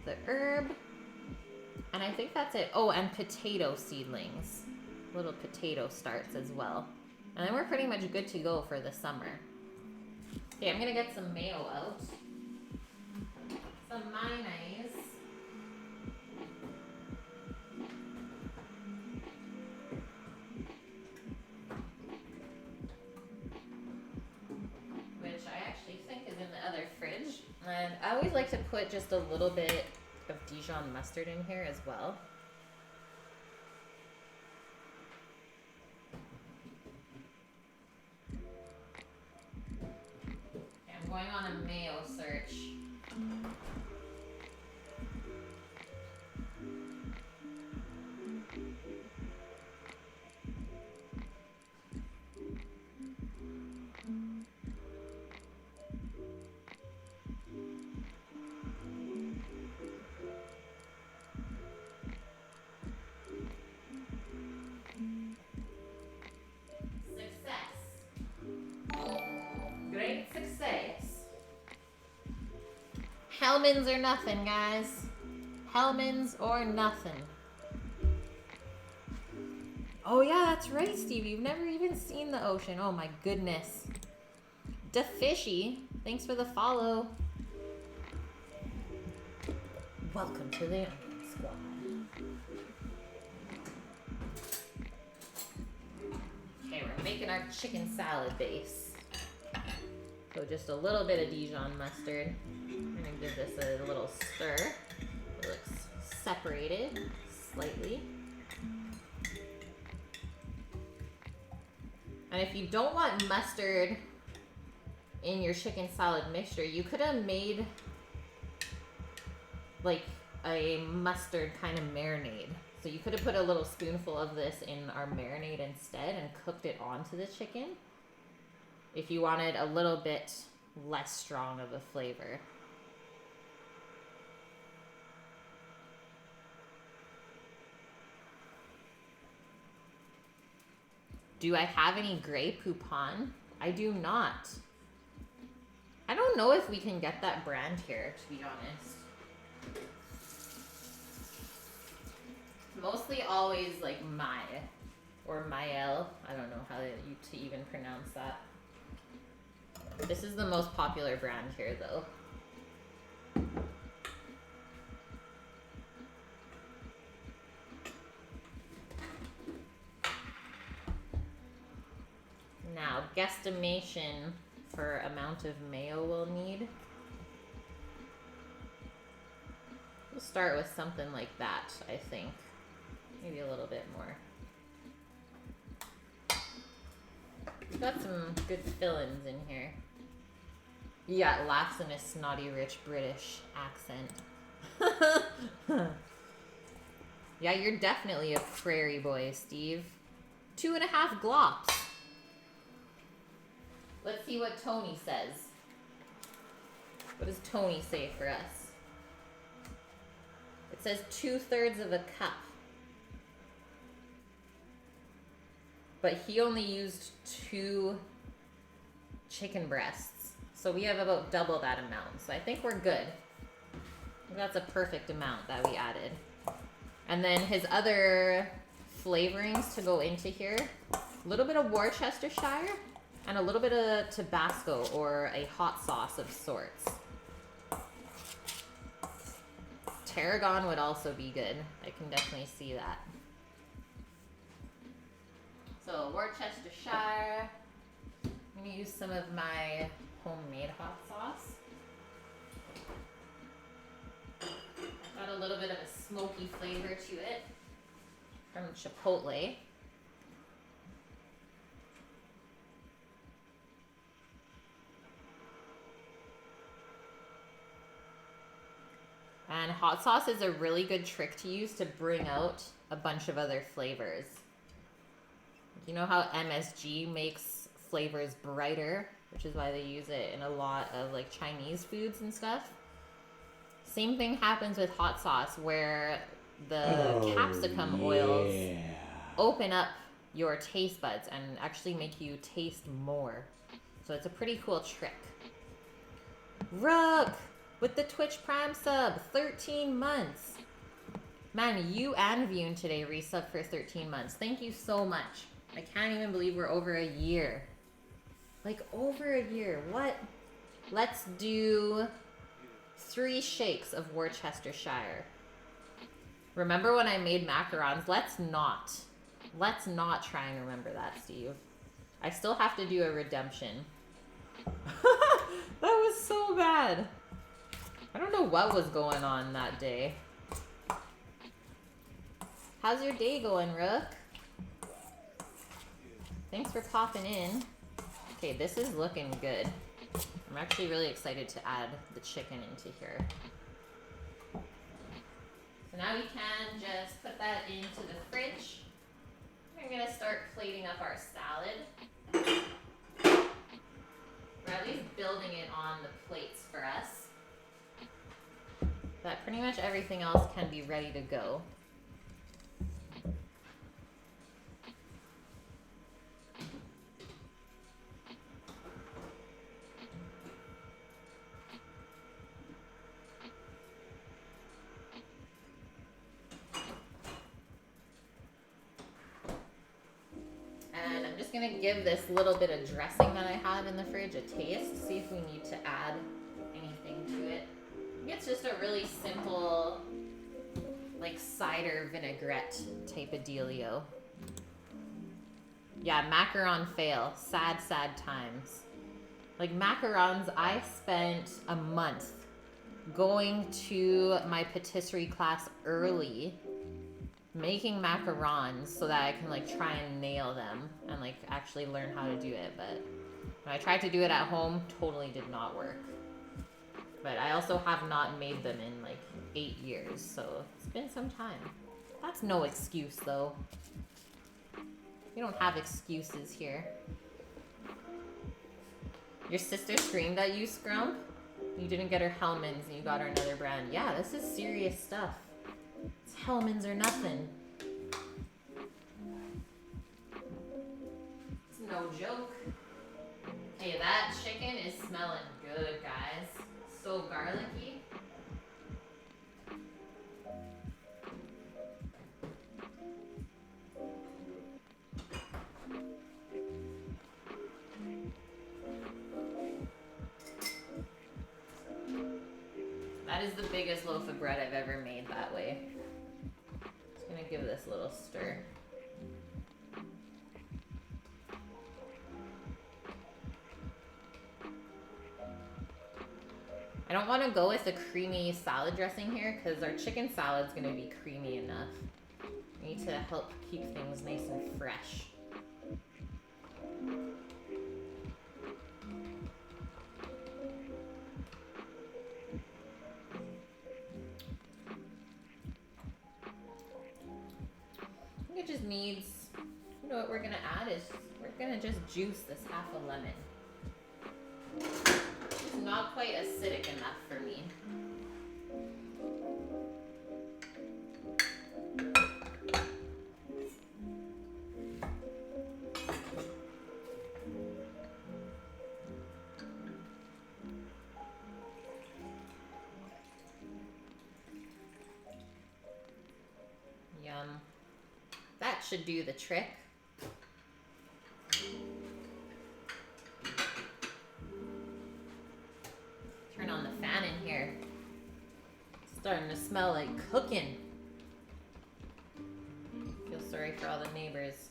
the herb, and I think that's it. Oh, and potato seedlings. Little potato starts as well. And then we're pretty much good to go for the summer. Okay, I'm gonna get some mayo out. Some mayonnaise. Which I actually think is in the other fridge. And I always like to put just a little bit of Dijon mustard in here as well. Going on a mayo search. Great success. Hellmann's or nothing, guys. Hellmann's or nothing. Oh yeah, that's right, Steve. You've never even seen the ocean. Oh my goodness. Da Fishy, thanks for the follow. Welcome to the Onion Squad. Okay, we're making our chicken salad base. So just a little bit of Dijon mustard. I'm gonna give this a little stir. It looks separated slightly. And if you don't want mustard in your chicken salad mixture, you could have made like a mustard kind of marinade. So you could have put a little spoonful of this in our marinade instead and cooked it onto the chicken if you wanted a little bit less strong of a flavor. Do I have any Grey Poupon? I do not. I don't know if we can get that brand here, to be honest. Mostly always like Mai or Mael. I don't know how to even pronounce that. This is the most popular brand here though. Now, guesstimation for amount of mayo we'll need. We'll start with something like that, I think. Maybe a little bit more. We've got some good fillings in here. Yeah, laughs in a snotty, rich British accent. Yeah, you're definitely a prairie boy, Steve. 2.5 glops. Let's see what Tony says. What does Tony say for us? It says 2/3 of a cup. But he only used 2 chicken breasts. So we have about double that amount. So I think we're good. That's a perfect amount that we added. And then his other flavorings to go into here. A little bit of Worcestershire and a little bit of Tabasco or a hot sauce of sorts. Tarragon would also be good. I can definitely see that. So Worcestershire. I'm gonna use some of my homemade hot sauce. Got a little bit of a smoky flavor to it from Chipotle. And hot sauce is a really good trick to use to bring out a bunch of other flavors. You know how MSG makes flavors brighter, which is why they use it in a lot of like Chinese foods and stuff? Same thing happens with hot sauce where the capsicum oils open up your taste buds and actually make you taste more. So it's a pretty cool trick. Rook! With the Twitch Prime sub, 13 months. Man, you and Vune today resub for 13 months. Thank you so much. I can't even believe we're over a year. Like, over a year. What? Let's do 3 shakes of Worcestershire. Remember when I made macarons? Let's not try and remember that, Steve. I still have to do a redemption. That was so bad. I don't know what was going on that day. How's your day going, Rook? Thanks for popping in. Okay, this is looking good. I'm actually really excited to add the chicken into here. So now we can just put that into the fridge. We're gonna start plating up our salad. Or at least building it on the plates for us. That pretty much everything else can be ready to go. And I'm just gonna give this little bit of dressing that I have in the fridge a taste, see if we need to add anything to it. It's just a really simple, like, cider vinaigrette type of dealio. Yeah, macaron fail. Sad, sad times. Like, macarons, I spent a month going to my patisserie class early, making macarons so that I can, like, try and nail them and, like, actually learn how to do it. But when I tried to do it at home, totally did not work. But I also have not made them in like 8 years, so it's been some time. That's no excuse, though. We don't have excuses here. Your sister screamed at you, Scrump? You didn't get her Hellman's and you got her another brand. Yeah, this is serious stuff. It's Hellman's or nothing. It's no joke. Okay, that chicken is smelling good, guys. So garlicky. That is the biggest loaf of bread I've ever made that way. Just gonna give this a little stir. I don't want to go with the creamy salad dressing here because our chicken salad's gonna be creamy enough. We need to help keep things nice and fresh. It just needs, you know what we're gonna add is, we're gonna just juice this half a lemon. It's not quite acidic enough for me. Yum. That should do the trick. Turn on the fan in here. It's starting to smell like cooking. Feel sorry for all the neighbors.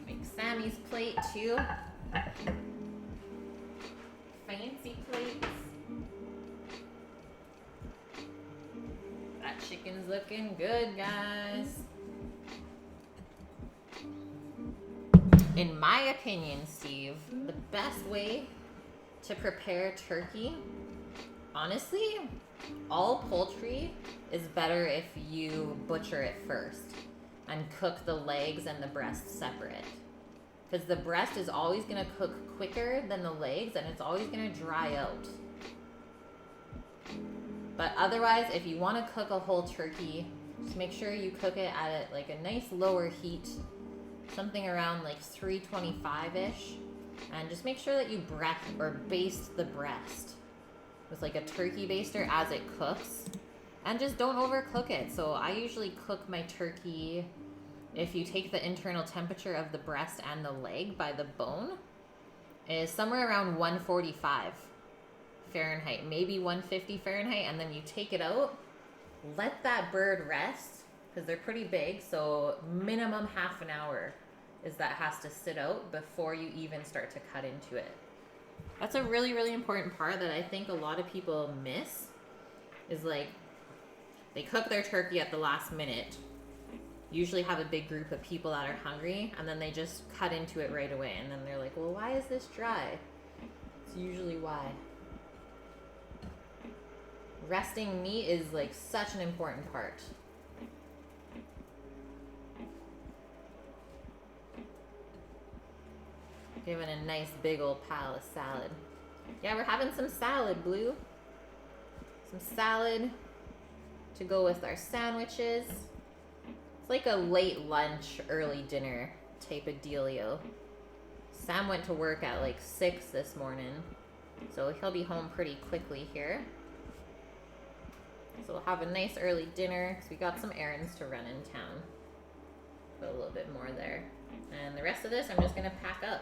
Make Sammy's plate too. Fancy plates. That chicken's looking good, guys. In my opinion, Steve, the best way to prepare turkey, honestly, all poultry is better if you butcher it first and cook the legs and the breast separate. Because the breast is always going to cook quicker than the legs and it's always going to dry out. But otherwise, if you want to cook a whole turkey, just make sure you cook it at like a nice lower heat, something around like 325-ish. And just make sure that you baste the breast with like a turkey baster as it cooks. And just don't overcook it. So I usually cook my turkey, if you take the internal temperature of the breast and the leg by the bone, is somewhere around 145 Fahrenheit, maybe 150 Fahrenheit, and then you take it out, let that bird rest, because they're pretty big, so minimum half an hour is that has to sit out before you even start to cut into it. That's a really, really important part that I think a lot of people miss, is like, they cook their turkey at the last minute, usually have a big group of people that are hungry, and then they just cut into it right away, and then they're like, well, why is this dry? It's usually why. Resting meat is like such an important part. Giving a nice big old pile of salad. Yeah, we're having some salad, Blue. Some salad to go with our sandwiches. It's like a late lunch, early dinner type of dealio. Sam went to work at like 6 this morning, so he'll be home pretty quickly here. So we'll have a nice early dinner because we got some errands to run in town. Put a little bit more there. And the rest of this I'm just going to pack up.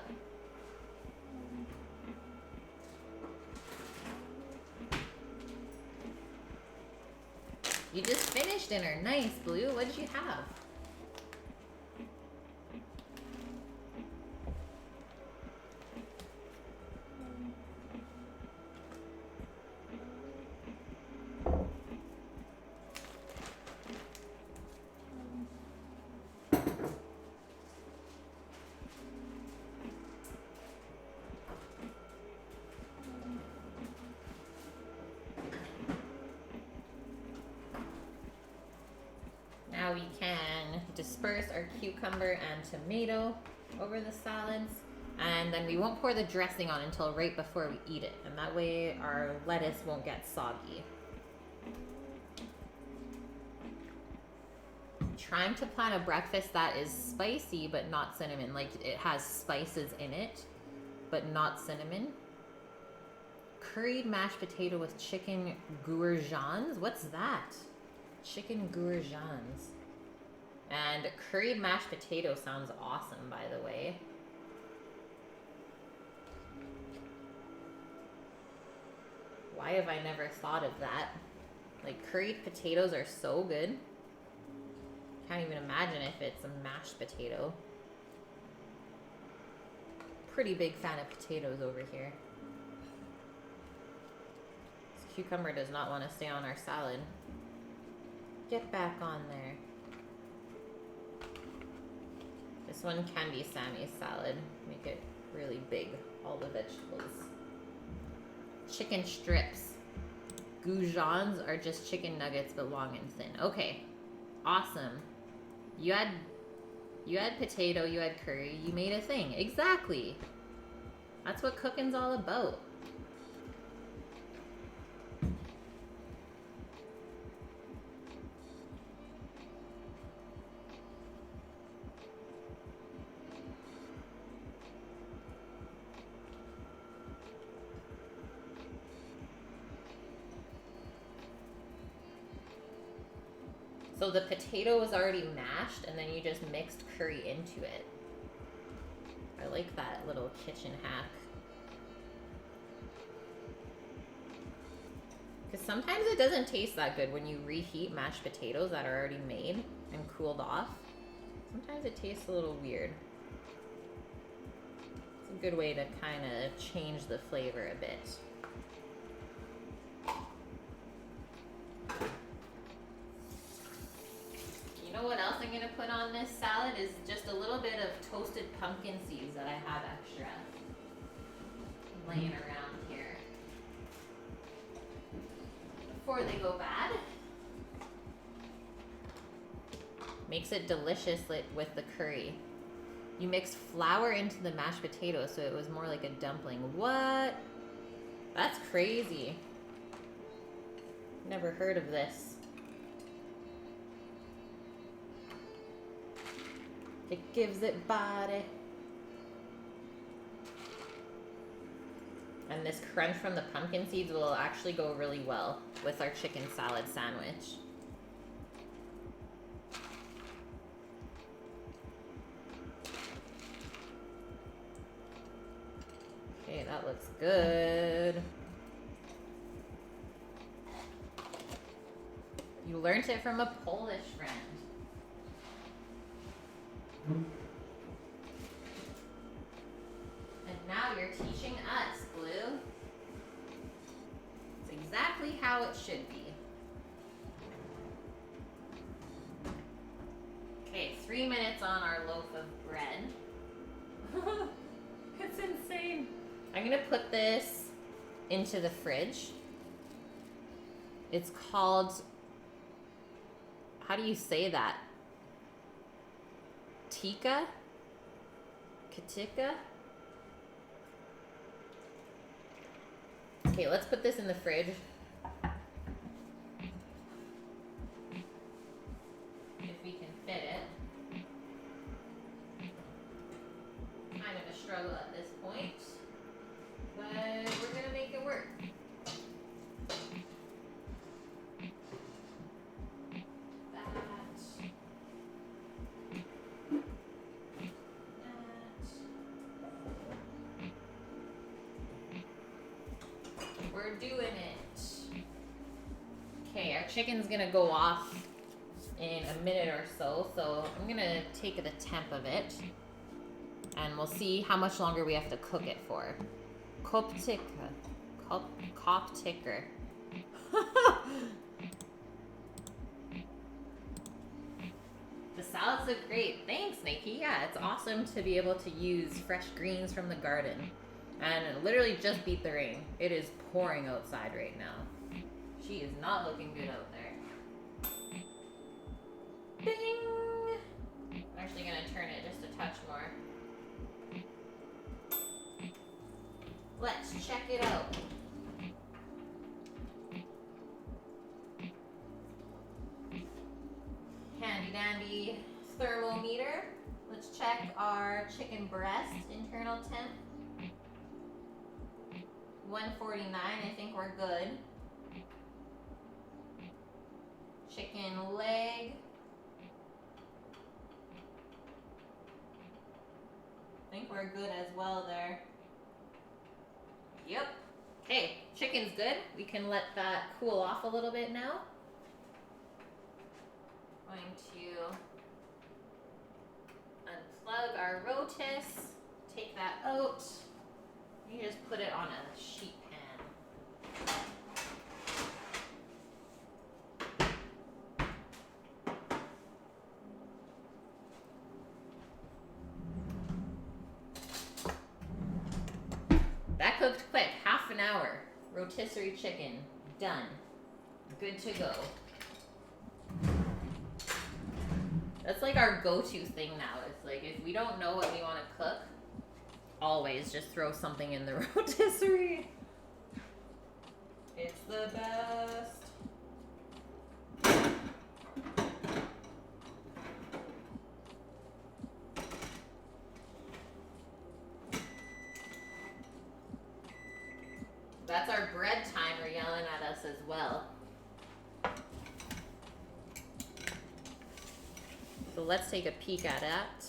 You just finished dinner. Nice, Blue. What did you have? now we can disperse our cucumber and tomato over the salads. And then we won't pour the dressing on until right before we eat it. And that way our lettuce won't get soggy. Trying to plan a breakfast that is spicy but not cinnamon. Like it has spices in it, but not cinnamon. Curried mashed potato with chicken gourjans. What's that? Chicken gourjans. And curried mashed potato sounds awesome, by the way. Why have I never thought of that? Like, curried potatoes are so good. Can't even imagine if it's a mashed potato. Pretty big fan of potatoes over here. This cucumber does not want to stay on our salad. Get back on there. This one can be Sammy's salad. Make it really big, all the vegetables. Chicken strips. Goujons are just chicken nuggets but long and thin. Okay, awesome. You had potato, you had curry, you made a thing. Exactly. That's what cooking's all about. So the potato was already mashed and then you just mixed curry into it. I like that little kitchen hack. Because sometimes it doesn't taste that good when you reheat mashed potatoes that are already made and cooled off. Sometimes it tastes a little weird. It's a good way to kind of change the flavor a bit. You know what else I'm gonna put on this salad is just a little bit of toasted pumpkin seeds that I have extra laying around here before they go bad. Makes it delicious with the curry. You mixed flour into the mashed potato so it was more like a dumpling. What? That's crazy. Never heard of this. It gives it body. And this crunch from the pumpkin seeds will actually go really well with our chicken salad sandwich. Okay, that looks good. You learned it from a Polish friend. And now you're teaching us, Blue. It's exactly how it should be. Okay, 3 minutes on our loaf of bread. It's insane. I'm gonna put this into the fridge. It's called, how do you say that? Katika? Okay, let's put this in the fridge. If we can fit it. Kind of a struggle at this point, but we're gonna make it work. We're doing it. Okay, our chicken's gonna go off in a minute or so, so I'm gonna take the temp of it and we'll see how much longer we have to cook it for. Koptika. The salads look great. Thanks, Nikki. Yeah, it's awesome to be able to use fresh greens from the garden. And literally just beat the rain. It is pouring outside right now. She is not looking good out there. handy dandy thermometer. Let's check our chicken breast internal temp. 149, I think we're good. Chicken leg. I think we're good as well there. Yep. Okay, chicken's good. We can let that cool off a little bit now. Going to unplug our rotis, take that out. You just put it on a sheet pan. That cooked quick, half an hour. Rotisserie chicken, done. Good to go. That's like our go-to thing now. It's like if we don't know what we want to cook, always just throw something in the rotisserie. It's the best. That's our bread timer yelling at us as well. So let's take a peek at that.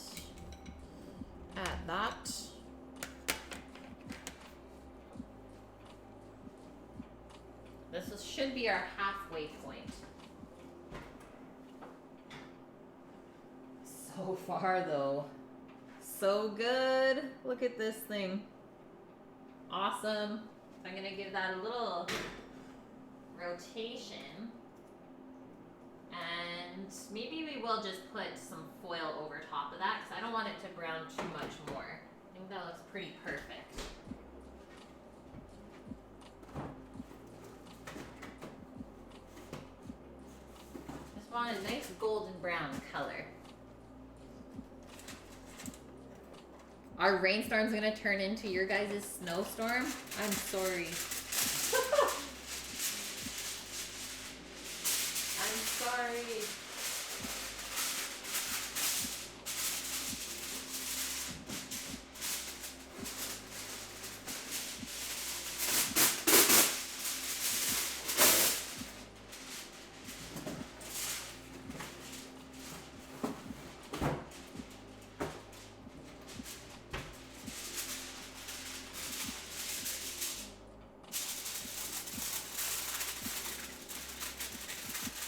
This should be our halfway point. So far though, so good. Look at this thing. Awesome. I'm gonna give that a little rotation. And maybe we will just put some foil over top of that because I don't want it to brown too much more. I think that looks pretty perfect. Just want a nice golden brown color. Our rainstorm's gonna turn into your guys' snowstorm? I'm sorry. I'm sorry.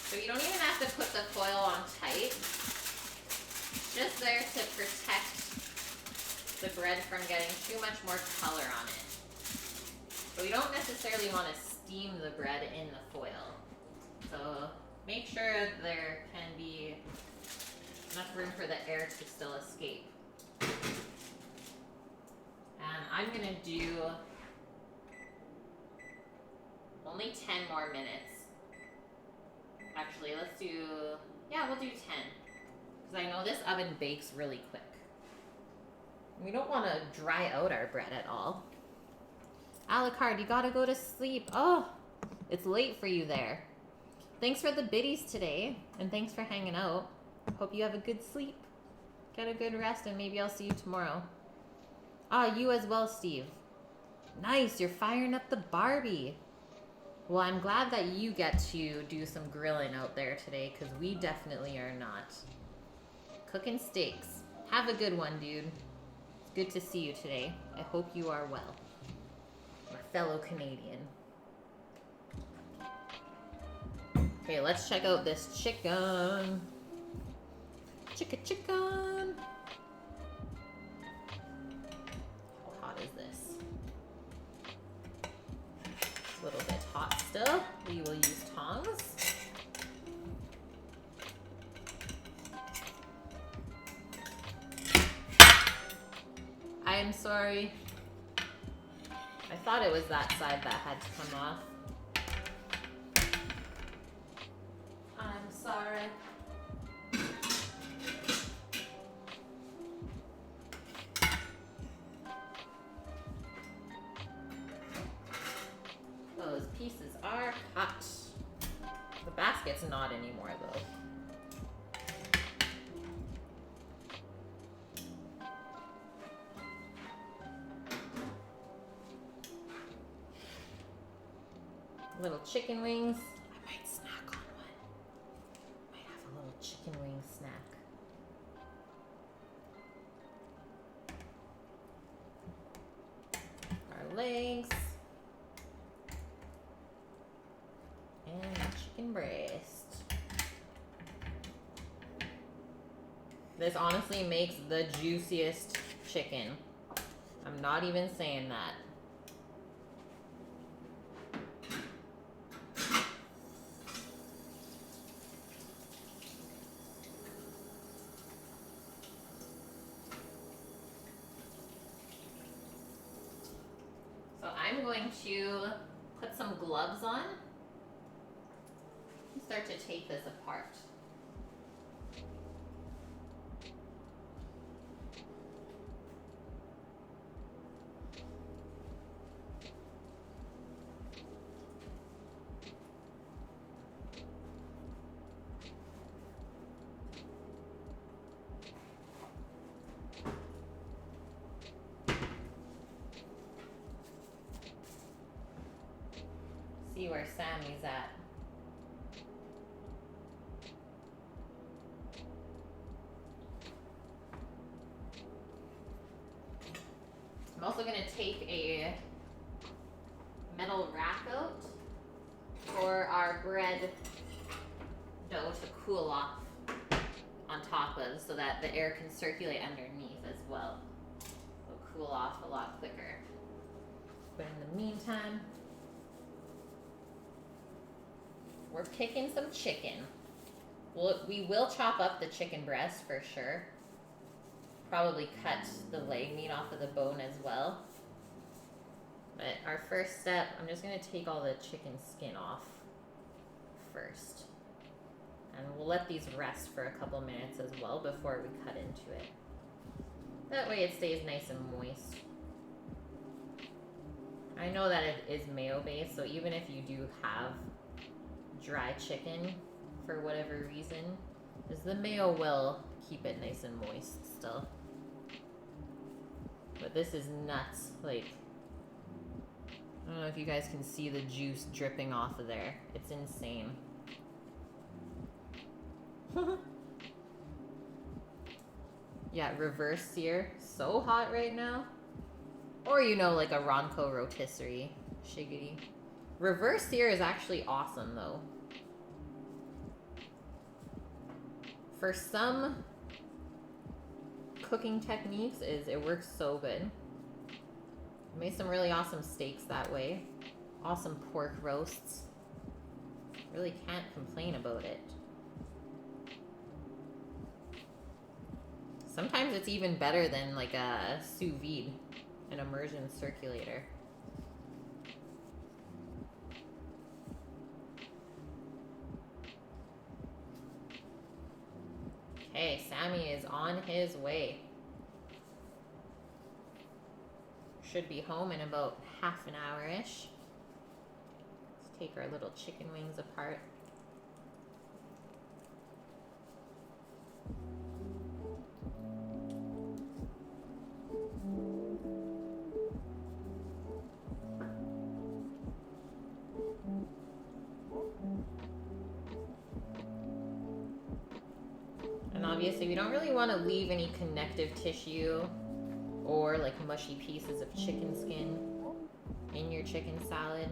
So you don't even have to put the foil on tight. It's just there to protect the bread from getting too much more color on it. But we don't necessarily want to steam the bread in the foil. So make sure there can be enough room for the air to still escape. And I'm gonna do only 10 more minutes. Actually, let's do, we'll do 10. Because I know this oven bakes really quick. We don't want to dry out our bread at all. Alucard, you gotta go to sleep. Oh, it's late for you there. Thanks for the biddies today, and thanks for hanging out. Hope you have a good sleep. Get a good rest, and maybe I'll see you tomorrow. Ah, you as well, Steve. Nice, you're firing up the Barbie. Well, I'm glad that you get to do some grilling out there today, because we definitely are not. Cooking steaks. Have a good one, dude. It's good to see you today. I hope you are well. My fellow Canadian. Okay, let's check out this chicken. Chicken. How hot is this? A little bit hot still. We will use tongs. I'm sorry. I thought it was that side that had to come off. I'm sorry. Those pieces are hot. The basket's not anymore though. Little chicken wings. I might snack on one. Might have a little chicken wing snack. Our legs. And chicken breast. This honestly makes the juiciest chicken. I'm not even saying that. So I'm going to put some gloves on and start to take this apart. See where Sammy's at. I'm also going to take a metal rack out for our bread dough to cool off on top of so that the air can circulate underneath as well. It'll cool off a lot quicker. But in the meantime, we're picking some chicken. We will chop up the chicken breast for sure. Probably cut the leg meat off of the bone as well. But our first step, I'm just going to take all the chicken skin off first. And we'll let these rest for a couple minutes as well before we cut into it. That way it stays nice and moist. I know that it is mayo based, so even if you do have dry chicken for whatever reason, is the mayo will keep it nice and moist still. But this is nuts. Like, I don't know if you guys can see the juice dripping off of there. It's insane. Yeah, reverse sear. So hot right now. Or, you know, like a Ronco rotisserie. Shiggity. Reverse sear is actually awesome, though. For some cooking techniques, it works so good. I made some really awesome steaks that way. Awesome pork roasts. Really can't complain about it. Sometimes it's even better than like a sous vide, an immersion circulator. Okay, Sammy is on his way. Should be home in about half an hour-ish. Let's take our little chicken wings apart. And obviously we don't really want to leave any connective tissue or like mushy pieces of chicken skin in your chicken salad.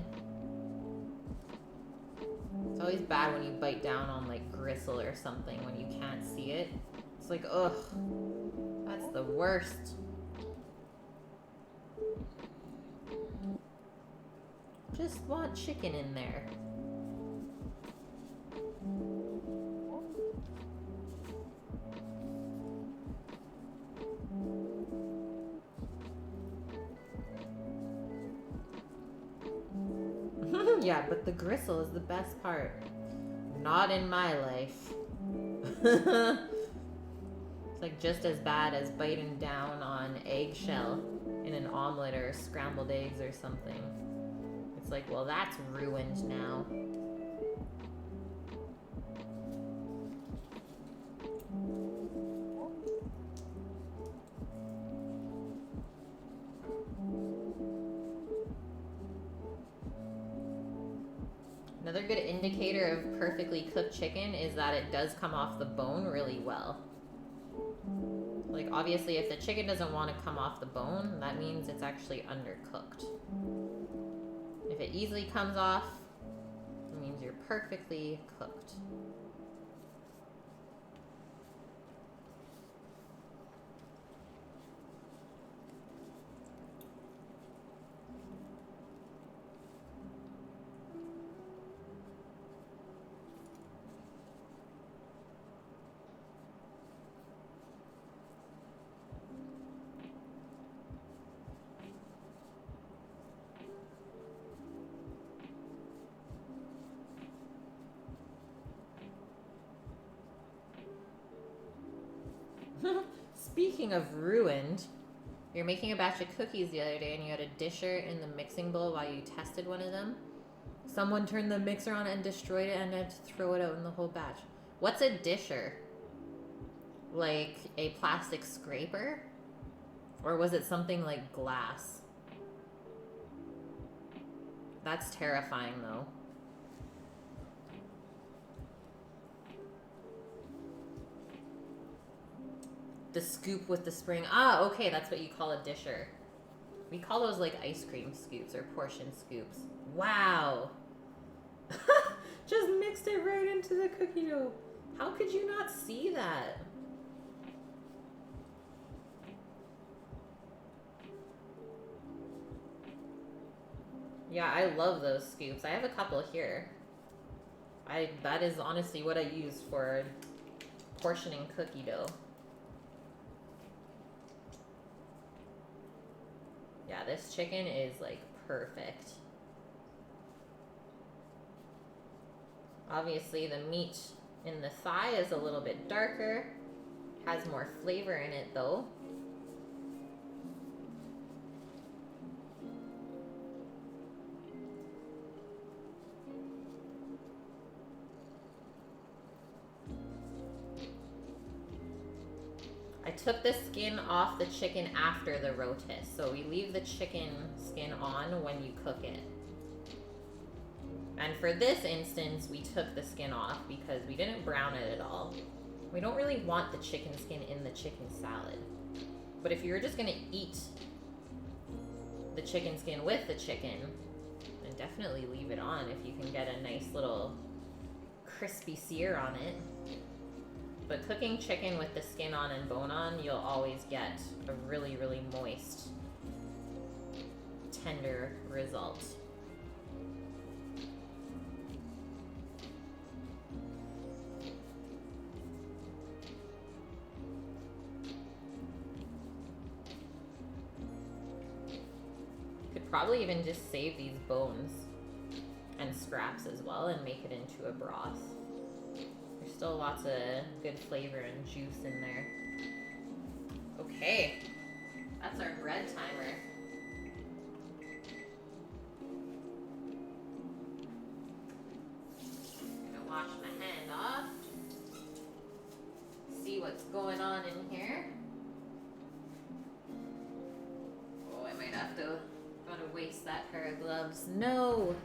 It's always bad when you bite down on like gristle or something when you can't see it. It's like, ugh, that's the worst. Just want chicken in there. Yeah, but the gristle is the best part. Not in my life. It's like just as bad as biting down on eggshell in an omelet or scrambled eggs or something. It's like, well, that's ruined now. Another good indicator of perfectly cooked chicken is that it does come off the bone really well. Like, obviously, if the chicken doesn't want to come off the bone, that means it's actually undercooked. If it easily comes off, it means you're perfectly cooked. Speaking of ruined, you're making a batch of cookies the other day and you had a disher in the mixing bowl while you tested one of them. Someone turned the mixer on and destroyed it and had to throw it out in the whole batch. What's a disher? Like a plastic scraper? Or was it something like glass? That's terrifying though. The scoop with the spring. Ah, okay, that's what you call a disher. We call those like ice cream scoops or portion scoops. Wow. Just mixed it right into the cookie dough. How could you not see that? Yeah, I love those scoops. I have a couple here. That is honestly what I use for portioning cookie dough. Yeah, this chicken is like perfect. Obviously the meat in the thigh is a little bit darker, has more flavor in it though. I took the skin off the chicken after the roast, so we leave the chicken skin on when you cook it. And for this instance, we took the skin off because we didn't brown it at all. We don't really want the chicken skin in the chicken salad. But if you're just gonna eat the chicken skin with the chicken, then definitely leave it on if you can get a nice little crispy sear on it. But cooking chicken with the skin on and bone on, you'll always get a really, really moist, tender result. Could probably even just save these bones and scraps as well and make it into a broth. There's still lots of good flavor and juice in there. Okay, that's our bread timer. Gonna wash my hand off. See what's going on in here. Oh, I might have to gotta waste that pair of gloves. No!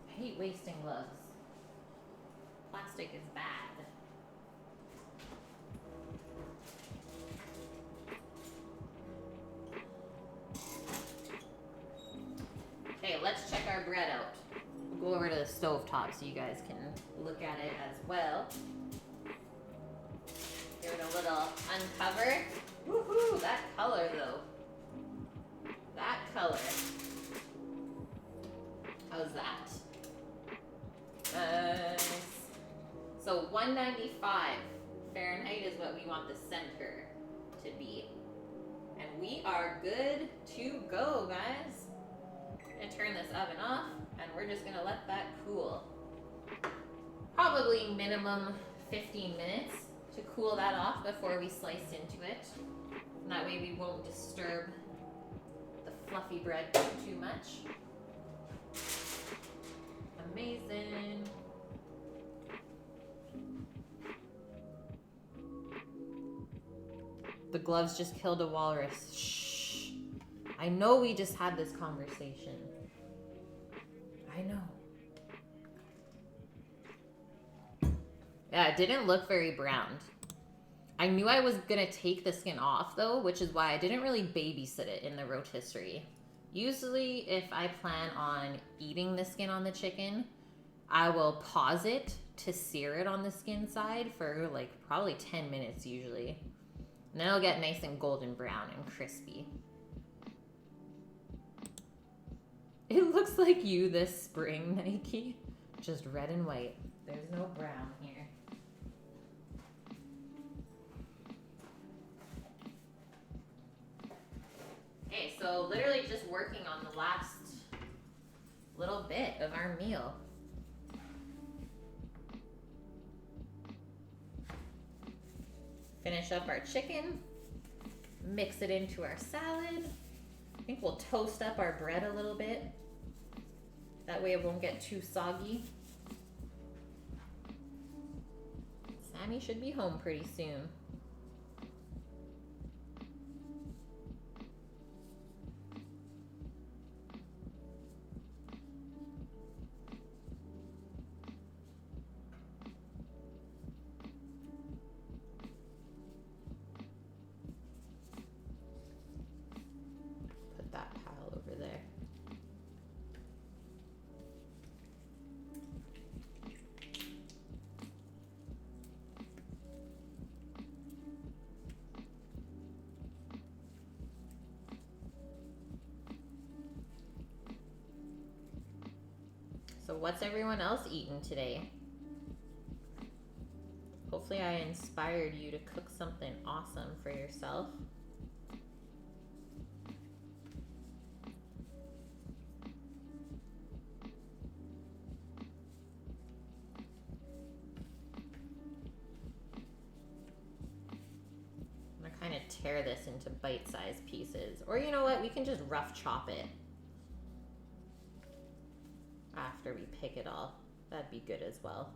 I hate wasting gloves. Plastic is bad. Okay, let's check our bread out. We'll go over to the stovetop so you guys can look at it as well. Give it a little uncover. Woohoo! That color though. That color. How's that? So 195 Fahrenheit is what we want the center to be. And we are good to go, guys. I'm gonna turn this oven off and we're just gonna let that cool. Probably minimum 15 minutes to cool that off before we slice into it. And that way we won't disturb the fluffy bread too much. Amazing. The gloves just killed a walrus. Shh. I know we just had this conversation. I know. Yeah, it didn't look very browned. I knew I was gonna take the skin off though, which is why I didn't really babysit it in the rotisserie. Usually if I plan on eating the skin on the chicken, I will pause it to sear it on the skin side for like probably 10 minutes usually. And then it'll get nice and golden brown and crispy. It looks like you this spring, Nike. Just red and white. There's no brown here. Okay, so literally just working on the last little bit of our meal. Finish up our chicken, mix it into our salad. I think we'll toast up our bread a little bit. That way it won't get too soggy. Sammy should be home pretty soon. Put that pile over there. So what's everyone else eating today? Hopefully I inspired you to cook something awesome for yourself. I'm gonna kind of tear this into bite-sized pieces. Or you know what, we can just rough chop it after we pick it all. That'd be good as well.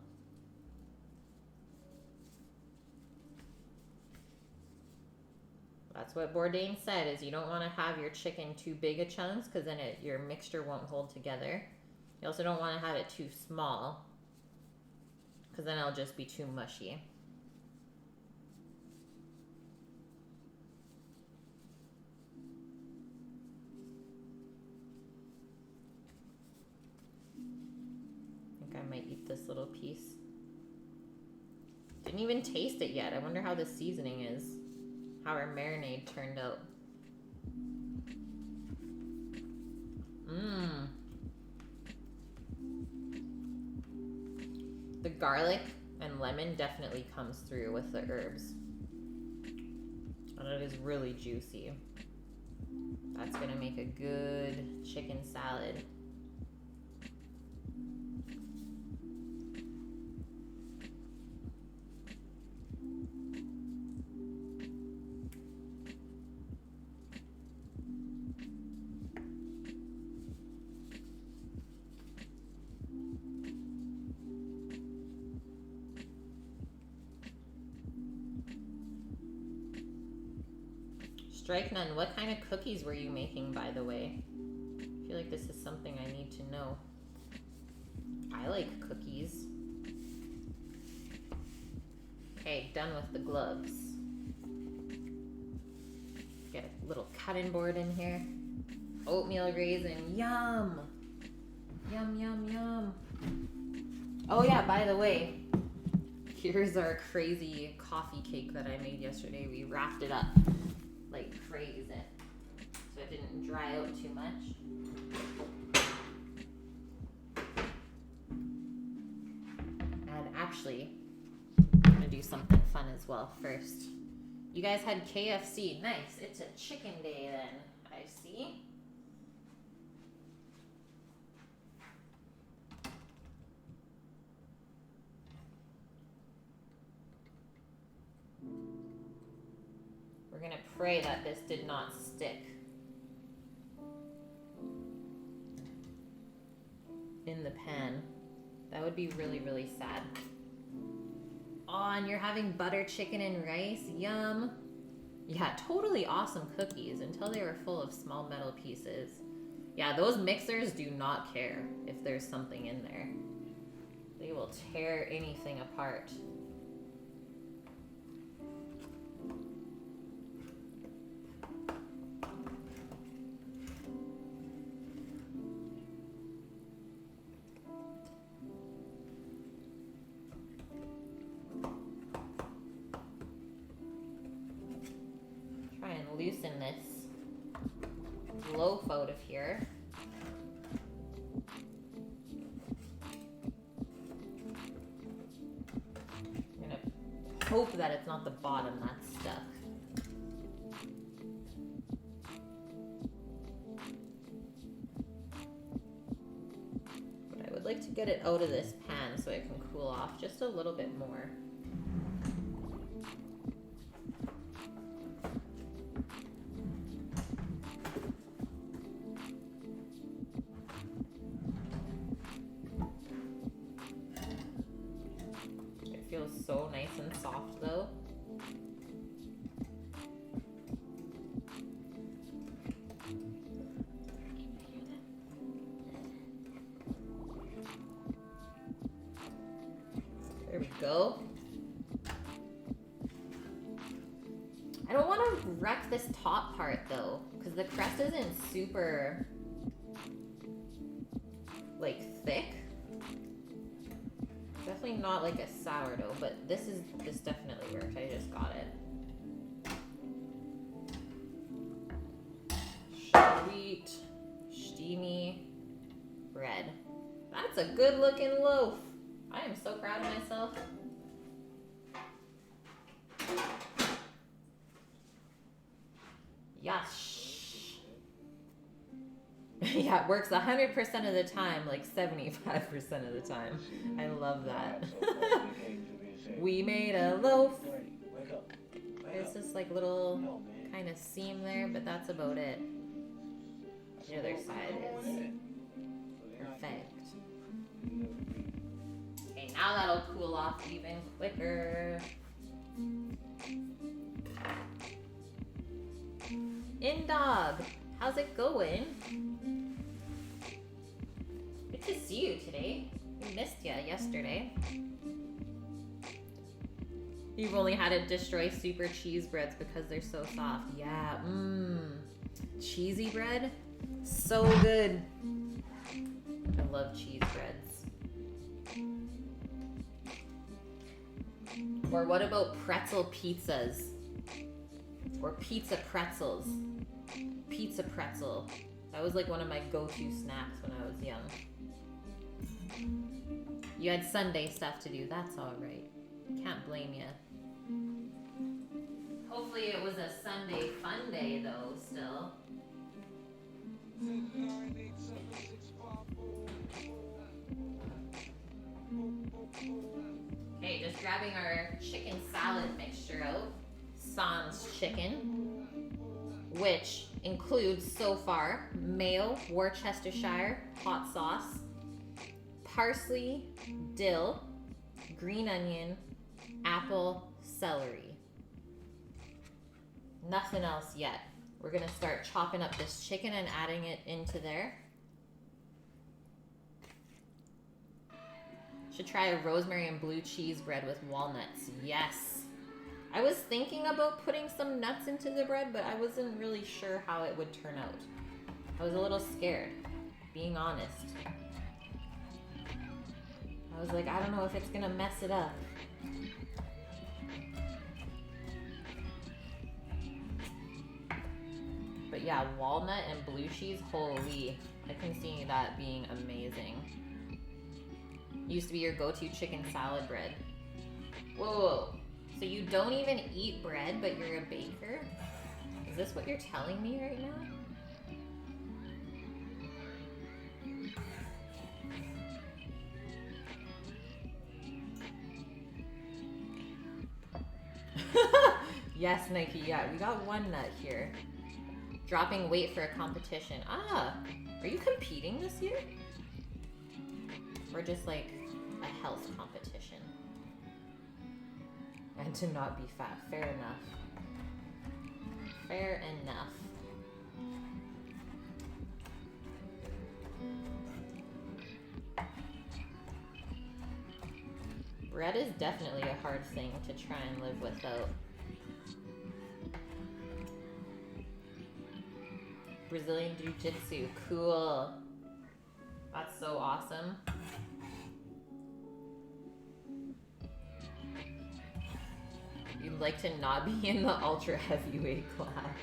That's what Bourdain said, is you don't want to have your chicken too big a chunks because then your mixture won't hold together. You also don't want to have it too small because then it'll just be too mushy. I might eat this little piece. Didn't even taste it yet. I wonder how the seasoning is. How our marinade turned out. Mmm. The garlic and lemon definitely comes through with the herbs. And it is really juicy. That's gonna make a good chicken salad. Strike None, what kind of cookies were you making, by the way? I feel like this is something I need to know. I like cookies. Okay, done with the gloves. Get a little cutting board in here. Oatmeal raisin, yum! Yum, yum, yum. Oh yeah, by the way, here's our crazy coffee cake that I made yesterday. We wrapped it up like crazy so it didn't dry out too much. And actually, I'm gonna do something fun as well first. You guys had KFC. Nice. It's a chicken day then, I see. We're gonna pray that this did not stick in the pan. That would be really, really sad. Oh, and you're having butter chicken and rice? Yum. Yeah, totally awesome cookies until they were full of small metal pieces. Yeah, those mixers do not care if there's something in there. They will tear anything apart. Try and loosen this loaf out of here. I'm gonna hope that it's not the bottom that's stuck. But I would like to get it out of this pan so it can cool off just a little bit more. It feels so nice and soft though. There we go. I don't want to wreck this top part though, because the crust isn't super like thick. Definitely not like a sourdough, but this definitely worked. I just got it. Sweet, steamy bread. That's a good looking loaf. I am so proud of myself. Yes. Yeah, it works 100% of the time, like 75% of the time. I love that. We made a loaf. There's this like little kind of seam there, but that's about it. The other side is perfect. Okay, now that'll cool off even quicker. Indog, how's it going? Good to see you today. We missed you yesterday. You've only had to destroy super cheese breads because they're so soft. Yeah, cheesy bread, so good. I love cheese breads. Or what about pretzel pizzas? Or pizza pretzels. Pizza pretzel. That was like one of my go-to snacks when I was young. You had Sunday stuff to do. That's all right. Can't blame you. Hopefully it was a Sunday fun day though still. Okay, just grabbing our chicken salad mixture out. Sans chicken, which includes so far mayo, Worcestershire, hot sauce, parsley, dill, green onion, apple, celery. Nothing else yet. We're gonna start chopping up this chicken and adding it into there. Should try a rosemary and blue cheese bread with walnuts. Yes. I was thinking about putting some nuts into the bread, but I wasn't really sure how it would turn out. I was a little scared, being honest. I was like, I don't know if it's gonna mess it up. But yeah, walnut and blue cheese, holy, I can see that being amazing. Used to be your go-to chicken salad bread. Whoa. So you don't even eat bread, but you're a baker? Is this what you're telling me right now? Yes, Nike, yeah, we got one nut here. Dropping weight for a competition. Ah, are you competing this year? Or just like a health competition? And to not be fat. Fair enough. Fair enough. Bread is definitely a hard thing to try and live without. Brazilian Jiu-Jitsu, cool. That's so awesome. You'd like to not be in the ultra heavyweight class.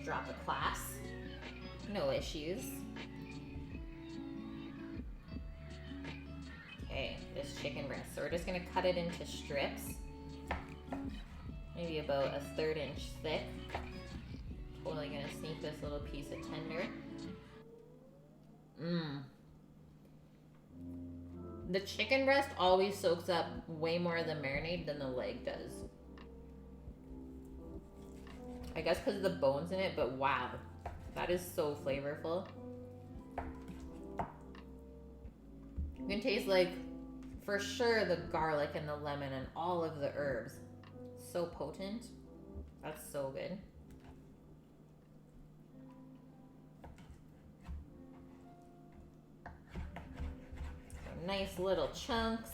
Drop a class. No issues. Okay, this chicken breast. So we're just gonna cut it into strips. Maybe about a 1/3 inch thick. Totally gonna sneak this little piece of tender. Mmm. The chicken breast always soaks up way more of the marinade than the leg does. I guess because of the bones in it, but wow. That is so flavorful. You can taste, like, for sure the garlic and the lemon and all of the herbs. So potent. That's so good. Nice little chunks.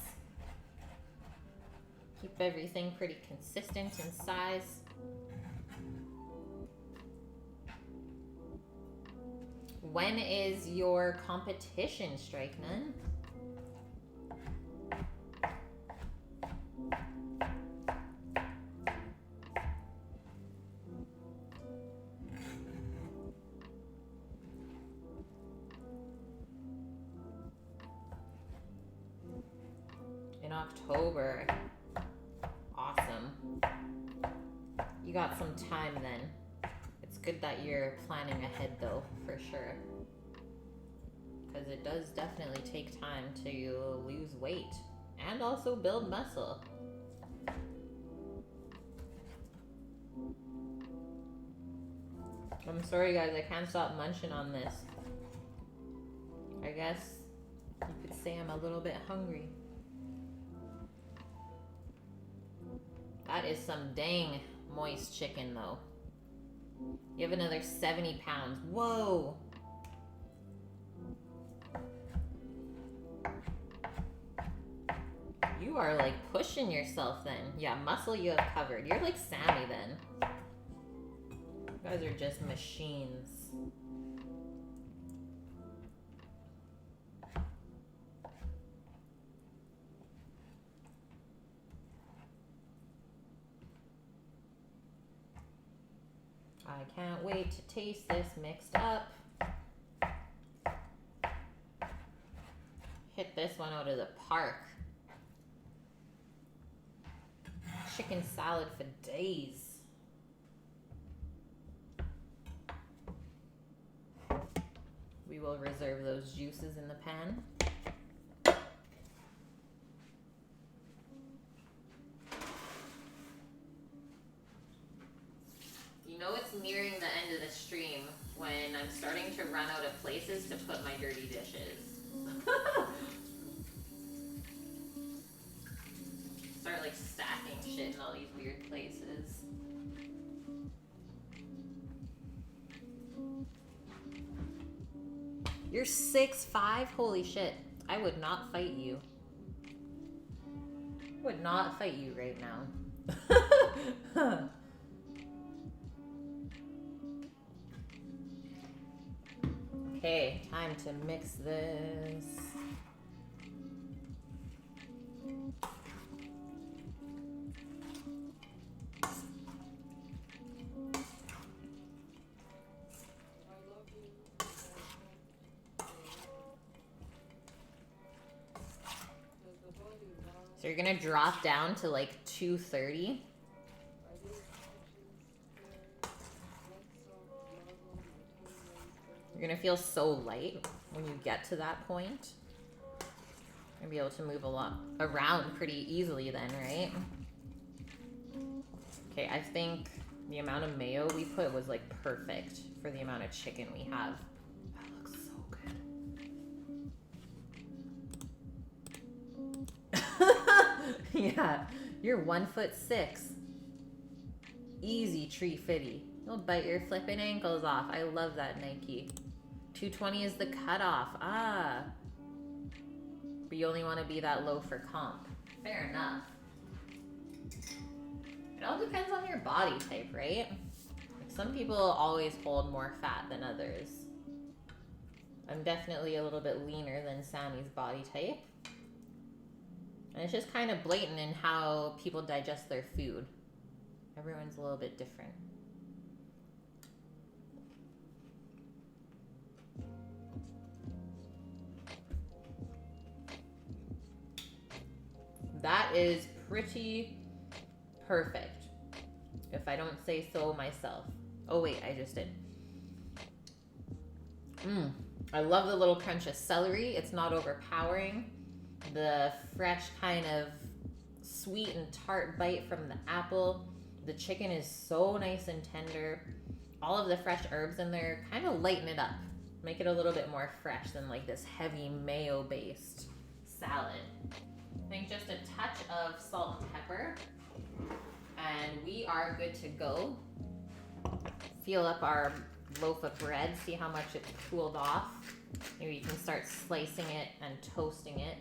Keep everything pretty consistent in size. When is your competition, Strike Nun? In October. Awesome. You got some time then. It's good that you're planning ahead though, for sure. Because it does definitely take time to lose weight and also build muscle. I'm sorry guys, I can't stop munching on this. I guess you could say I'm a little bit hungry. That is some dang moist chicken though. You have another 70 pounds. Whoa! You are like pushing yourself then. Yeah, muscle you have covered. You're like Sammy then. You guys are just machines. I can't wait to taste this mixed up. Hit this one out of the park. Chicken salad for days. We will reserve those juices in the pan. You know it's nearing the end of the stream when I'm starting to run out of places to put my dirty dishes. Start like stacking shit in all these weird places. You're 6'5"? Holy shit. I would not fight you. Would not fight you right now. Okay, time to mix this. So you're gonna drop down to like 230. You're gonna feel so light when you get to that point. You're gonna be able to move a lot around pretty easily then, right? Okay, I think the amount of mayo we put was like perfect for the amount of chicken we have. That looks so good. Yeah, you're 1'6". Easy tree fitty. You'll bite your flipping ankles off. I love that Nike. 220 is the cutoff. Ah. but you only want to be that low for comp. Fair enough. It all depends on your body type, right? Like some people always hold more fat than others. I'm definitely a little bit leaner than Sammy's body type. And it's just kind of blatant in how people digest their food. Everyone's a little bit different. That is pretty perfect, if I don't say so myself. Oh wait, I just did. I love the little crunch of celery. It's not overpowering. The fresh kind of sweet and tart bite from the apple. The chicken is so nice and tender. All of the fresh herbs in there kind of lighten it up. Make it a little bit more fresh than like this heavy mayo-based salad. I think just a touch of salt and pepper. And we are good to go. Feel up our loaf of bread, see how much it's cooled off. Maybe you can start slicing it and toasting it.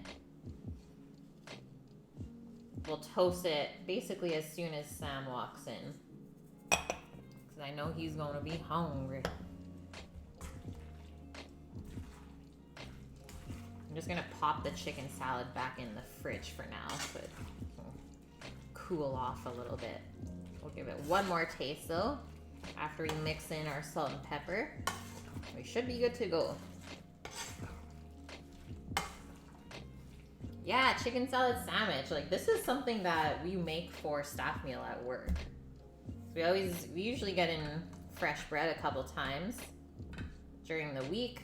We'll toast it basically as soon as Sam walks in, because I know he's going to be hungry. I'm just going to pop the chicken salad back in the fridge for now, so it can cool off a little bit. We'll give it one more taste though. After we mix in our salt and pepper, we should be good to go. Yeah, chicken salad sandwich. Like, this is something that we make for staff meal at work. We usually get in fresh bread a couple times during the week.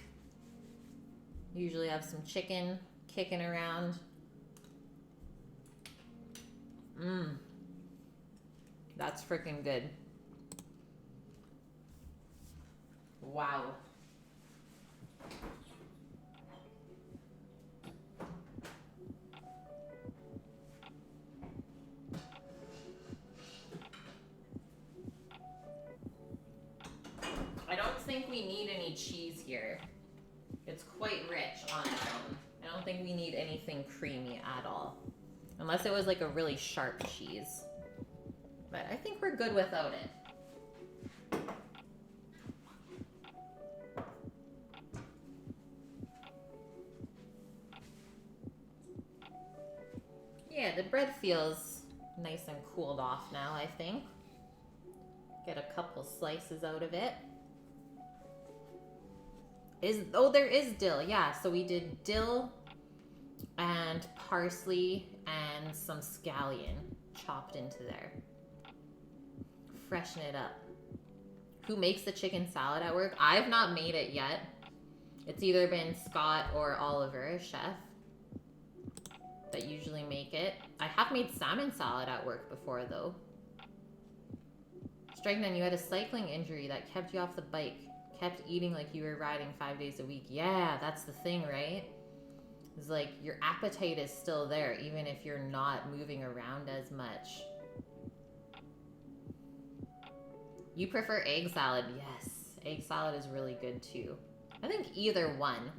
Usually have some chicken kicking around. That's freaking good. Wow. I don't think we need any cheese here. It's quite rich on its own. I don't think we need anything creamy at all. Unless it was like a really sharp cheese. But I think we're good without it. Yeah, the bread feels nice and cooled off now, I think. Get a couple slices out of it. There is dill, yeah. So we did dill and parsley and some scallion chopped into there. Freshen it up. Who makes the chicken salad at work? I've not made it yet. It's either been Scott or Oliver, chef, that usually make it. I have made salmon salad at work before though. Stragnan, you had a cycling injury that kept you off the bike. Kept eating like you were riding 5 days a week. Yeah, that's the thing, right? It's like your appetite is still there even if you're not moving around as much. You prefer egg salad? Yes. Egg salad is really good too. I think either one.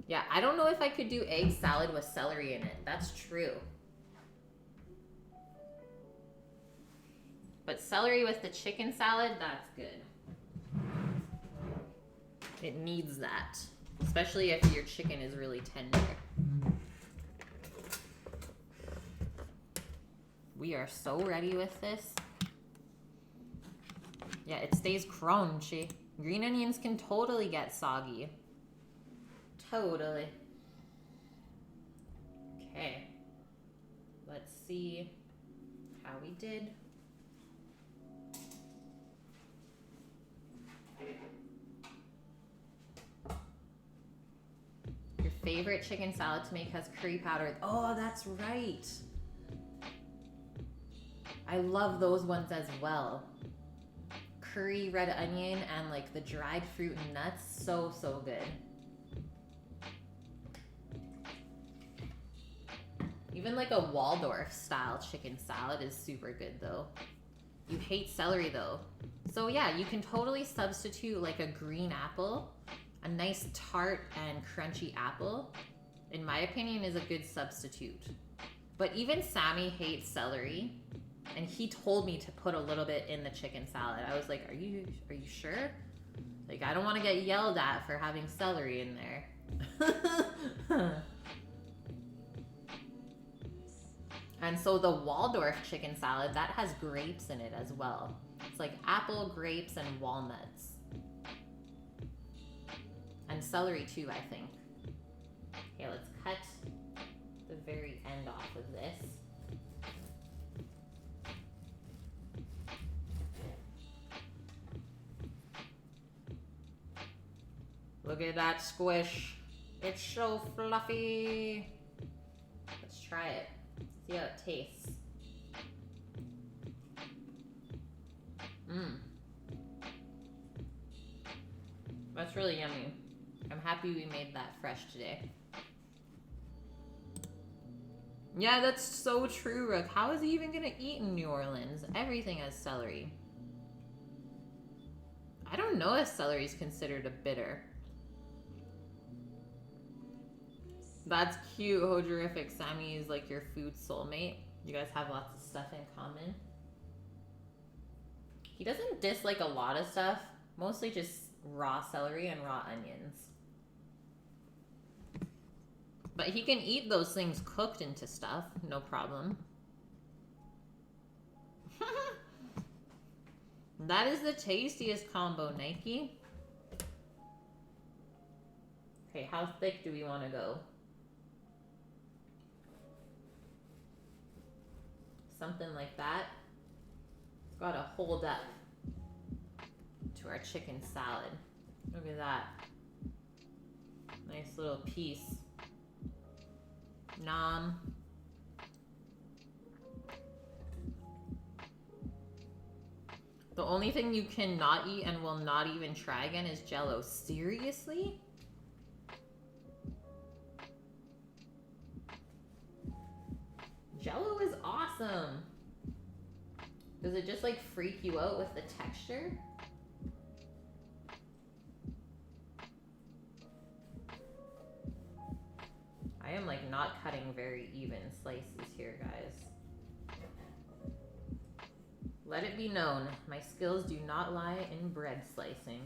Yeah, I don't know if I could do egg salad with celery in it. That's true. But celery with the chicken salad, that's good. It needs that. Especially if your chicken is really tender. We are so ready with this. Yeah, it stays crunchy. Green onions can totally get soggy. Totally. Okay. Let's see how we did. Your favorite chicken salad to make has curry powder. Oh, that's right. I love those ones as well. Curry, red onion, and like the dried fruit and nuts. So, so good. Even like a Waldorf style chicken salad is super good though. You hate celery though. So yeah, you can totally substitute like a green apple a nice tart and crunchy apple, in my opinion, is a good substitute. But even Sammy hates celery, and he told me to put a little bit in the chicken salad. I was like, are you sure? Like, I don't want to get yelled at for having celery in there. And so the Waldorf chicken salad, that has grapes in it as well. It's like apple, grapes, and walnuts. And celery too, I think. Okay, let's cut the very end off of this. Look at that squish. It's so fluffy. Let's try it. See how it tastes. That's really yummy. I'm happy we made that fresh today. Yeah, that's so true, Rook. How is he even gonna eat in New Orleans? Everything has celery. I don't know if celery is considered a bitter. That's cute, Hojerific. Sammy is like your food soulmate. You guys have lots of stuff in common. He doesn't dislike a lot of stuff. Mostly just raw celery and raw onions. But he can eat those things cooked into stuff. No problem. That is the tastiest combo, Nike. Okay, how thick do we want to go? Something like that. It's got to hold up to our chicken salad. Look at that. Nice little piece. Nom. The only thing you cannot eat and will not even try again is Jell-O. Seriously? Jell-O is awesome. Does it just like freak you out with the texture? I am like not cutting very even slices here, guys. Let it be known, my skills do not lie in bread slicing.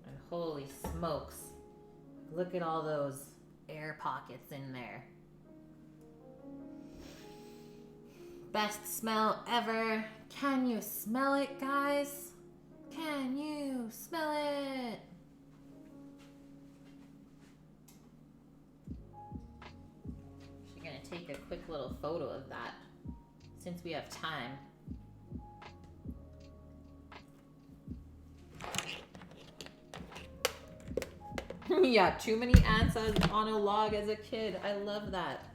And holy smokes, look at all those air pockets in there. Best smell ever. Can you smell it, guys? Can you smell it? Actually gonna take a quick little photo of that since we have time. Yeah, too many ants on a log as a kid. I love that.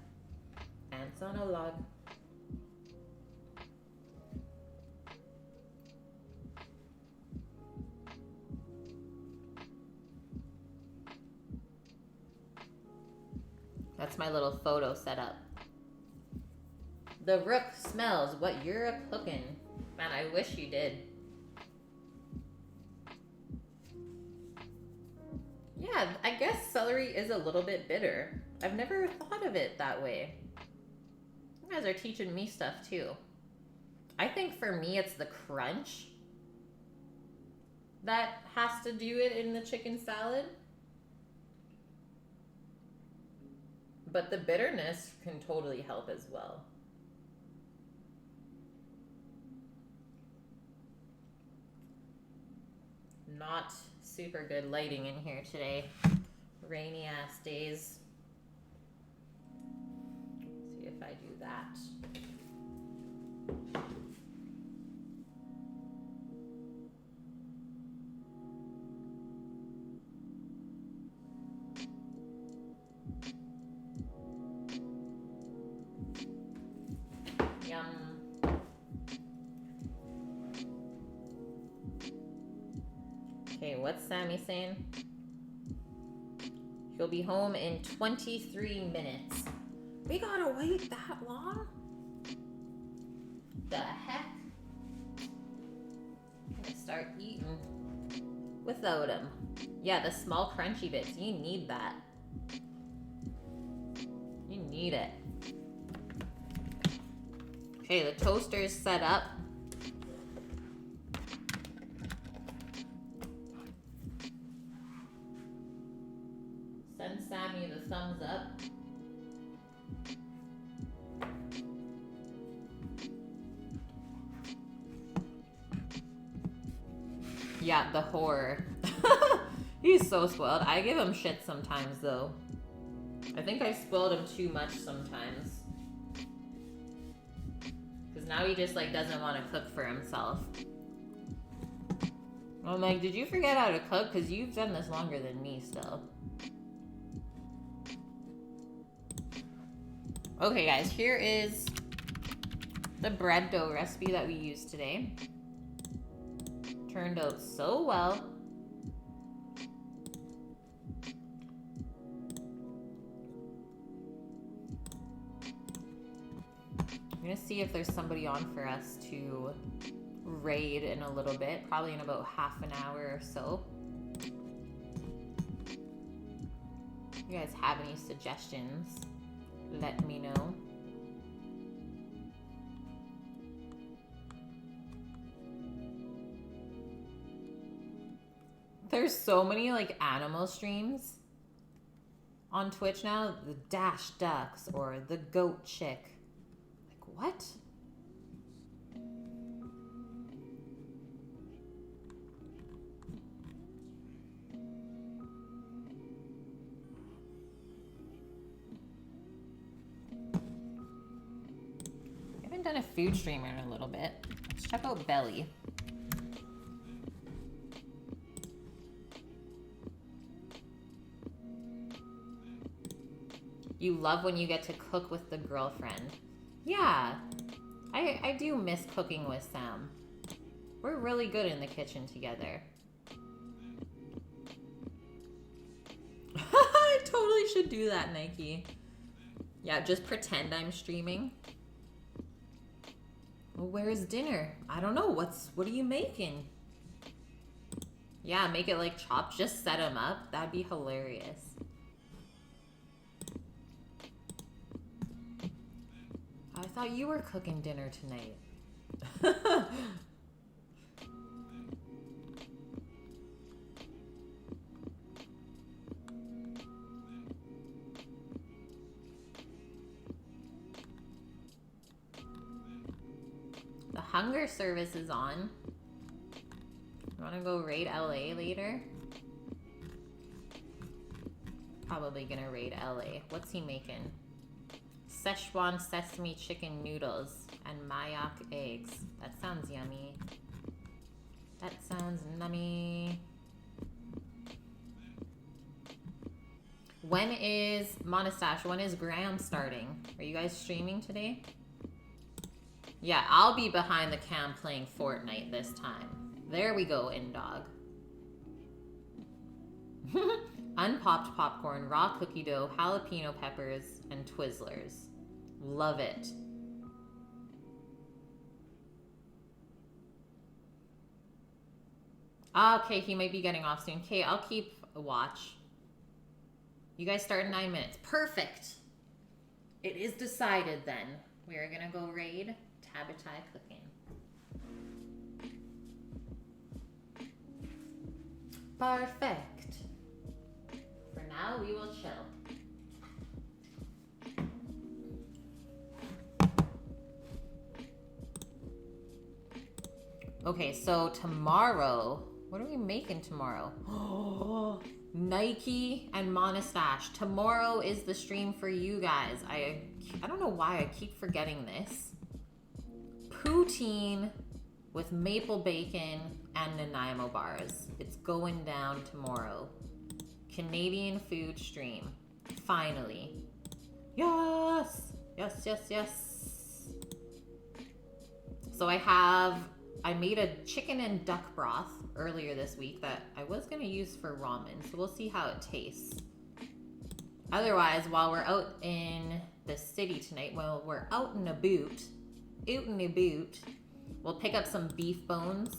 Ants on a log. That's my little photo setup. The Rook smells what you're cooking. Man, I wish you did. Yeah, I guess celery is a little bit bitter. I've never thought of it that way. You guys are teaching me stuff too. I think for me it's the crunch that has to do it in the chicken salad. But the bitterness can totally help as well. Not super good lighting in here today. Rainy ass days. Let's see if I do that. Yum. Okay, what's Sammy saying? He'll be home in 23 minutes. We gotta wait that long? The heck? I'm gonna start eating without him. Yeah, the small crunchy bits, you need that. You need it. Okay, the toaster's set up. Send Sammy the thumbs up. Yeah, the horror. He's so spoiled. I give him shit sometimes, though. I think I spoiled him too much sometimes. Because now he just, like, doesn't want to cook for himself. I'm like, did you forget how to cook? Because you've done this longer than me still. Okay, guys, here is the bread dough recipe that we used today. Turned out so well. I'm gonna see if there's somebody on for us to raid in a little bit, probably in about half an hour or so. If you guys have any suggestions, let me know. There's so many like animal streams on Twitch now. The Dash Ducks or the Goat Chick. Like what? I haven't done a food stream in a little bit. Let's check out Belly. You love when you get to cook with the girlfriend. Yeah, I do miss cooking with Sam. We're really good in the kitchen together. I totally should do that, Nike. Yeah, just pretend I'm streaming. Well, where's dinner? I don't know. What are you making? Yeah, make it like chopped. Just set them up. That'd be hilarious. I thought you were cooking dinner tonight. The hunger service is on. You wanna go raid LA later? Probably gonna raid LA. What's he making? Szechuan sesame chicken noodles and Mayak eggs. That sounds yummy. That sounds nummy. When is Monastache? When is Graham starting? Are you guys streaming today? Yeah, I'll be behind the cam playing Fortnite this time. There we go, Indog. Unpopped popcorn, raw cookie dough, jalapeno peppers, and Twizzlers. Love it. Okay, he might be getting off soon. Okay, I'll keep a watch. You guys start in 9 minutes. Perfect. It is decided then. We are gonna go raid Tabatai Cooking. Perfect. For now, we will chill. Okay, so tomorrow, what are we making tomorrow? Nike and Monastache. Tomorrow is the stream for you guys. I don't know why I keep forgetting this. Poutine with maple bacon and Nanaimo bars. It's going down tomorrow. Canadian food stream. Finally. Yes! Yes, yes, yes. So I made a chicken and duck broth earlier this week that I was going to use for ramen. So we'll see how it tastes. Otherwise, while we're out in the city tonight, while we're out and about, we'll pick up some beef bones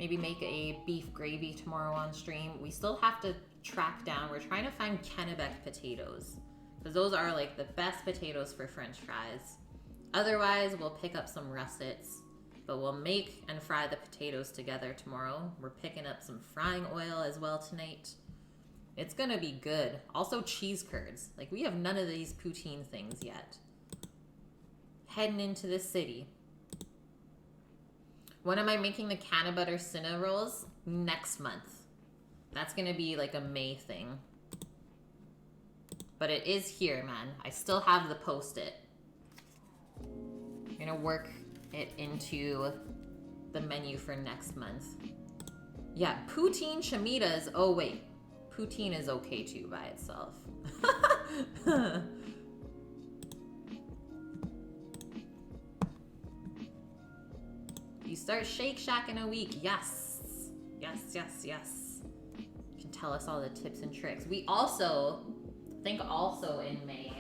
Maybe make a beef gravy tomorrow on stream. We still have to track down. We're trying to find Kennebec potatoes because those are like the best potatoes for French fries. Otherwise, we'll pick up some russets, but we'll make and fry the potatoes together tomorrow. We're picking up some frying oil as well tonight. It's gonna be good. Also cheese curds. Like, we have none of these poutine things yet. Heading into the city. When am I making the canna butter cinna rolls? Next month. That's gonna be like a May thing. But it is here, man. I still have the post-it. I'm gonna work it into the menu for next month. Yeah, poutine chimitas. Oh, wait. Poutine is okay too by itself. You start Shake Shack in a week. Yes. Yes, yes, yes. You can tell us all the tips and tricks. We also, I think also in May,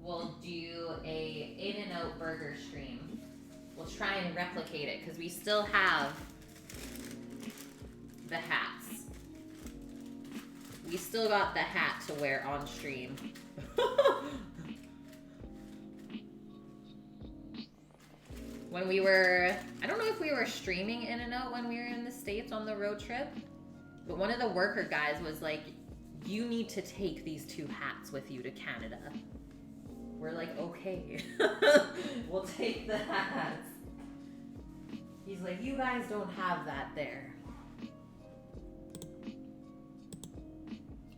we'll do a In-N-Out burger stream. We'll try and replicate it because we still have the hats. We still got the hat to wear on stream. When we were, I don't know if we were streaming In-N-Out when we were in the States on the road trip, but one of the worker guys was like, you need to take these 2 hats with you to Canada. We're like, okay, we'll take the hats. He's like, you guys don't have that there.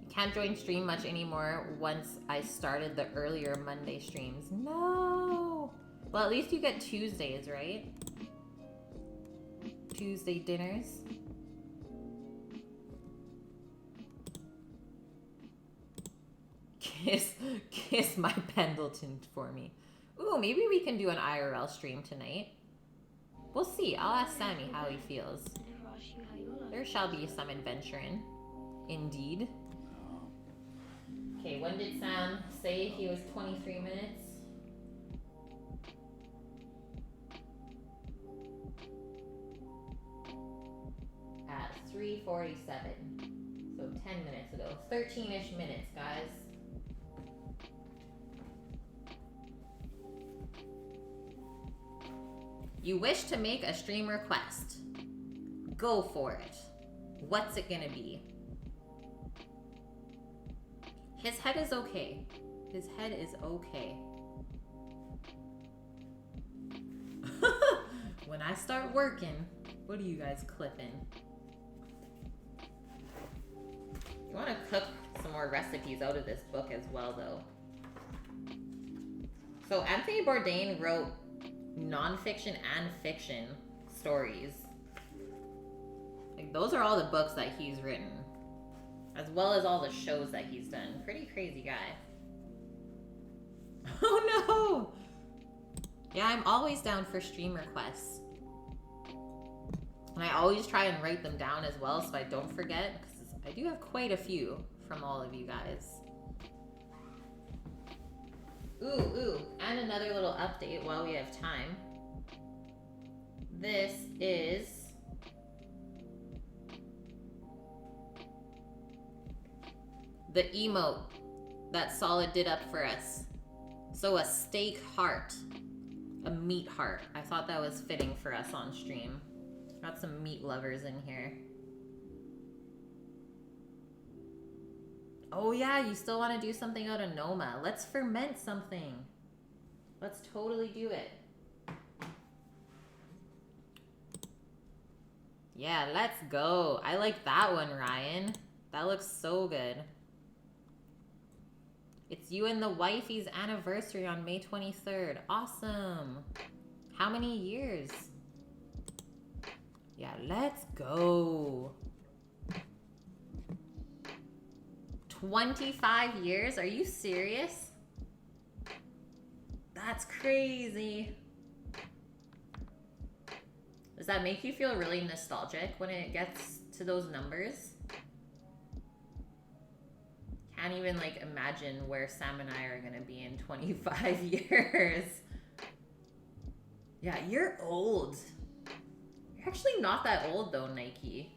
Can't join stream much anymore once I started the earlier Monday streams. No! Well, at least you get Tuesdays, right? Tuesday dinners. Kiss my Pendleton for me. Ooh, maybe we can do an IRL stream tonight. We'll see. I'll ask Sammy how he feels. There shall be some adventuring. Indeed. Okay, when did Sam say he was 23 minutes? At 3:47. So 10 minutes ago. 13-ish minutes, guys. You wish to make a stream request. Go for it. What's it gonna be? His head is okay. His head is okay. When I start working, what are you guys clipping? You want to cook some more recipes out of this book as well, though. So Anthony Bourdain wrote nonfiction and fiction stories. Like, those are all the books that he's written, as well as all the shows that he's done. Pretty crazy guy. Oh no! Yeah, I'm always down for stream requests. And I always try and write them down as well so I don't forget, because I do have quite a few from all of you guys. Ooh, and another little update while we have time. This is the emote that Solid did up for us. So a steak heart, a meat heart. I thought that was fitting for us on stream. Got some meat lovers in here. Oh yeah, you still want to do something out of Noma. Let's ferment something. Let's totally do it. Yeah, let's go. I like that one, Ryan. That looks so good. It's you and the wifey's anniversary on May 23rd. Awesome. How many years? Yeah, let's go. 25 years? Are you serious? That's crazy. Does that make you feel really nostalgic when it gets to those numbers? Can't even like imagine where Sam and I are gonna be in 25 years. Yeah, you're old. You're actually not that old though, Nike.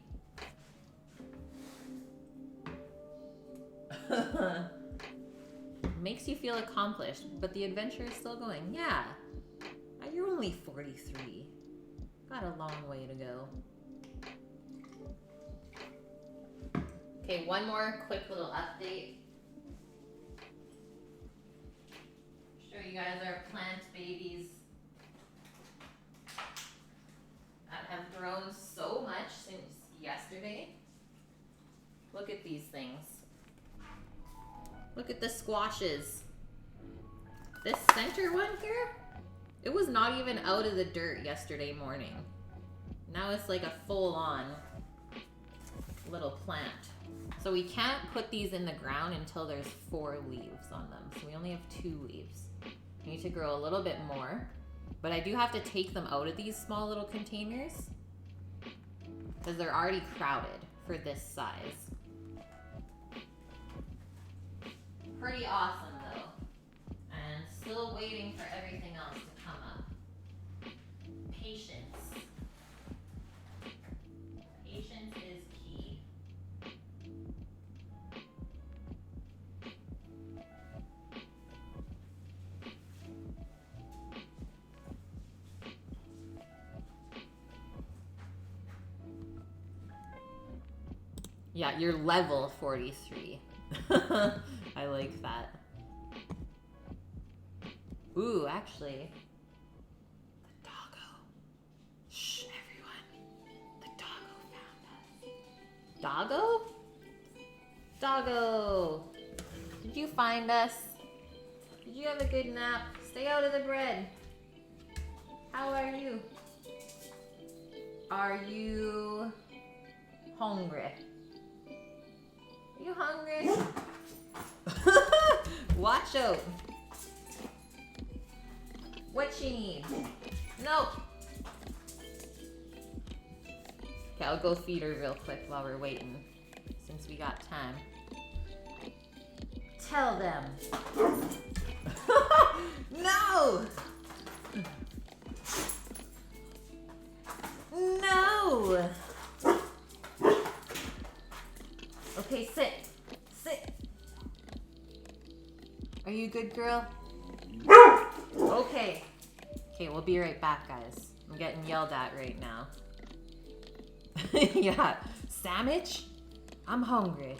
Makes you feel accomplished, but the adventure is still going. Yeah. You're only 43. Got a long way to go. Okay, one more quick little update. Sure you guys are plant babies that have grown so much since yesterday. Look at these things. Look at the squashes. This center one here, it was not even out of the dirt yesterday morning. Now it's like a full-on little plant. So we can't put these in the ground until there's 4 leaves on them. So we only have 2 leaves. We need to grow a little bit more. But I do have to take them out of these small little containers because they're already crowded for this size. Pretty awesome though. And still waiting for everything else to come up. Patience. Patience is key. Yeah, you're level 43. I like that. Ooh, actually, the doggo. Shh, everyone. The doggo found us. Doggo? Doggo! Did you find us? Did you have a good nap? Stay out of the bread. How are you? Are you hungry? Are you hungry? Watch out. What you need? No. Okay, I'll go feed her real quick while we're waiting, since we got time. Tell them. No! No! Okay, sit. Sit. Are you a good girl? Okay. Okay, we'll be right back, guys. I'm getting yelled at right now. Yeah. Sandwich? I'm hungry.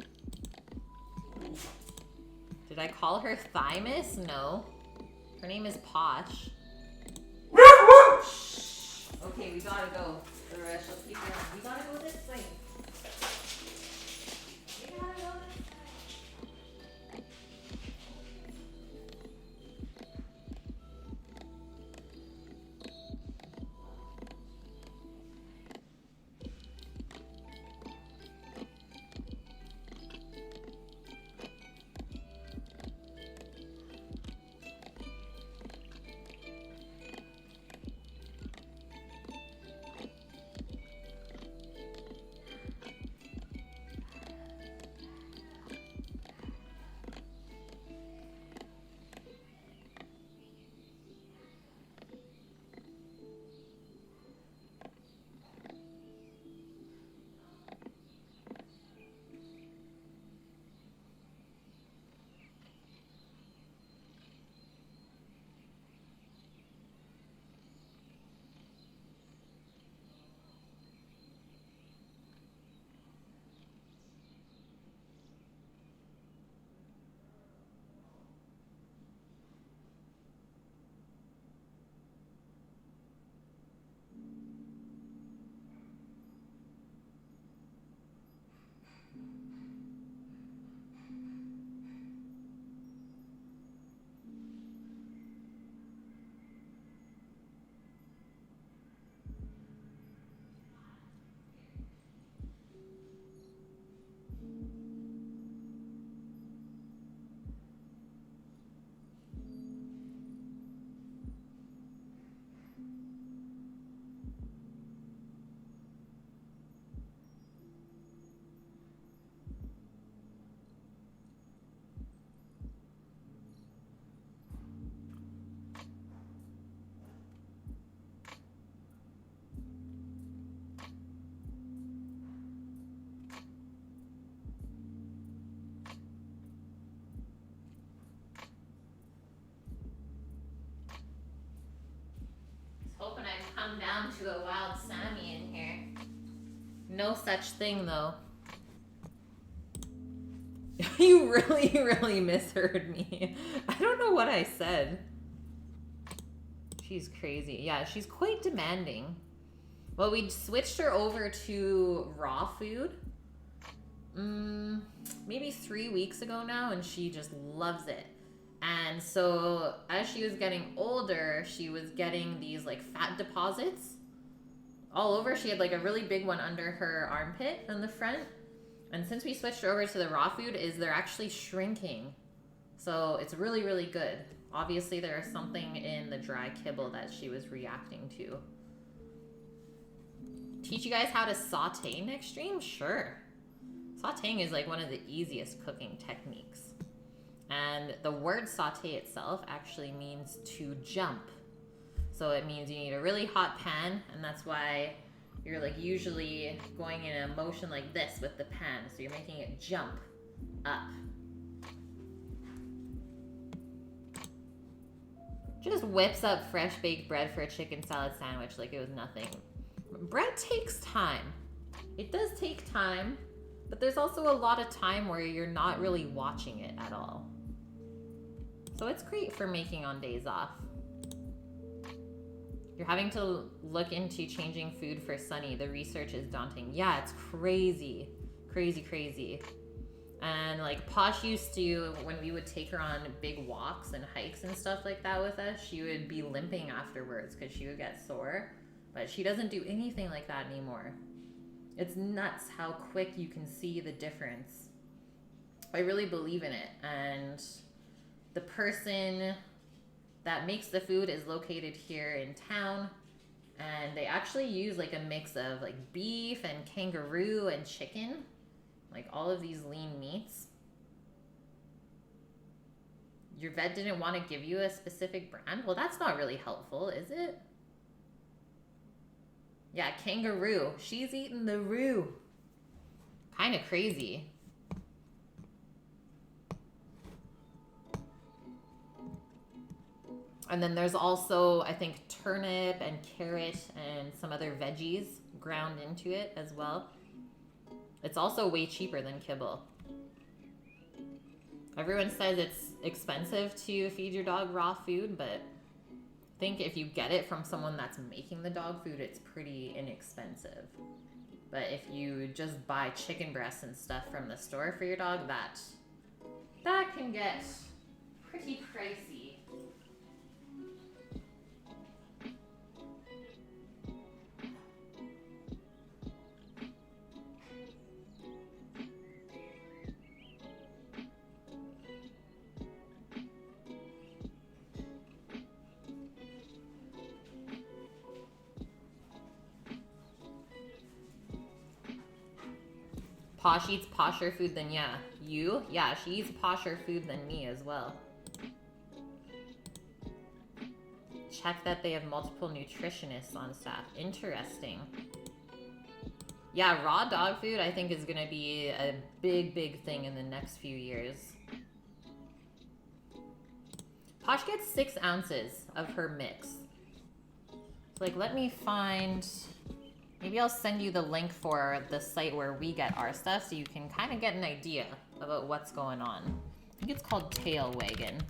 Did I call her Thymus? No. Her name is Posh. Shh. Okay, we gotta go. The rest will keep going. We gotta go this way. We gotta go this way. down to a wild Sammy in here. No such thing, though. You really, really misheard me. I don't know what I said. She's crazy. Yeah, she's quite demanding. Well, we switched her over to raw food. Maybe 3 weeks ago now, and she just loves it. And so as she was getting older, she was getting these like fat deposits all over. She had like a really big one under her armpit on the front. And since we switched over to the raw food, they're actually shrinking. So it's really, really good. Obviously, there is something in the dry kibble that she was reacting to. Teach you guys how to saute next stream? Sure. Sauteing is like one of the easiest cooking techniques. And the word saute itself actually means to jump. So it means you need a really hot pan, and that's why you're like usually going in a motion like this with the pan. So you're making it jump up. Just whips up fresh baked bread for a chicken salad sandwich like it was nothing. Bread takes time. It does take time, but there's also a lot of time where you're not really watching it at all. So it's great for making on days off. You're having to look into changing food for Sunny. The research is daunting. Yeah, it's crazy. Crazy, crazy. And like Posh used to, when we would take her on big walks and hikes and stuff like that with us, she would be limping afterwards because she would get sore. But she doesn't do anything like that anymore. It's nuts how quick you can see the difference. I really believe in it. And the person that makes the food is located here in town, and they actually use like a mix of like beef and kangaroo and chicken, like all of these lean meats. Your vet didn't want to give you a specific brand? Well, that's not really helpful, is it? Yeah, kangaroo. She's eating the roo. Kind of crazy. And then there's also, I think, turnip and carrot and some other veggies ground into it as well. It's also way cheaper than kibble. Everyone says it's expensive to feed your dog raw food, but I think if you get it from someone that's making the dog food, it's pretty inexpensive. But if you just buy chicken breasts and stuff from the store for your dog, that can get pretty pricey. Posh eats posher food than you? Yeah, she eats posher food than me as well. Check that they have multiple nutritionists on staff. Interesting. Yeah, raw dog food I think is going to be a big, big thing in the next few years. Posh gets 6 ounces of her mix. So like, let me find... Maybe I'll send you the link for the site where we get our stuff so you can kind of get an idea about what's going on. I think it's called Tail Wagon.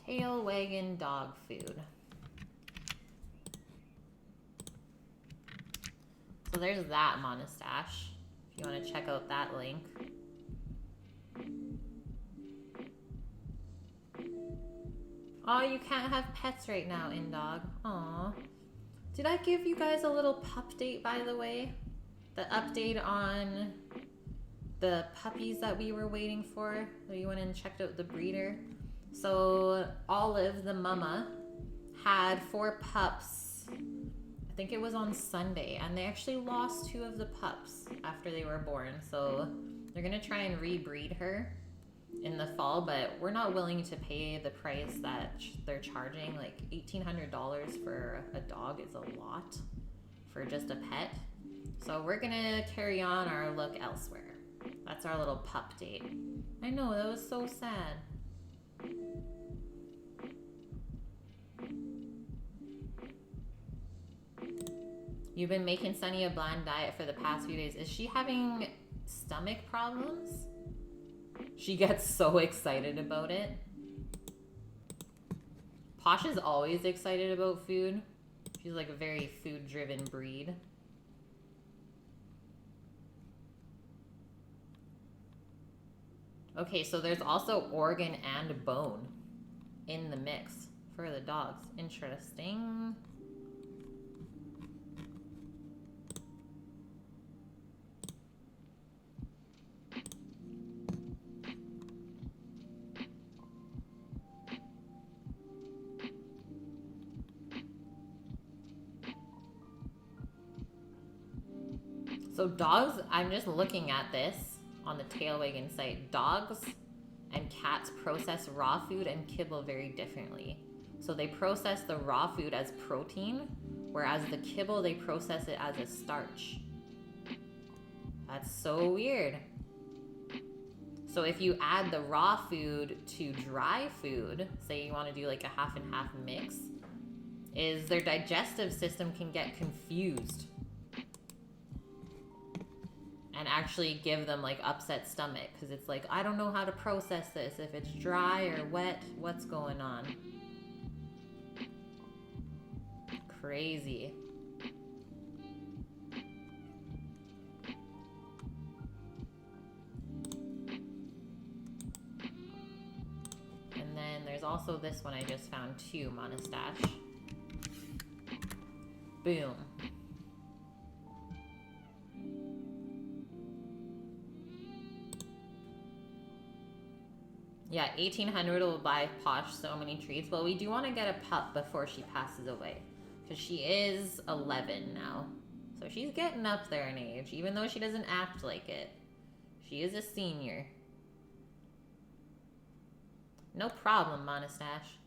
Tail Wagon dog food. So there's that monostache. If you want to check out that link. Oh, you can't have pets right now, InDog. Aw. Did I give you guys a little pup date, by the way? The update on the puppies that we were waiting for? So you went and checked out the breeder. So Olive, the mama, had 4 pups. I think it was on Sunday, and they actually lost 2 of the pups after they were born. So they're gonna try and rebreed her in the fall, but we're not willing to pay the price that they're charging. Like $1,800 for a dog is a lot for just a pet. So we're gonna carry on our look elsewhere. That's our little pup date. I know, that was so sad. You've been making Sunny a bland diet for the past few days. Is she having stomach problems? She gets so excited about it. Posh is always excited about food. She's like a very food-driven breed. Okay, so there's also organ and bone in the mix for the dogs. Interesting. So dogs, I'm just looking at this on the tail wagging site. Dogs and cats process raw food and kibble very differently. So they process the raw food as protein, whereas the kibble, they process it as a starch. That's so weird. So if you add the raw food to dry food, say you want to do like a half and half mix, is their digestive system can get confused and actually give them like upset stomach because it's like, I don't know how to process this. If it's dry or wet, what's going on? Crazy. And then there's also this one I just found too, Monastache. Boom. Yeah, 1,800 will buy Posh so many treats. Well, we do want to get a pup before she passes away. Because she is 11 now. So she's getting up there in age, even though she doesn't act like it. She is a senior. No problem, Monastache.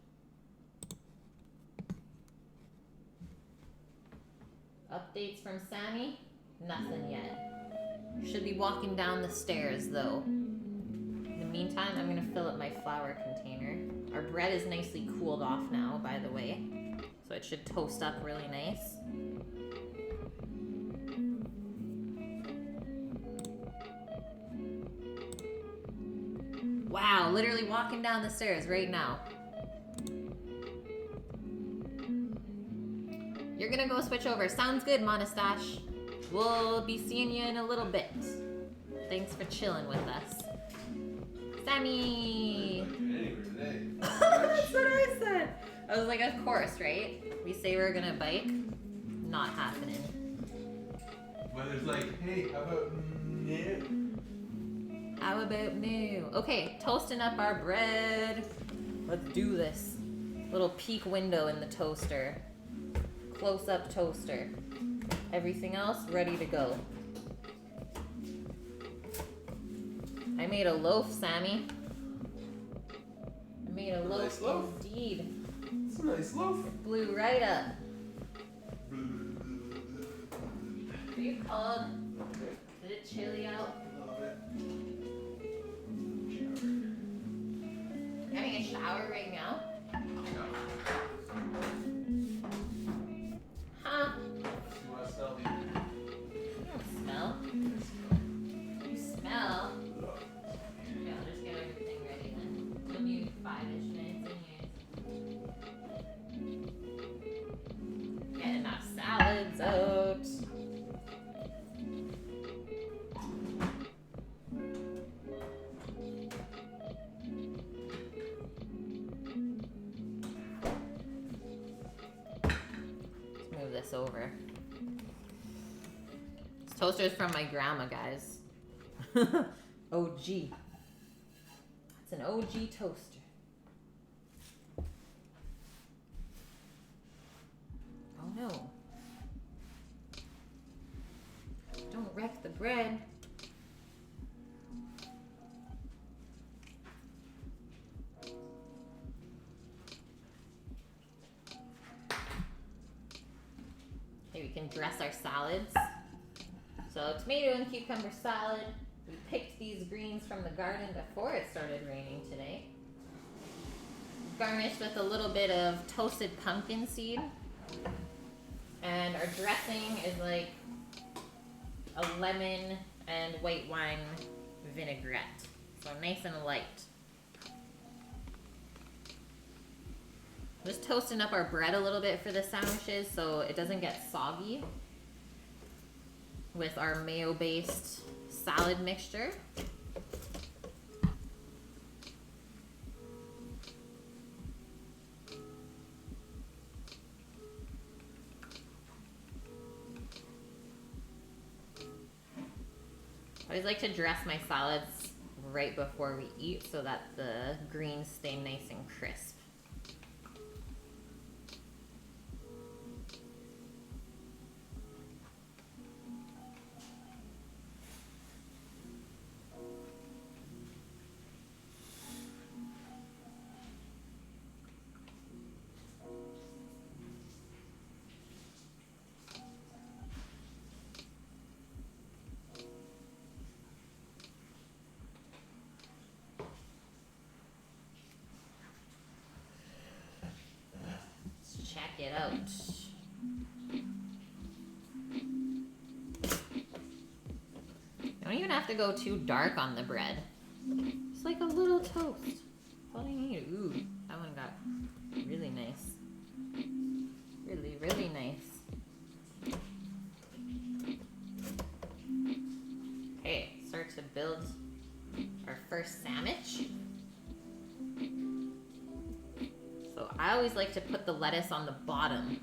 Updates from Sammy? Nothing yet. Should be walking down the stairs, though. In the meantime, I'm going to fill up my flour container. Our bread is nicely cooled off now, by the way. So it should toast up really nice. Wow, literally walking down the stairs right now. You're gonna go switch over. Sounds good, Monastache. We'll be seeing you in a little bit. Thanks for chilling with us. Sammy! That's what I said. I was like, of course, right? We say we're gonna bike. Not happening. Mother's like, hey, how about no? How about new? Okay, toasting up our bread. Let's do this. Little peek window in the toaster. Close up toaster. Everything else ready to go. I made a loaf, Sammy. I made a loaf, Nice loaf. indeed. It's a nice loaf. Blew right up. Are you cold? Is it chilly out? Love it. You having a shower right now? Huh? You want to smell the... You don't smell. You smell. Yeah, I'll just get everything ready then. It'll be 5-ish minutes anyways. Getting our salads out. Let's move this over. This toaster is from my grandma, guys. OG. It's an OG toaster. Oh no. Don't wreck the bread. Okay, we can dress our salads. So tomato and cucumber salad. We picked these greens from the garden before it started raining today. Garnished with a little bit of toasted pumpkin seed. And our dressing is like a lemon and white wine vinaigrette. So nice and light. Just toasting up our bread a little bit for the sandwiches so it doesn't get soggy with our mayo-based salad mixture. I always like to dress my salads right before we eat so that the greens stay nice and crisp. Check it out. You don't even have to go too dark on the bread. It's like a little toast. That's all you need. Ooh, that one got really nice. Really, really nice. Okay, start to build our first sandwich. So I always like to put the lettuce on the bottom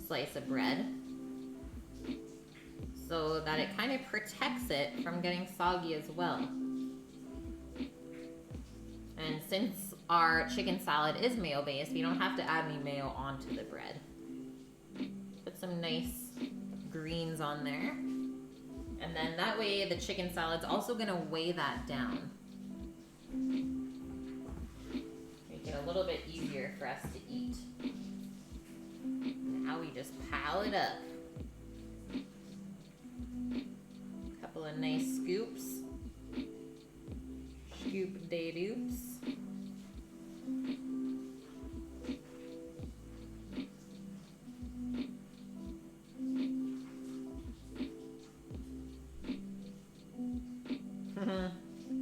slice of bread so that it kind of protects it from getting soggy as well. And since our chicken salad is mayo based, we don't have to add any mayo onto the bread. Put some nice greens on there. And then that way the chicken salad's also gonna weigh that down. Make it a little bit easier for us to eat. Now we just pile it up. Couple of nice scoops. Scoop de doops.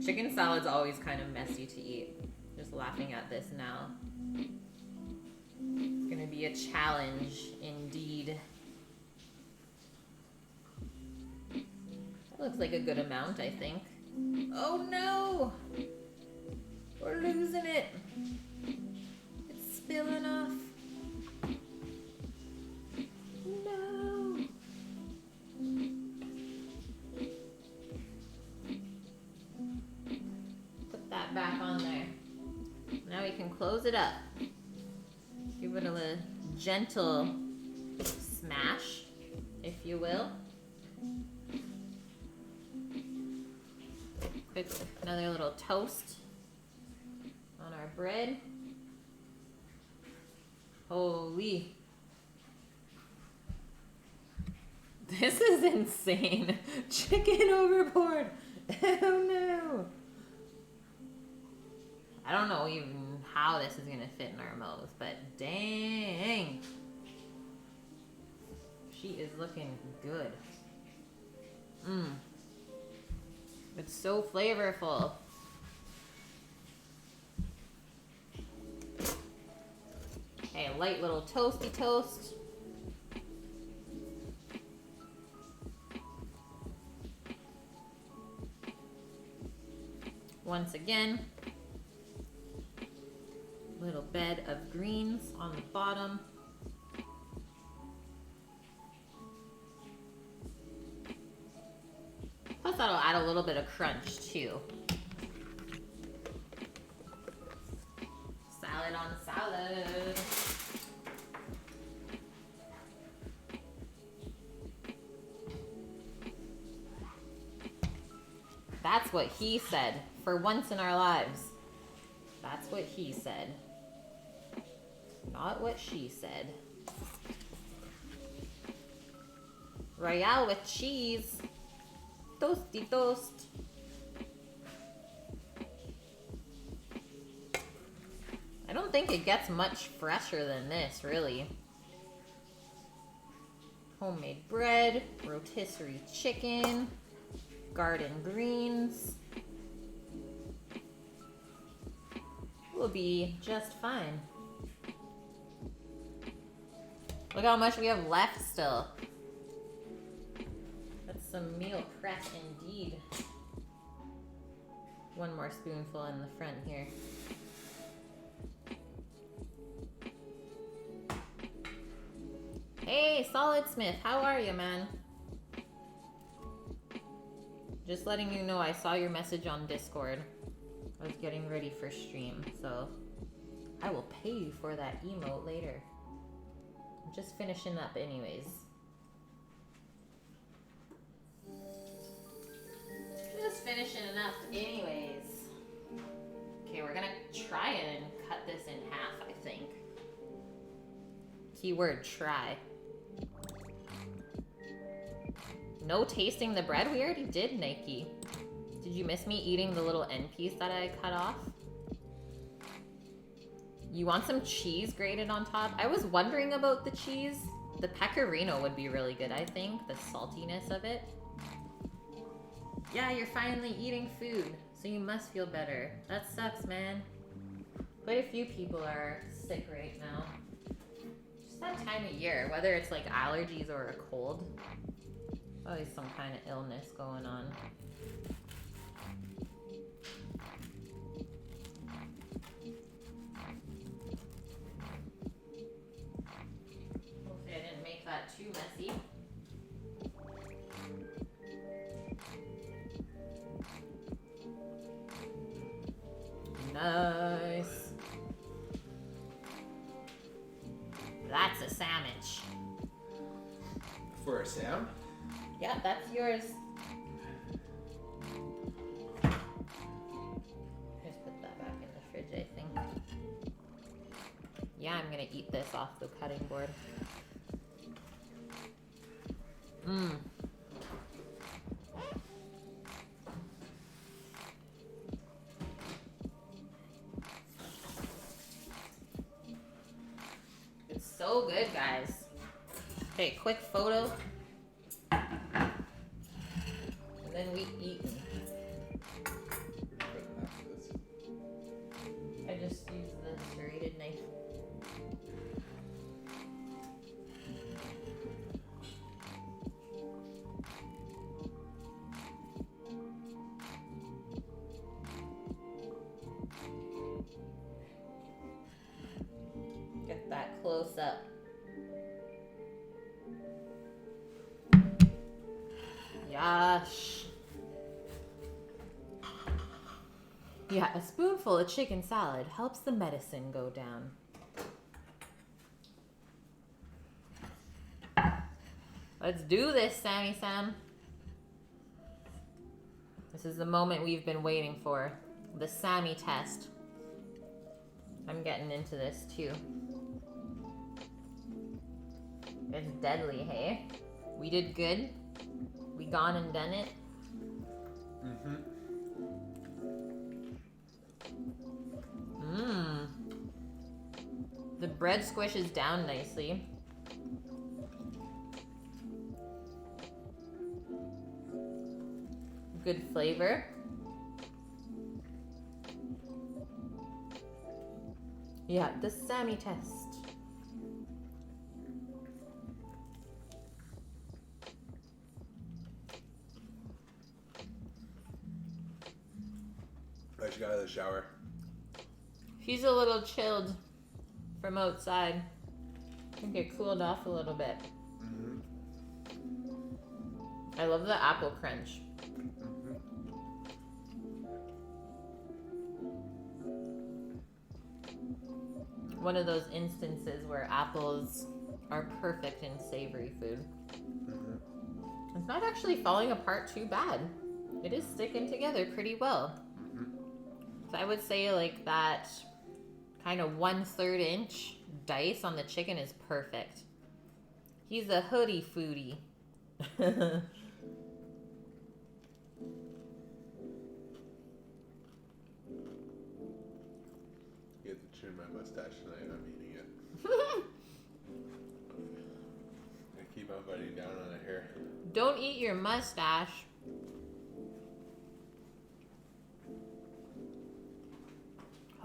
Chicken salad's always kind of messy to eat. Just laughing at this now. It's gonna be a challenge indeed. That looks like a good amount, I think. Oh no! We're losing it. It's spilling off. No! Put that back on there. Now we can close it up. Give it a gentle smash, if you will. Quick, another little toast on our bread. Holy. This is insane. Chicken overboard. Oh no. I don't know even how this is gonna fit in our mouths, but dang. She is looking good. Mmm. It's so flavorful. Okay, a light little toasty toast. Once again, little bed of greens on the bottom. Plus that'll add a little bit of crunch too. Salad on salad. That's what he said. For once in our lives. That's what he said. Not what she said. Royale with cheese. toasty toast. I don't think it gets much fresher than this, really. Homemade bread, rotisserie chicken, garden greens. Will be just fine. Look how much we have left still. That's some meal prep indeed. One more spoonful in the front here. Hey, Solid Smith, how are you, man? Just letting you know I saw your message on Discord. I was getting ready for stream, so I will pay you for that emote later. I'm just finishing up anyways. Just finishing up anyways. Okay, we're gonna try it and cut this in half, I think. Keyword try. No tasting the bread? We already did, Nike. Did you miss me eating the little end piece that I cut off? You want some cheese grated on top? I was wondering about the cheese. The pecorino would be really good, I think. The saltiness of it. Yeah, you're finally eating food, so you must feel better. That sucks, man. Quite a few people are sick right now. Just that time of year, whether it's like allergies or a cold. Always some kind of illness going on. Hopefully I didn't make that too messy. Nice. That's a sandwich. For a Sam? Yeah, that's yours. Just put that back in the fridge, I think. Yeah, I'm gonna eat this off the cutting board. Mmm. It's so good, guys. Okay, quick photo. And then we eatin'. I just used the serrated knife. Get that close up. Yash. Yeah, a spoonful of chicken salad helps the medicine go down. Let's do this, Sammy Sam. This is the moment we've been waiting for. The Sammy test. I'm getting into this too. It's deadly, hey? We did good. We gone and done it. Mm-hmm. Mmm. The bread squishes down nicely. Good flavor. Yeah, the Sammy test. I just got out of the shower. She's a little chilled from outside. I think it cooled off a little bit. Mm-hmm. I love the apple crunch. Mm-hmm. One of those instances where apples are perfect in savory food. Mm-hmm. It's not actually falling apart too bad. It is sticking together pretty well. Mm-hmm. So I would say like that kind of 1/3 inch dice on the chicken is perfect. He's a hoodie foodie. trim my mustache tonight. I'm eating it. I keep on biting down on it here. Don't eat your mustache.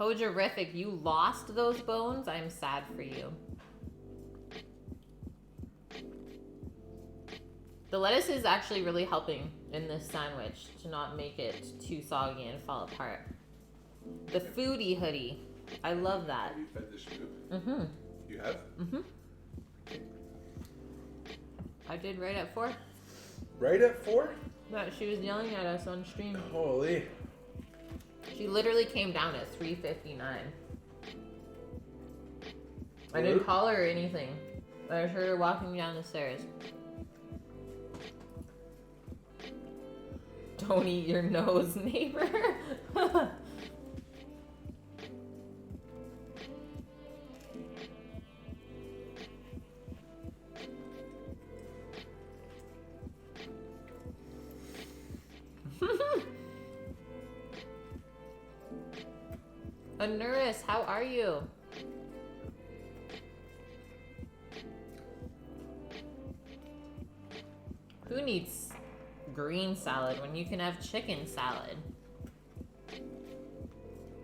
Hojerific, you lost those bones? I'm sad for you. The lettuce is actually really helping in this sandwich to not make it too soggy and fall apart. The foodie hoodie. I love that. Have you fed the sheep? Mm-hmm. You have? Mm-hmm. I did right at 4. Right at 4? But she was yelling at us on stream. Holy. She literally came down at 3:59. I didn't call her or anything. I just heard her walking down the stairs. Don't eat your nose, neighbor. Anuris, how are you? Who needs green salad when you can have chicken salad?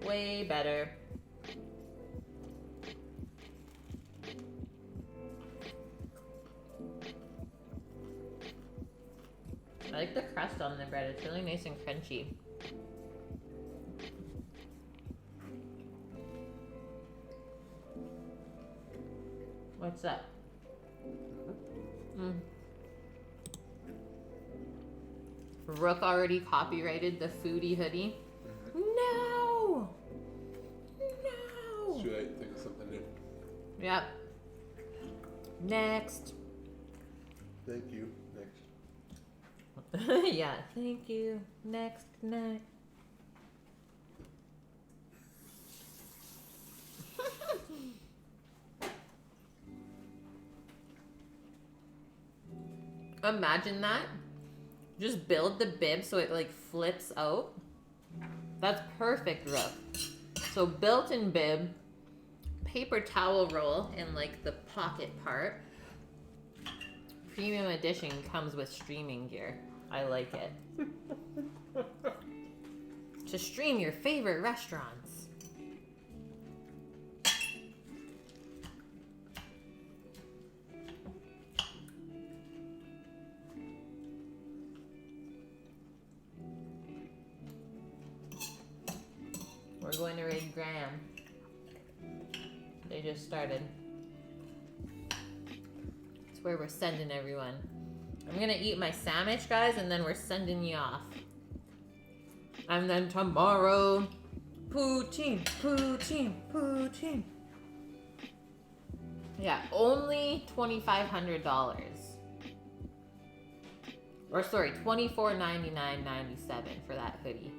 Way better. I like the crust on the bread. It's really nice and crunchy. What's that? Rook already copyrighted the foodie hoodie. No! No! Should I think of something new? Yep. Next. Thank you. Next. Yeah, thank you. Next. Imagine that. Just build the bib so it like flips out. That's perfect, Rook. So built-in bib, paper towel roll in like the pocket part. Premium edition comes with streaming gear. I like it. To stream your favorite restaurants. We're going to raid Graham. They just started. It's where we're sending everyone. I'm gonna eat my sandwich, guys, and then we're sending you off. And then tomorrow, poutine. Yeah, only $2,500. Or sorry, $24.99.97 for that hoodie.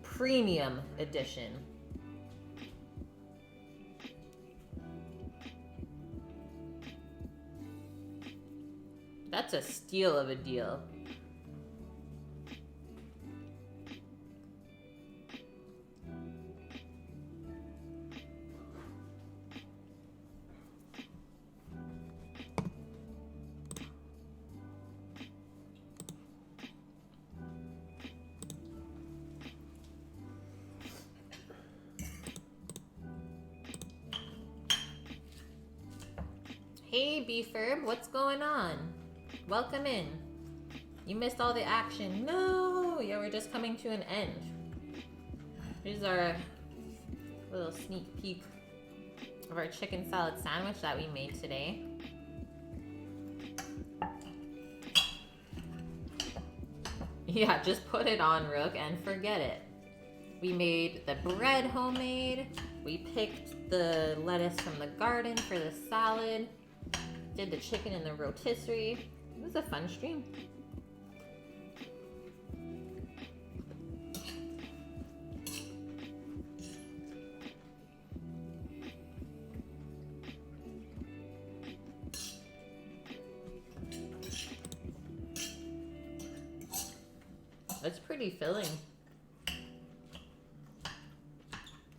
Premium edition. That's a steal of a deal. Hey, Beeferb, what's going on? Welcome in. You missed all the action. No! Yeah, we're just coming to an end. Here's our little sneak peek of our chicken salad sandwich that we made today. Yeah, just put it on, Rook, and forget it. We made the bread homemade. We picked the lettuce from the garden for the salad. Did the chicken in the rotisserie. It was a fun stream. That's pretty filling.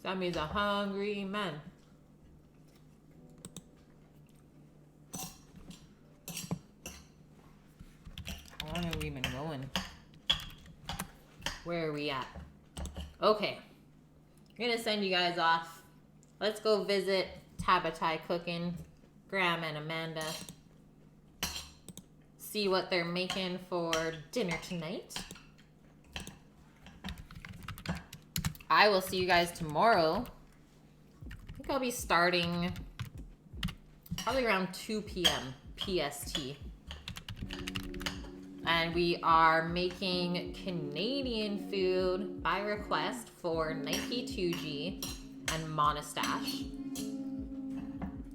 Sammy's a hungry man. How long have we been going? Where are we at? Okay. I'm gonna send you guys off. Let's go visit Tabatai Cooking, Graham and Amanda. See what they're making for dinner tonight. I will see you guys tomorrow. I think I'll be starting probably around 2 p.m. PST. And we are making Canadian food by request for Nike 2G and Monastache.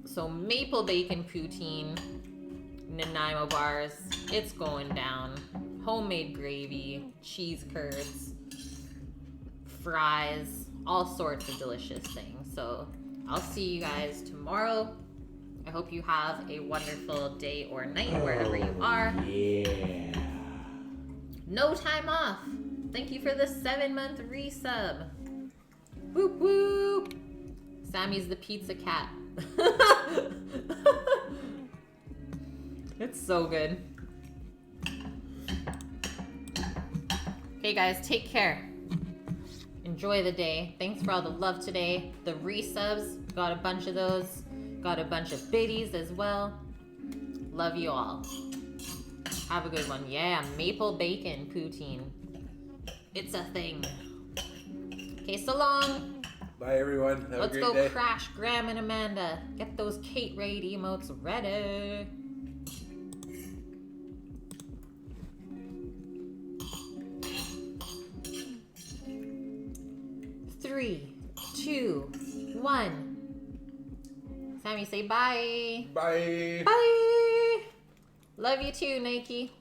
So maple bacon poutine, Nanaimo bars, it's going down. Homemade gravy, cheese curds, fries, all sorts of delicious things. So I'll see you guys tomorrow. I hope you have a wonderful day or night wherever you are. Yeah. No time off. Thank you for the 7-month resub. Whoop whoop. Sammy's the pizza cat. It's so good. Okay guys, take care. Enjoy the day. Thanks for all the love today. The resubs, got a bunch of those. Got a bunch of biddies as well. Love you all. Have a good one. Yeah, maple bacon poutine. It's a thing. Okay, so long. Bye, everyone. Have Let's a great go day. crash Graham and Amanda. Get those Kate Raid emotes ready. Three, 2, 1. Sammy, say bye. Bye. Bye. Love you too, Nike.